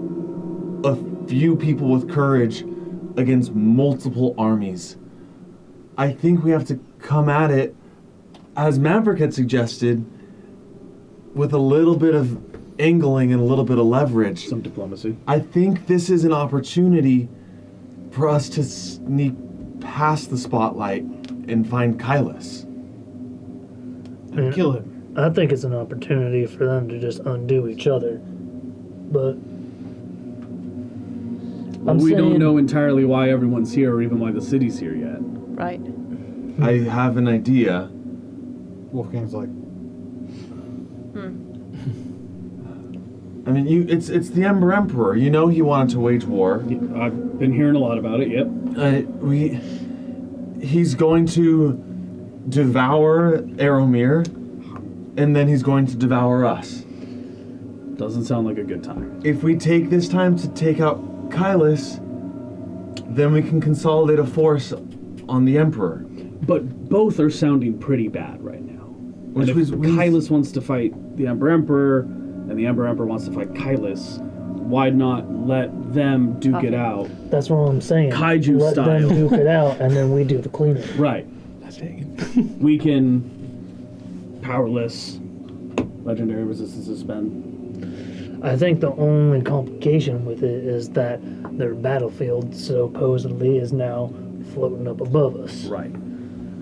a few people with courage against multiple armies. I think we have to come at it as Maverick had suggested, with a little bit of angling and a little bit of leverage, Some diplomacy. I think this is an opportunity for us to sneak past the spotlight and find Kylus. And kill him. I think it's an opportunity for them to just undo each other. But Well, we don't know entirely why everyone's here or even why the city's here yet. Right. I have an idea. Wolfgang's like, I mean, it's the Ember Emperor. You know he wanted to wage war. I've been hearing a lot about it, yep. He's going to devour Aeromir, and then he's going to devour us. Doesn't sound like a good time. If we take this time to take out Kylus, then we can consolidate a force on the Emperor. But both are sounding pretty bad right now. Which and if was Kylus wants to fight the Ember Emperor, and the Ember Emperor wants to fight Kylus, why not let them duke it out? that's what I'm saying. Kaiju Let style. them duke it out, and then we do the cleanup. Right. We can powerless legendary resistance suspend. I think the only complication with it is that their battlefield supposedly is now floating up above us. Right.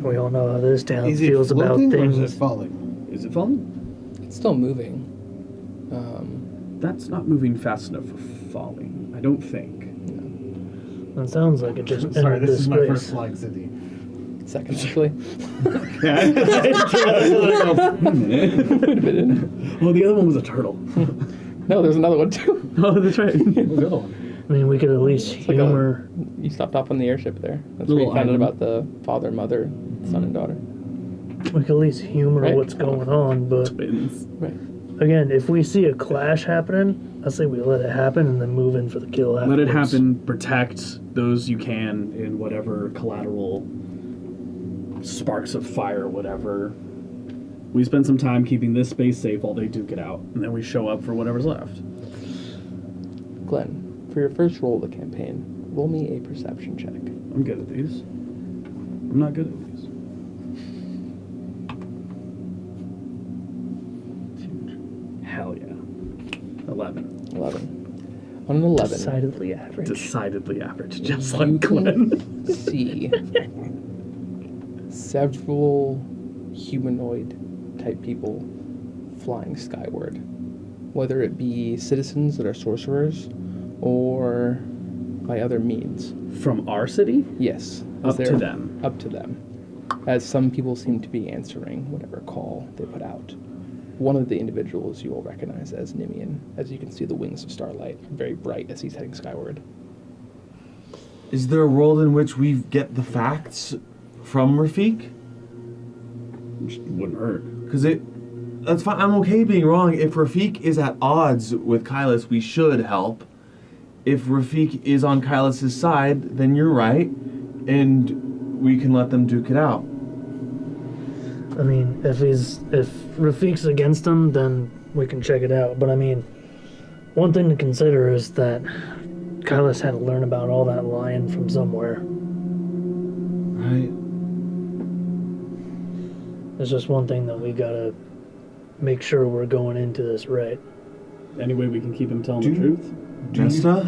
We all know how this town is it feels about floating or things. is it falling? Is it falling? It's still moving. That's not moving fast enough for falling, I don't think. It sounds like it just Sorry, entered this is my space. first flying city. Second, actually. Oh, the other one was a turtle. No, there's another one too. Oh, that's right. What was the other one? I mean, we could at least like humor. You stopped off on the airship there. That's where Little you found out island. about the father, mother, son, and daughter. We could at least humor Right. what's going on. But Twins. Right. again, if we see a clash happening, I say we let it happen and then move in for the kill Let afterwards. it happen. Protect those you can in whatever collateral sparks of fire, whatever. We spend some time keeping this space safe while they duke it out, and then we show up for whatever's left. Glenn, for your first roll of the campaign, roll me a perception check. I'm good at these. I'm not good at these. Hell yeah. 11. 11. On an 11, Decidedly average. Decidedly average, just you like Glenn. can see several humanoid type people flying skyward, whether it be citizens that are sorcerers or by other means. From our city? Yes, Up to they're them. Up to them, as some people seem to be answering whatever call they put out. One of the individuals you will recognize as Nimian, as you can see the wings of starlight, very bright as he's heading skyward. Is there a world in which we get the facts from Rafik? Wouldn't hurt. Because that's fine. I'm okay being wrong. If Rafik is at odds with Kylus, we should help. If Rafik is on Kylus' side, then you're right, and we can let them duke it out. I mean, if Rafik's against him, then we can check it out. But I mean, one thing to consider is that Kylus had to learn about all that lying from somewhere. Right. It's just one thing that we gotta make sure we're going into this right. Any way we can keep him telling Do the you- truth? Nesta?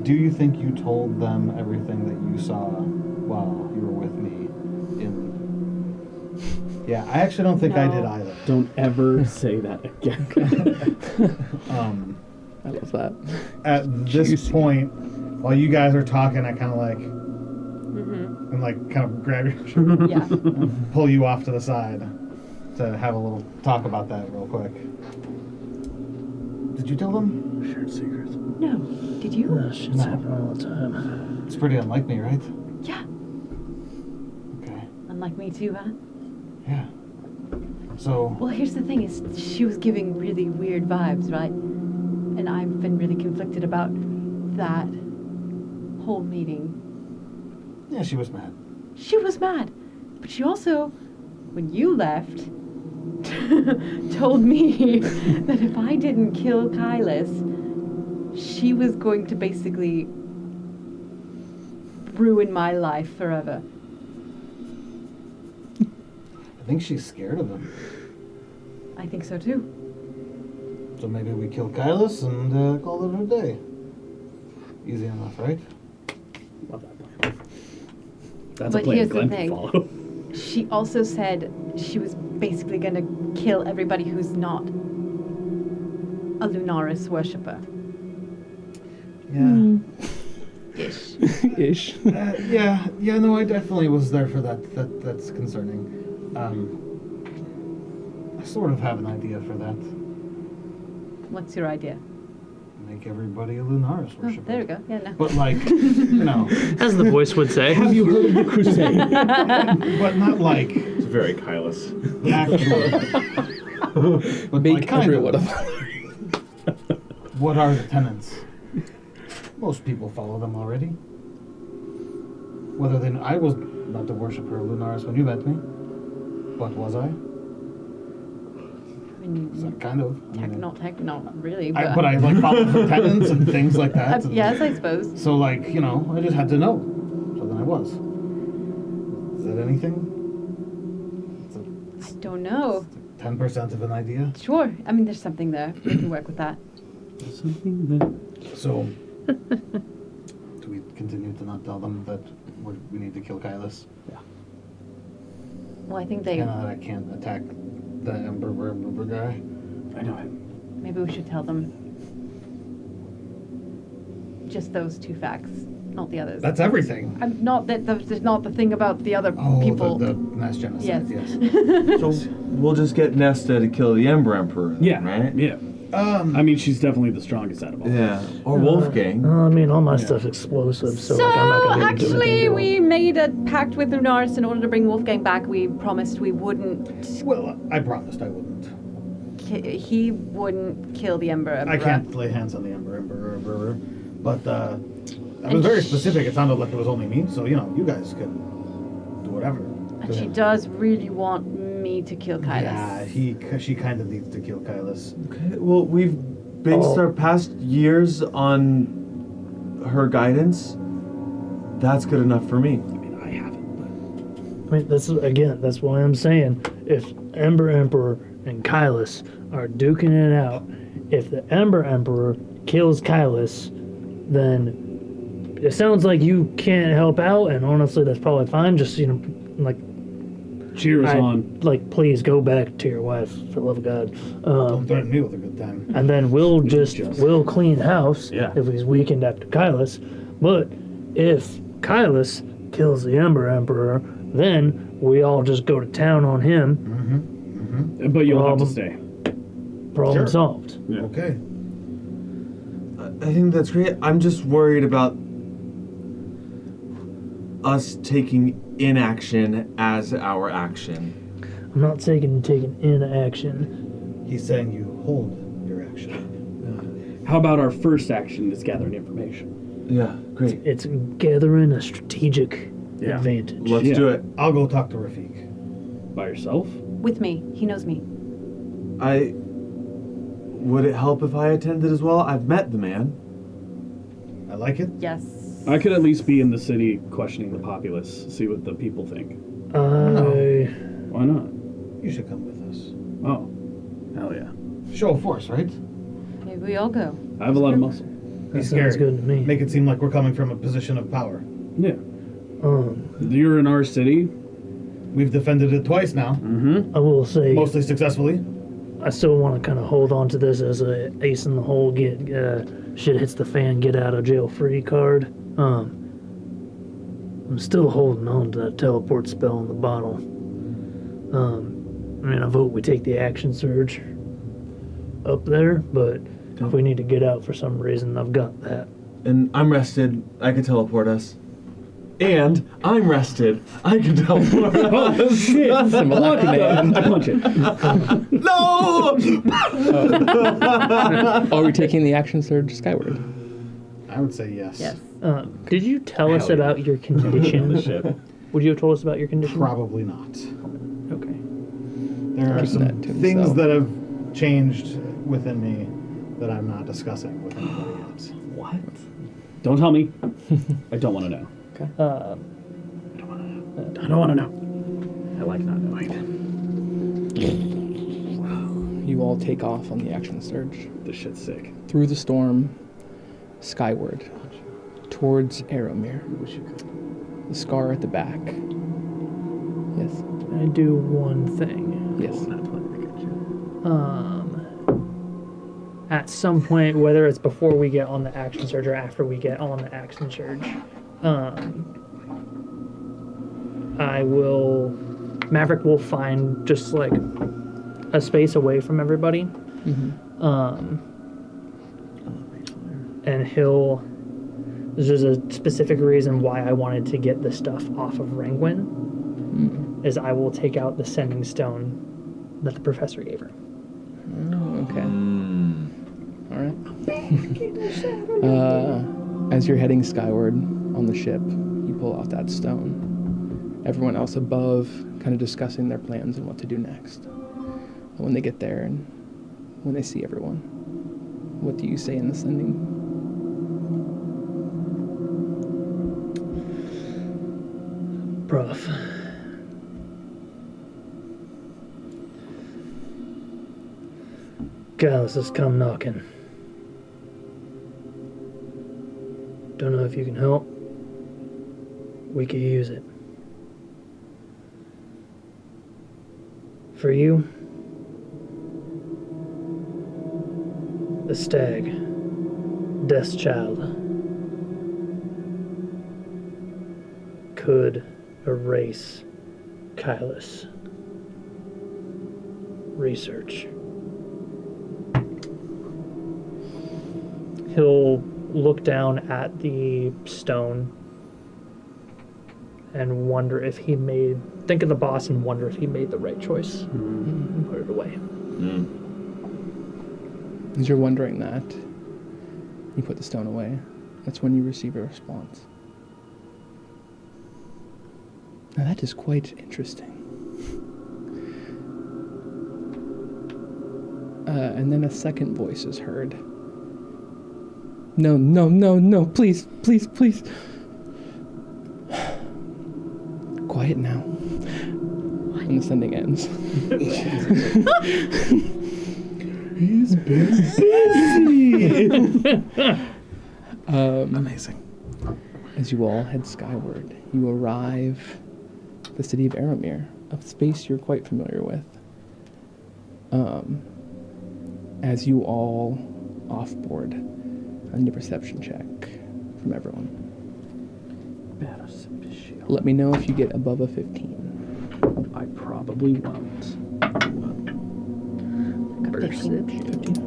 Do you think you told them everything that you saw while you were with me in... Yeah, I actually don't think I No. did either. Don't ever say that again. I love that. At this Juicy. point, while you guys are talking, I kind of like... Mm-hmm. And like kind of grab your shoulder, Yeah. pull you off to the side to have a little talk about that real quick. Did you tell them? Shared secrets. No. Did you? That shit's No. happening all the time. It's pretty unlike me, right? Yeah. Okay. Unlike me too, huh? Yeah. So, Well, here's the thing: is she was giving really weird vibes, right? And I've been really conflicted about that whole meeting. yeah, she was mad. She was mad, but she also, when you left, told me that if I didn't kill Kylus, she was going to basically ruin my life forever. think she's scared of him. I think so too. So maybe we kill Kylus and call it a day. Easy enough, right? Love that plan. That's But a plan here's the Glenn can thing. follow. She also said she was basically going to kill everybody who's not a Lunaris worshipper. Yeah. Ish. Ish. Yeah. No, I definitely was there for that. That's concerning. I sort of have an idea for that. What's your idea? Make everybody a Lunaris Oh, worshiper. there we go. Yeah, no. But like, you know, As the voice would say. Have you heard of the crusade? but not like It's very Kylus. actual. But Make like kind everyone of. a What are the tenets? Most people follow them already. Whether they, I was not the worshiper of Lunaris when you met me, but was I? I mean, So kind of. I mean, not really. but I like followed the tenets and things like that. and- yes, I suppose. So like, you know, I just had to know. So then I was. Is that anything? I don't know. 10% of an idea. Sure. I mean, there's something there. We can work with that. So, do we continue to not tell them that we need to kill Kylus? Well, I think they. And that I can't attack the Ember guy? I know it. Maybe we should tell them just those two facts, not the others. That's everything. Not that there's not the thing about the other Oh, people. the mass genocide, Yes. yes. So we'll just get Nesta to kill the Ember Emperor, then, Yeah. right? Yeah. I mean, she's definitely the strongest out of all. Yeah. Or Wolfgang. I mean, all my stuff's explosive, so, like, I'm not gonna be able to do actually, anything to we him. made a pact with Lunaris in order to bring Wolfgang back. We promised we wouldn't. Well, I promised I wouldn't. He wouldn't kill the Ember Emperor. I can't lay hands on the Ember, but I was very specific. It sounded like it was only me, so, you know, you guys can do whatever. And she does really want me to kill Kylus. Yeah, she kind of needs to kill Kylus. Okay. Well, we've based our past years on her guidance. That's good enough for me. I mean, I haven't, I mean, that's why I'm saying, if Ember Emperor and Kylus are duking it out, if the Ember Emperor kills Kylus, then it sounds like you can't help out, and honestly, that's probably fine. Just, you know, like, but cheers on. like, please go back to your wife, for the love of God. Don't threaten me with a good time. And then we'll clean house Yeah. if he's weakened after Kylus. But if Kylus kills the Ember Emperor, then we all just go to town on him. But you'll have to Problem. stay. Problem Sure. solved. Yeah. Okay. I think that's great. I'm just worried about us taking inaction as our action. I'm not taking in action. He's saying you hold your action. How about our first action is gathering information? Yeah, great. It's gathering a strategic Yeah. advantage. Let's Yeah. do it. I'll go talk to Rafik. By yourself? With me. He knows me. Would it help if I attended as well? I've met the man. I like it. Yes. I could at least be in the city questioning the populace, see what the people think. Why not? You should come with us. Oh, hell yeah. Show of force, right? Maybe we all go. I have a lot of muscle. Be That scary. sounds good to me. Make it seem like we're coming from a position of power. Yeah. Um, You're in our city. We've defended it twice now, Mm-hmm. I will say, mostly successfully. I still want to kind of hold on to this as a ace in the hole, get shit hits the fan, get out of jail free card. I'm still holding on to that teleport spell in the bottle. I mean, I vote we take the action surge up there, but if we need to get out for some reason, I've got that. And I'm rested. I can teleport us. And I'm rested. I can teleport us. Shit! Lucky man. I punch it. No! Are we taking the action surge skyward? I would say yes. Yes. Did you tell us Hell yeah. about your condition? The ship. Would you have told us about your condition? Probably not. Okay. There are Keeping that some to things himself. that have changed within me that I'm not discussing with anybody else. What? Don't tell me. I don't want to know. Uh, I don't want to know. I like not knowing. You all take off on the action surge. This shit's sick. Through the storm, skyward, towards Arrowmere. Wish you could. The scar at the back. Yes. I do one thing. Yes. At some point, whether it's before we get on the action surge or after we get on the action surge, Maverick will find just like a space away from everybody. And there's a specific reason why I wanted to get the stuff off of Rangwin, is I will take out the sending stone that the professor gave her. Oh, okay. All right. As you're heading skyward on the ship, you pull out that stone. Everyone else above kind of discussing their plans and what to do next. And when they get there and when they see everyone, what do you say in the sending? Prof. Gallus has come knocking. Don't know if you can help. We could use it. For you, the stag, Death's child, could erase Kylus. Research. He'll look down at the stone and wonder if he think of the boss and wonder if he made the right choice and put it away. As you're wondering that, you put the stone away. That's when you receive a response. Now that is quite interesting. And then a second voice is heard. No, please. Quiet now. And the sending ends. He's been busy. Amazing. As you all head skyward, you arrive at the city of Arrowmere, a space you're quite familiar with. As you all offboard, I need a perception check from everyone. Let me know if you get above a 15. I probably won't.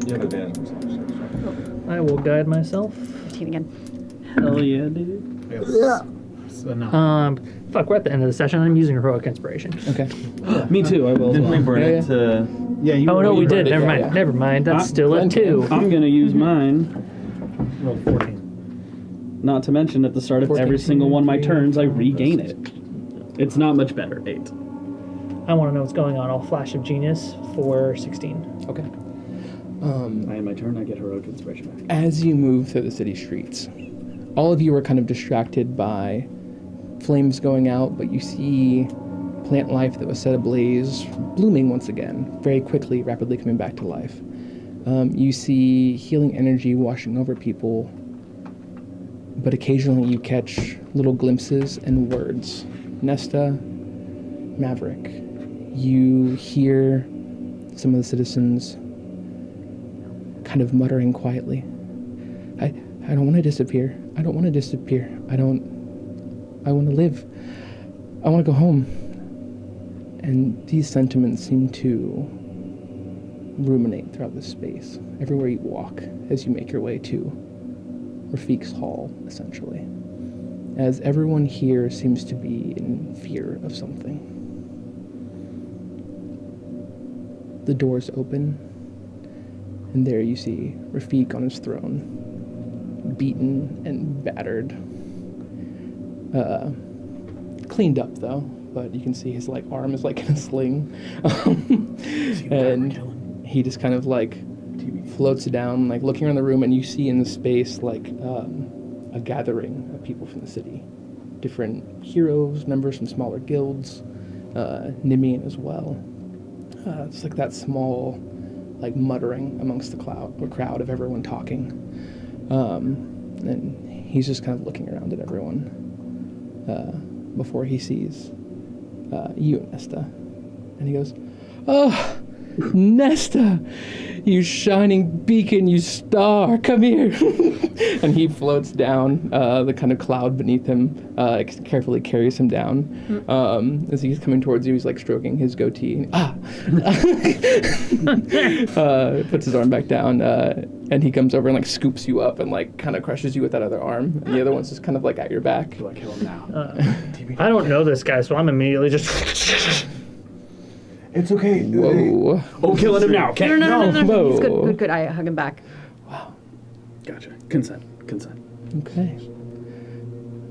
You have advantage perception. I will guide myself. 15 again. Hell yeah, dude. So no. Fuck, we're at the end of the session. I'm using heroic inspiration. Okay. Me too, I will as Didn't we well. burn it to... Yeah, you. Oh no, we did. it, Never yeah, mind. yeah. Never mind. That's still a Glenn 2. I'm gonna use mine. Roll 14. Not to mention, at the start of 14. every single one of my turns, I regain it. It's not much better. 8. I want to know what's going on. I'll flash of genius for 16. Okay. I end my turn, I get heroic inspiration back. As you move through the city streets, all of you are kind of distracted by flames going out, but you see plant life that was set ablaze blooming once again, very quickly, rapidly coming back to life. You see healing energy washing over people, but occasionally you catch little glimpses and words. Nesta, Maverick, you hear some of the citizens kind of muttering quietly. I don't want to disappear. I don't want to disappear. I want to live. I want to go home. And these sentiments seem to ruminate throughout this space, everywhere you walk, as you make your way to Rafiq's hall, essentially. As everyone here seems to be in fear of something. The doors open, and there you see Rafiq on his throne, beaten and battered. Cleaned up, though, but you can see his arm is in a sling. And he just kind of floats down, looking around the room, and you see in the space a gathering of people from the city. Different heroes, members from smaller guilds, Nimian as well. It's like that small, like muttering amongst the crowd of everyone talking. And he's just kind of looking around at everyone before he sees you, Nesta. And he goes, "Oh, Nesta, you shining beacon, you star, come here." And he floats down the kind of cloud beneath him, carefully carries him down. As he's coming towards you, he's like stroking his goatee. Puts his arm back down, and he comes over and like scoops you up and like kind of crushes you with that other arm. And the other one's just kind of like at your back. Do I kill him now? I don't know this guy, so I'm immediately just. It's okay. Whoa. Oh, killing him now. Okay. No. Whoa. He's good, good. I hug him back. Gotcha. Consent. Okay.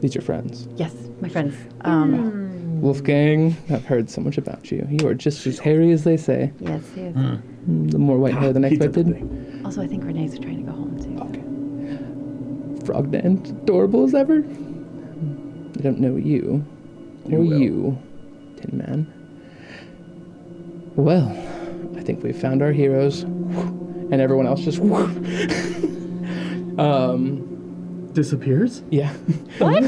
These are friends. Yes, my friends. Wolfgang, I've heard so much about you. You are just as hairy as they say. Yes, yes. The more white hair than He did the expected. thing. Also, I think Renee's trying to go home too. Okay. Frogman, adorable as ever. I don't know you. Or you, Tin Man. Well, I think we've found our heroes. And everyone else just Disappears? yeah. What?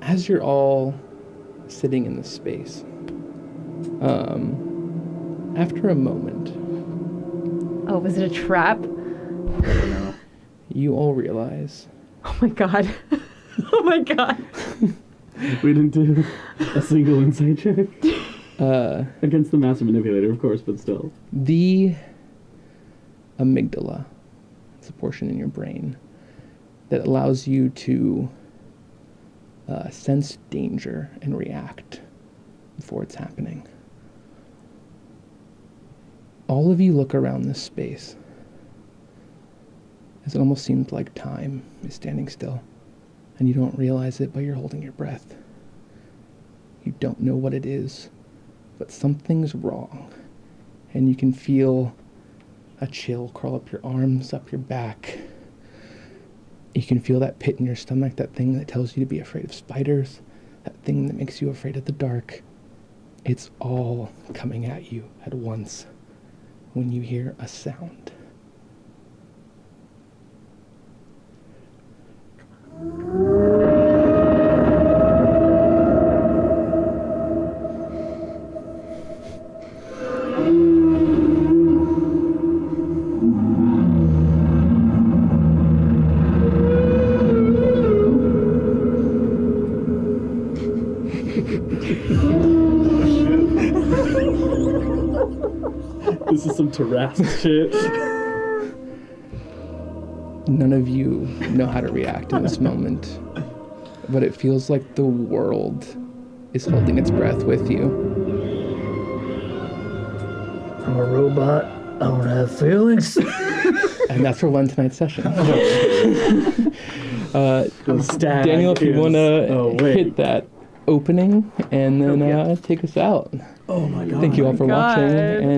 As you're all sitting in this space, after a moment, Oh, was it a trap? you all realize Oh my god. Oh my god. We didn't do a single insight check. Against the master manipulator, of course, but still. the amygdala. It's a portion in your brain that allows you to sense danger and react before it's happening. All of you look around this space as it almost seems like time is standing still, and you don't realize it, but you're holding your breath. You don't know what it is, but something's wrong, and you can feel a chill crawl up your arms, up your back. You can feel that pit in your stomach, that thing that tells you to be afraid of spiders, that thing that makes you afraid of the dark. It's all coming at you at once when you hear a sound. This is some Tarrasque shit. None of you know how to react in this moment, but it feels like the world is holding its breath with you. I'm a robot. I don't have feelings. And that's for one tonight's session. Stag Daniel, if you is- want to oh, wait. hit that opening and then yeah. take us out. Oh my god. Thank you all for God. watching,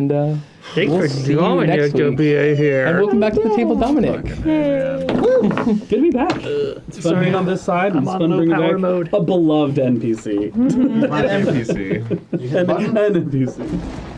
and Thanks we'll for see you joining next to week. be here. And welcome back to the table, Dominic. Good to be back. It's fun Sorry, being on this side. I'm It's on fun low bringing power back mode. a beloved NPC. NPC. An NPC.